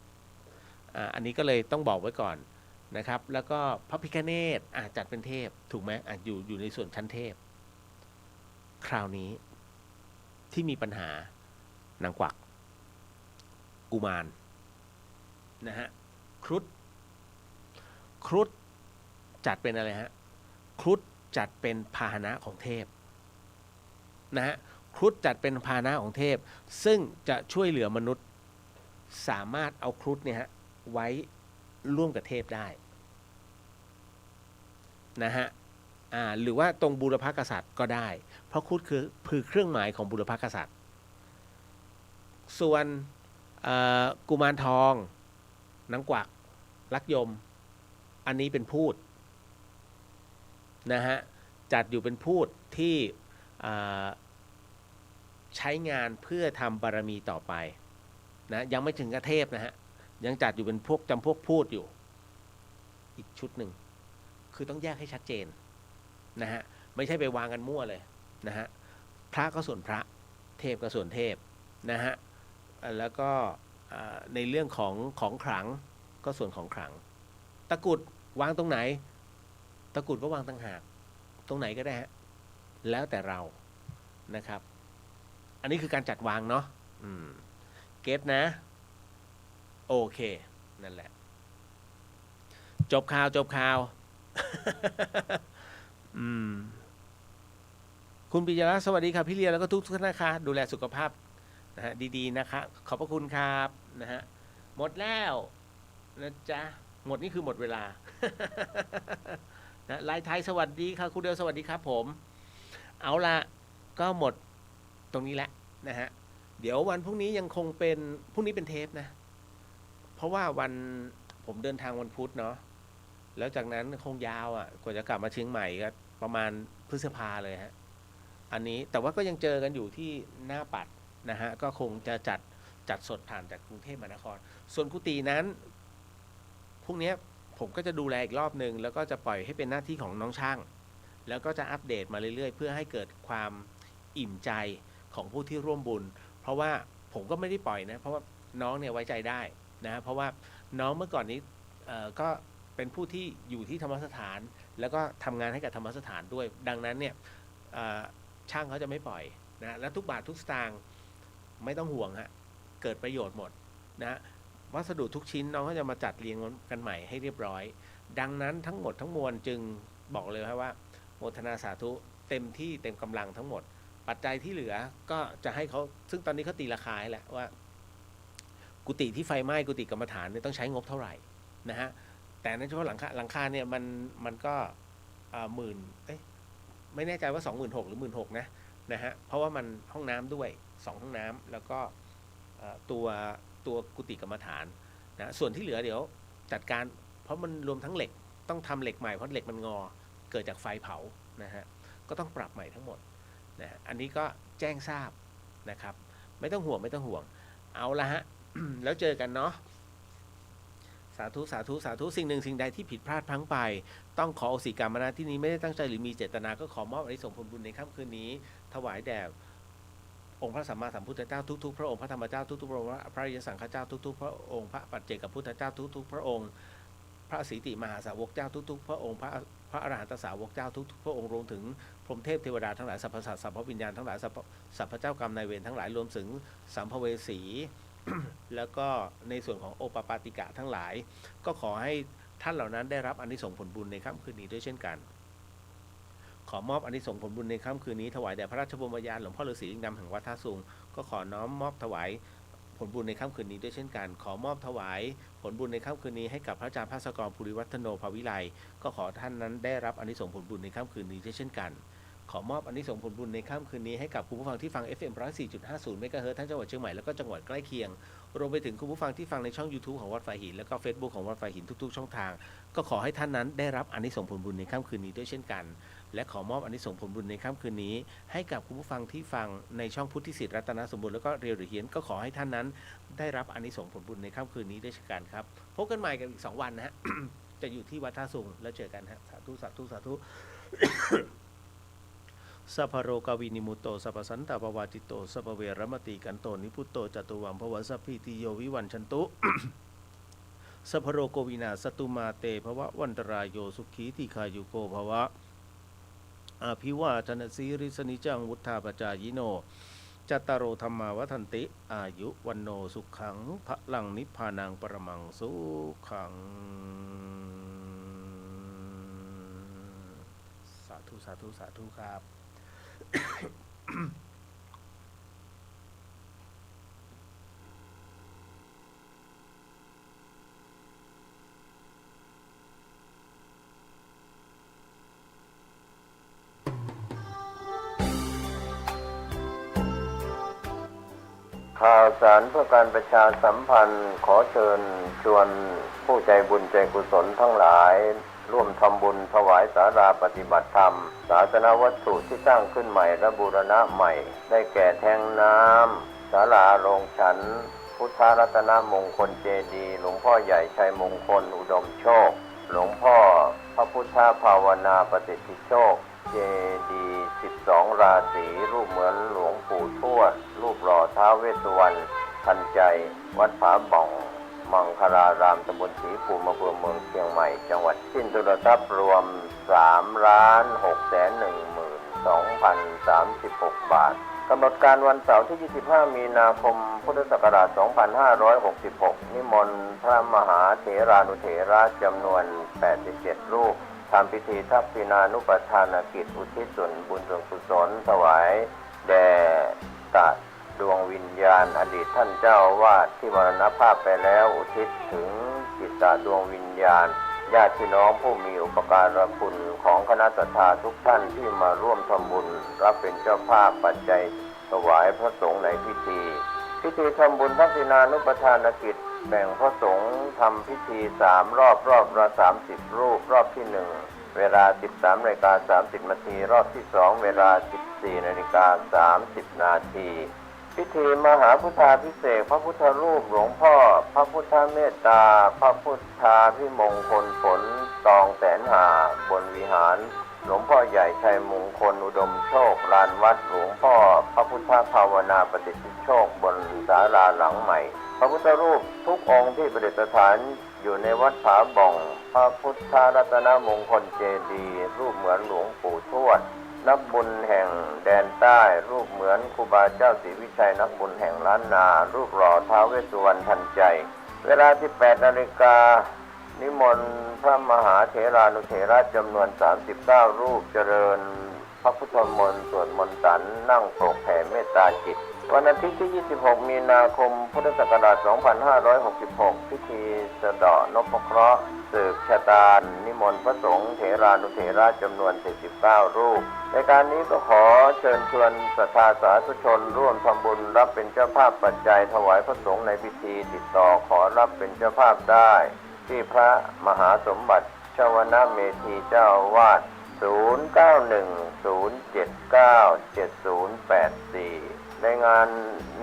อันนี้ก็เลยต้องบอกไว้ก่อนนะครับแล้วก็พระพิฆเนศจัดเป็นเทพถูกไหมอยู่ในส่วนชั้นเทพคราวนี้ที่มีปัญหานางกวักกุมารนะฮะครุฑจัดเป็นอะไรฮะครุฑจัดเป็นพาหนะของเทพนะฮะครุฑจัดเป็นพาหนะของเทพซึ่งจะช่วยเหลือมนุษย์สามารถเอาครุฑเนี่ยฮะไว้ร่วมกับเทพได้นะฮะหรือว่าตรงบูรพกษัตริย์ก็ได้เพราะครุฑคือเครื่องหมายของบูรพกษัตริย์ส่วนกุมารทองนางกวักลักยมอันนี้เป็นพูดนะฮะจัดอยู่เป็นพูดที่ใช้งานเพื่อทำบารมีต่อไปนะยังไม่ถึงกับเทพนะฮะยังจัดอยู่เป็นพวกจำพวกพูดอยู่อีกชุดหนึ่งคือต้องแยกให้ชัดเจนนะฮะไม่ใช่ไปวางกันมั่วเลยนะฮะพระก็ส่วนพระเทพก็ส่วนเทพนะฮะแล้วก็ในเรื่องของขลังก็ส่วนของขลังตะกุดวางตรงไหนตะกุดก็วางต่างหากตรงไหนก็ได้ฮะแล้วแต่เรานะครับอันนี้คือการจัดวางเนาะเก็ตนะโอเคนั่นแหละจบข่าวคุณปิยรัตน์สวัสดีครับพี่เลียแล้วก็ทุกท่านนะคะดูแลสุขภาพนะฮะดีๆนะคะขอบพระคุณครับนะฮะหมดแล้วนะจ๊ะหมดนี่คือหมดเวลา นะลายไทยสวัสดีค่ะครูเดลสวัสดีครับผมเอาละก็หมดตรงนี้แล้วนะฮะเดี๋ยววันพรุ่งนี้ยังคงเป็นพรุ่งนี้เป็นเทปนะเพราะว่าวันผมเดินทางวันพุธเนาะแล้วจากนั้นคงยาวอ่ะกว่าจะกลับมาเชียงใหม่ก็ประมาณพฤษภาเลยฮะอันนี้แต่ว่าก็ยังเจอกันอยู่ที่หน้าปัดนะฮะก็คงจะจัดสดผ่านจากกรุงเทพมหานครส่วนกุฏินั้นพรุ่งนี้ผมก็จะดูแลอีกรอบหนึ่งแล้วก็จะปล่อยให้เป็นหน้าที่ของน้องช่างแล้วก็จะอัปเดตมาเรื่อยๆเพื่อให้เกิดความอิ่มใจของผู้ที่ร่วมบุญเพราะว่าผมก็ไม่ได้ปล่อยนะเพราะว่าน้องเนี่ยไว้ใจได้นะเพราะว่าน้องเมื่อก่อนนี้ก็เป็นผู้ที่อยู่ที่ธรรมสถานแล้วก็ทำงานให้กับธรรมสถานด้วยดังนั้นเนี่ยช่างเขาจะไม่ปล่อยนะและทุกบาททุกสตางค์ไม่ต้องห่วงฮะเกิดประโยชน์หมดนะวัสดุทุกชิ้นน้องก็จะมาจัดเรียงกันใหม่ให้เรียบร้อยดังนั้นทั้งหมดทั้งมวลจึงบอกเลยครับว่าโมทนาสาธุเต็มที่เต็มกำลังทั้งหมดปัจจัยที่เหลือก็จะให้เขาซึ่งตอนนี้เขาตีราคาให้แล้วว่ากุฏิที่ไฟไหม้กุฏิกรรมฐานเนี่ยต้องใช้งบเท่าไหร่นะฮะแต่ในเฉพาะหลังคาเนี่ยมันก็ไม่แน่ใจว่า 26,000 หรือ 16,000 นะฮะเพราะว่ามันห้องน้ำด้วย2ห้องน้ำแล้วก็ตัวกุฏิกรรมฐานนะส่วนที่เหลือเดี๋ยวจัดการเพราะมันรวมทั้งเหล็กต้องทำเหล็กใหม่เพราะเหล็กมันงอเกิดจากไฟเผานะฮะก็ต้องปรับใหม่ทั้งหมดนะอันนี้ก็แจ้งทราบนะครับไม่ต้องห่วงเอาละฮะ แล้วเจอกันเนาะสาธุสาธุสาธุสิ่งหนึ่งสิ่งใดที่ผิดพลาดพลั้งไปต้องขออโหสิกรรมนะที่นี้ไม่ได้ตั้งใจหรือมีเจตนาก็ขอมอบอานิสงส์ผลบุญในค่ำคืนนี้ถวายแด่องค์พระสัมมาสัมพุทธเจ้าทุกๆพระองค์พระธรรมเจ้าทุกๆพระองค์พระอริยสังฆเจ้าทุกๆพระองค์พระปัจเจกพุทธเจ้าทุกๆพระองค์พระสีติมหาสาวกเจ้าทุกๆพระองค์พระอรหันตสาวกเจ้าทุกๆพระองค์รวมถึงพรหมเทพเทวดาทั้งหลายสรรพสัตว์สรรพวิญญาณทั้งหลายสรรพเจ้ากรรมนายเวรทั้งหลายรวมถึงสัมภเวสี แล้วก็ในส่วนของโอปปาติกะทั้งหลายก็ขอให้ท่านเหล่านั้นได้รับอานิสงส์ผลบุญในค่ำคืนนี้ด้วยเช่นกันขอมอบอานิสงส์ผลบุญในค่ำคืนนี้ถวายแด่พระราชบรมยานหลวงพ่อฤาษีลิงดำแห่งวัดท่าสูงก็ขอน้อมมอบถวายผลบุญในค่ำคืนนี้ด้วยเช่นกันขอมอบถวายผลบุญในค่ำคืนนี้ให้กับพระอาจารย์ภาสกรภูริวัฒโนภวิไลก็ขอท่านนั้นได้รับอานิสงส์ผลบุญในค่ำคืนนี้ด้วยเช่นกันขอมอบอานิสงส์ผลบุญในค่ำคืนนี้ให้กับคุณผู้ฟังที่ฟัง FM 104.50 เมกะเฮิรตซ์ทั้งจังหวัดเชียงใหม่แล้วก็จังหวัดใกล้เคียงรวมไปถึงคุณผู้ฟังที่ฟังในช่อง YouTube ของวัดไฟหินแล้วก็ Facebook ของวัดไฟหินทุกๆช่องทางก็ขอให้ท่านนั้นได้รับอานิสงส์ผลบุญในค่ำคืนนี้ด้วยเช่นกันและขอมอบอานิสงส์ผลบุญในค่ำคืนนี้ให้กับคุณผู้ฟังที่ฟังในช่องพุทธิสิทธิ์รัตนสมบูรณ์แล้วก็เรียวหรือเฮียนก็ขอให้ท่านนั้นได้รับอานิสงส์ผลบุญในค่ำคืนนี้ด้วยเช่นกันครับพบกันใหม่กันอีก2 วันนะฮะ จะอยู่ที่วัดท่าสูงแล้วเจอกันฮะสาธุสาธุสาธุ สัพพโรกวินิมุตโตสัพพสันตปวาจิตโตสัพพเวรมติกันโตนิพุตโตจตุวัมภวสัพพิติโยวิวันชันตุ สัพพโรโกวินาสตุมาเตภวะวันตรายโยสุขีติขายุโกภวะอภิวาทนาสีริสนิจังวุฒาปจายโนจัตตารโอธรรมาวัฏันติอายุวันโนสุขังพระลังนิพพานังปรมังสุขังสาธุสาธุสาธุครับ ข่าวสารเพื่อการประชาสัมพันธ์ขอเชิญชวนผู้ใจบุญใจกุศลทั้งหลายร่วมทำบุญถวายศาลาปฏิบัติธรรมศาสนวัตถุที่สร้างขึ้นใหม่และบูรณะใหม่ได้แก่แทงน้ำศาลาโรงฉันพุทธรัตนมงคลเจดีย์หลวงพ่อใหญ่ชัยมงคลอุดมโชคหลวงพ่อพระพุทธภาวนาปฏิทิโชคเจดีย์12 ราศีรูปเหมือนหลวงปู่ทวดรูปหล่อท้าวเวสสุวรรณทันใจวัดผาบ่องมังคลารามตำบลศรีภูมิอำเภอเมืองเชียงใหม่จังหวัดสิ้นทุนทรัพย์รวม 3,612,036 บาทกำหนดการวันเสาร์ที่ 25 มีนาคม พุทธศักราช 2566 นิมนต์พระมหาเถรานุเถระจำนวน 87 รูปทำพิธีทักษิณานุปทานกิจอุทิศส่วนบุญส่วนกุศลถวายแด่ตัดดวงวิญญาณอดีตท่านเจ้าอาวาสที่มรณภาพไปแล้วอุทิศถึงจิตตดวงวิญญาณ ญาติพี่น้องผู้มีอุปการะคุณของคณะศรัทธาทุกท่านที่มาร่วมทำบุญรับเป็นเจ้าภาพปัจจัยถวายพระสงฆ์ในพิธีทำบุญทักษิณานุปทานกิจแบ่งพระสงฆ์ทำพิธี3 รอบละ30 รูปรอบที่ 1เวลา 13:30 นาทีรอบที่ 2เวลา 14:30 นาทีพิธีมหาพุทธาภิเษกพระพุทธรูปหลวงพ่อพระพุทธเมตตาพระพุทธาภิมงคลผลตองแสนหาบนวิหารหลวงพ่อใหญ่ชัยมงคลอุดมโชคลานวัดหลวงพ่อพระพุทธภาวนาปฏิสิทธิโชคบนศาลาหลังใหม่พระพุทธรูปทุกองค์ที่ประดิษฐานอยู่ในวัดผาบ่องพระพุทธรัตนมงคลเจดีย์รูปเหมือนหลวงปู่ทวดนักบุญแห่งแดนใต้รูปเหมือนครูบาเจ้าศรีวิชัยนักบุญแห่งล้านนารูปหล่อท้าวเวสสุวรรณทันใจเวลา 18 นาฬิกานิมนต์พระมหาเถรานุเถระจำนวน39 รูปเจริญพระพุทธมนต์สวดมนต์สันนั่งโปรกแผ่เมตตาจิตวันอาทิตย์ที่ 26 มีนาคม พุทธศักราช 2566 พิธีสะเดาะนพเคราะห์สืบชะตานิมนต์พระสงฆ์เถรานุเถระจำนวน 49 รูปในการนี้ก็ขอเชิญชวนศรัทธาสาธุชนร่วมทำบุญรับเป็นเจ้าภาพปัจจัยถวายพระสงฆ์ในพิธีติดต่อขอรับเป็นเจ้าภาพได้ที่พระมหาสมบัติชวนาเมธีเจ้าอาวาส 0910797084 ในงาน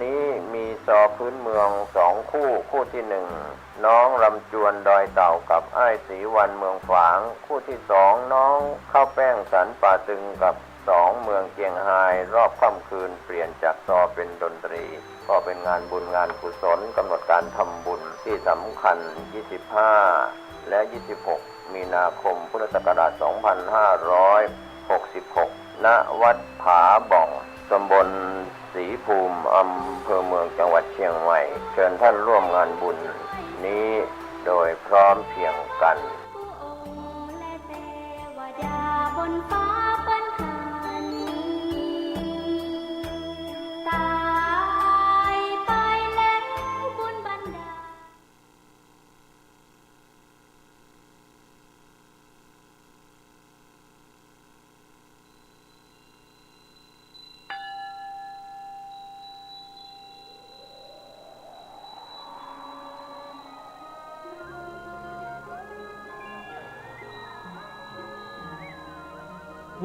นี้มีซอพื้นเมือง2 คู่ที่ 1น้องลำจวนดอยเต่ากับอ้ายศรีวันเมืองฝางคู่ที่ 2น้องข้าวแป้งสันป่าตึงกับ2เมืองเจียงไฮ้รอบค่ำคืนเปลี่ยนจากซอเป็นดนตรีก็เป็นงานบุญงานกุศลกำหนดการทำบุญที่สำคัญ 25 และ 26 มีนาคม พุทธศักราช 2566 ณ วัดผาบ่องตำบลศรีภูมิอำเภอเมืองจังหวัดเชียงใหม่เชิญท่านร่วมงานบุญนี้โดยพร้อมเพรียงกันบนฟ้าเปิ้นหันตายไปแล้วบุญบันดาล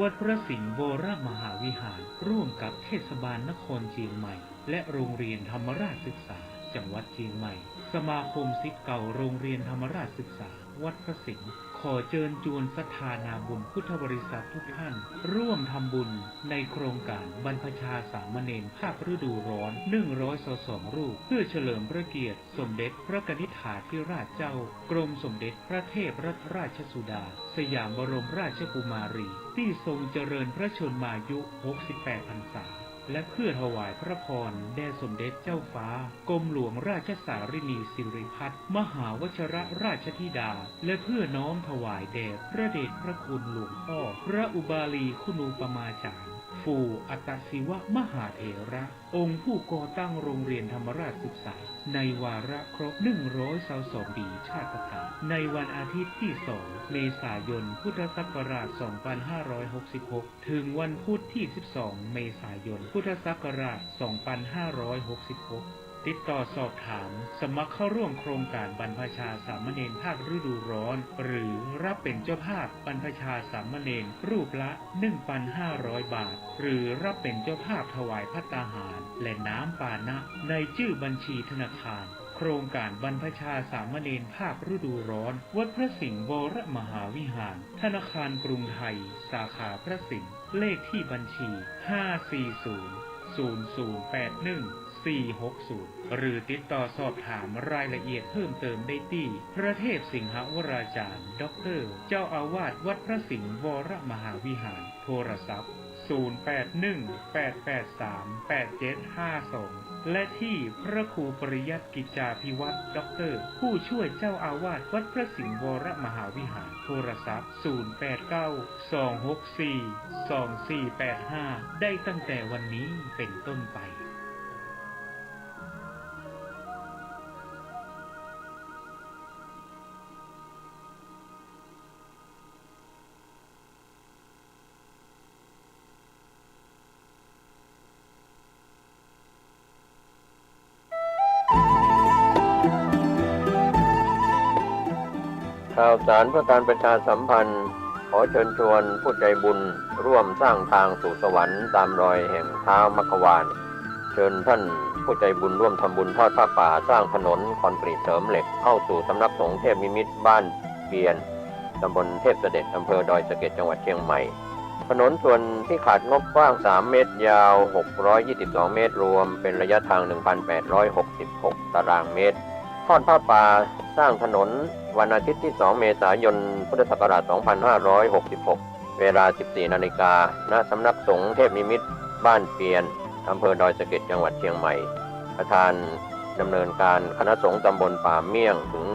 วัดพระสิงห์วรมหาวิหารร่วมกับเทศบาลนครเชียงใหม่และโรงเรียนธรรมราชศึกษาจังหวัดเชียงใหม่สมาคมศิษย์เก่าโรงเรียนธรรมราชศึกษาวัดพระสิงห์ขอเชิญชวนศรัทธานาบุญพุทธบริษัททุกท่านร่วมทำบุญในโครงการบรรพชาสามเณรภาคฤดูร้อน122 รูปเพื่อเฉลิมพระเกียรติสมเด็จพระนิธิถาธิราชเจ้ากรมสมเด็จพระเทพรัตนราชสุดาสยามบรมราชกุมารีที่ทรงเจริญพระชนมายุ 68 พรรษาและเพื่อถวายพระพรแด่สมเด็จเจ้าฟ้ากรมหลวงราชสารินีสิริพัฒน์มหาวชิรราชธิดาและเพื่อน้อมถวายแด่พระเดชพระคุณหลวงพ่อพระอุบาลีคุณูปมาจารย์ฟูอัตศิวะมหาเถระองค์ผู้ก่อตั้งโรงเรียนธรรมราชศึกษาในวาระครบ122 ปีชาติกาลในวันอาทิตย์ที่ 2 เมษายน พุทธศักราช 2566 ถึงวันพุธที่ 12 เมษายน พุทธศักราช 2566 ติดต่อสอบถามสมัครเข้าร่วมโครงการบรรพชาสามเณรภาคฤดูร้อนหรือรับเป็นเจ้าภาพบรรพชาสามเณรรูปละ 1,500 บาทหรือรับเป็นเจ้าภาพถวายภัตตาหารและน้ำปานะในชื่อบัญชีธนาคารโครงการบรรพชาสามเณรภาคฤดูร้อนวัดพระสิงห์วรมหาวิหารธนาคารกรุงไทยสาขาพระสิงห์เลขที่บัญชี 540-0081-460 หรือติดต่อสอบถามรายละเอียดเพิ่มเติมได้ที่พระเทพสิงหวราจารย์ด็อกเตอร์เจ้าอาวาสวัดพระสิงห์วรมหาวิหารโทรศัพท์0818838752และที่พระครูปริยัติกิจจาภิวัตรด็อกเตอร์ผู้ช่วยเจ้าอาวาสวัดพระสิงห์วรมหาวิหารโทรศัพท์0892642485ได้ตั้งแต่วันนี้เป็นต้นไป ข่าวสารเพื่อการประชาสัมพันธ์ขอเชิญชวนผู้ใจบุญร่วมสร้างทางสู่สวรรค์ตามรอยแห่งเท้ามัคควานเชิญท่านผู้ใจบุญร่วมทำบุญทอดผ้าป่าสร้างถนนคอนกรีตเสริมเหล็กเข้าสู่สำนักสงฆ์เทพนิมิตรบ้านเปียนตำบลเทพเสด็จอำเภอดอยสะเก็ดจังหวัดเชียงใหม่ถนนส่วนที่ขาดงบกว้าง3 เมตรยาว622 เมตรรวมเป็นระยะทาง 1,866 ตารางเมตรทอดผ้าป่าสร้างถนนวันอาทิตย์ที่ 2 เมษายน พุทธศักราช 2566 เวลา 14 นาฬิกาณสำนักสงฆ์เทพนิมิตรบ้านเปียนอำเภอดอยสะเก็ดจังหวัดเชียงใหม่ประธานดำเนินการคณะสงฆ์ตำบลป่าเมี่ยงถึง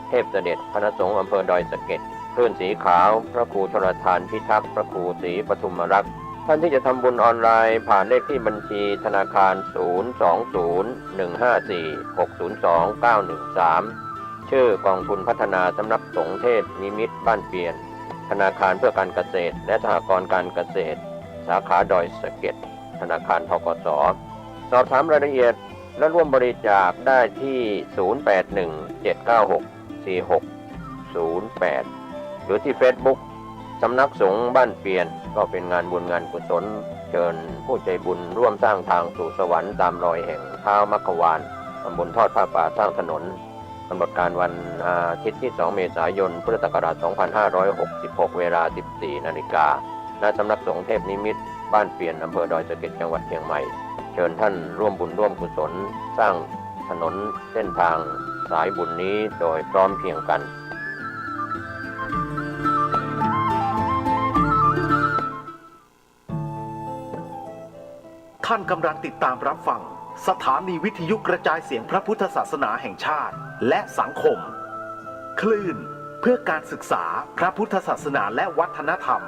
เทพเสด็จคณะสงฆ์อำเภอดอยสะเก็ดคลื่นสีขาวพระครูชลทานพิทักษ์พระครูศรีปทุมรักษ์ท่านที่จะทำบุญออนไลน์ผ่านเลขที่บัญชีธนาคาร 020-154-602-913 ชื่อกองทุนพัฒนาสำนักสงฆ์เทพนิมิตรบ้านเปียนธนาคารเพื่อการเกษตรและสหกรณ์การเกษตรสาขาดอยสะเก็ดธนาคารธกส.สอบถามรายละเอียดและร่วมบริจาคได้ที่ 0817964608 หรือที่ Facebook สำนักสงฆ์บ้านเปียนก็เป็นงานบุญงานกุศลเชิญผู้ใจบุญร่วมสร้างทางสู่สวรรค์ตามรอยแห่งเท้ามัคควานตำบลทอดผ้าป่าสร้างถนนกำหนดการวันอาทิตย์ที่ 2 เมษายน พุทธศักราช 2566 เวลา 14 นาฬิกาณสำนักสงฆ์เทพนิมิตรบ้านเปียนอำเภอดอยสะเก็ดจังหวัดเชียงใหม่เชิญท่านร่วมบุญร่วมกุศลสร้างถนนเส้นทางสายบุญนี้โดยพร้อมเพรียงกันท่านกำลังติดตามรับฟังสถานีวิทยุกระจายเสียงพระพุทธศาสนาแห่งชาติและสังคมคลื่นเพื่อการศึกษาพระพุทธศาสนาและวัฒนธรรม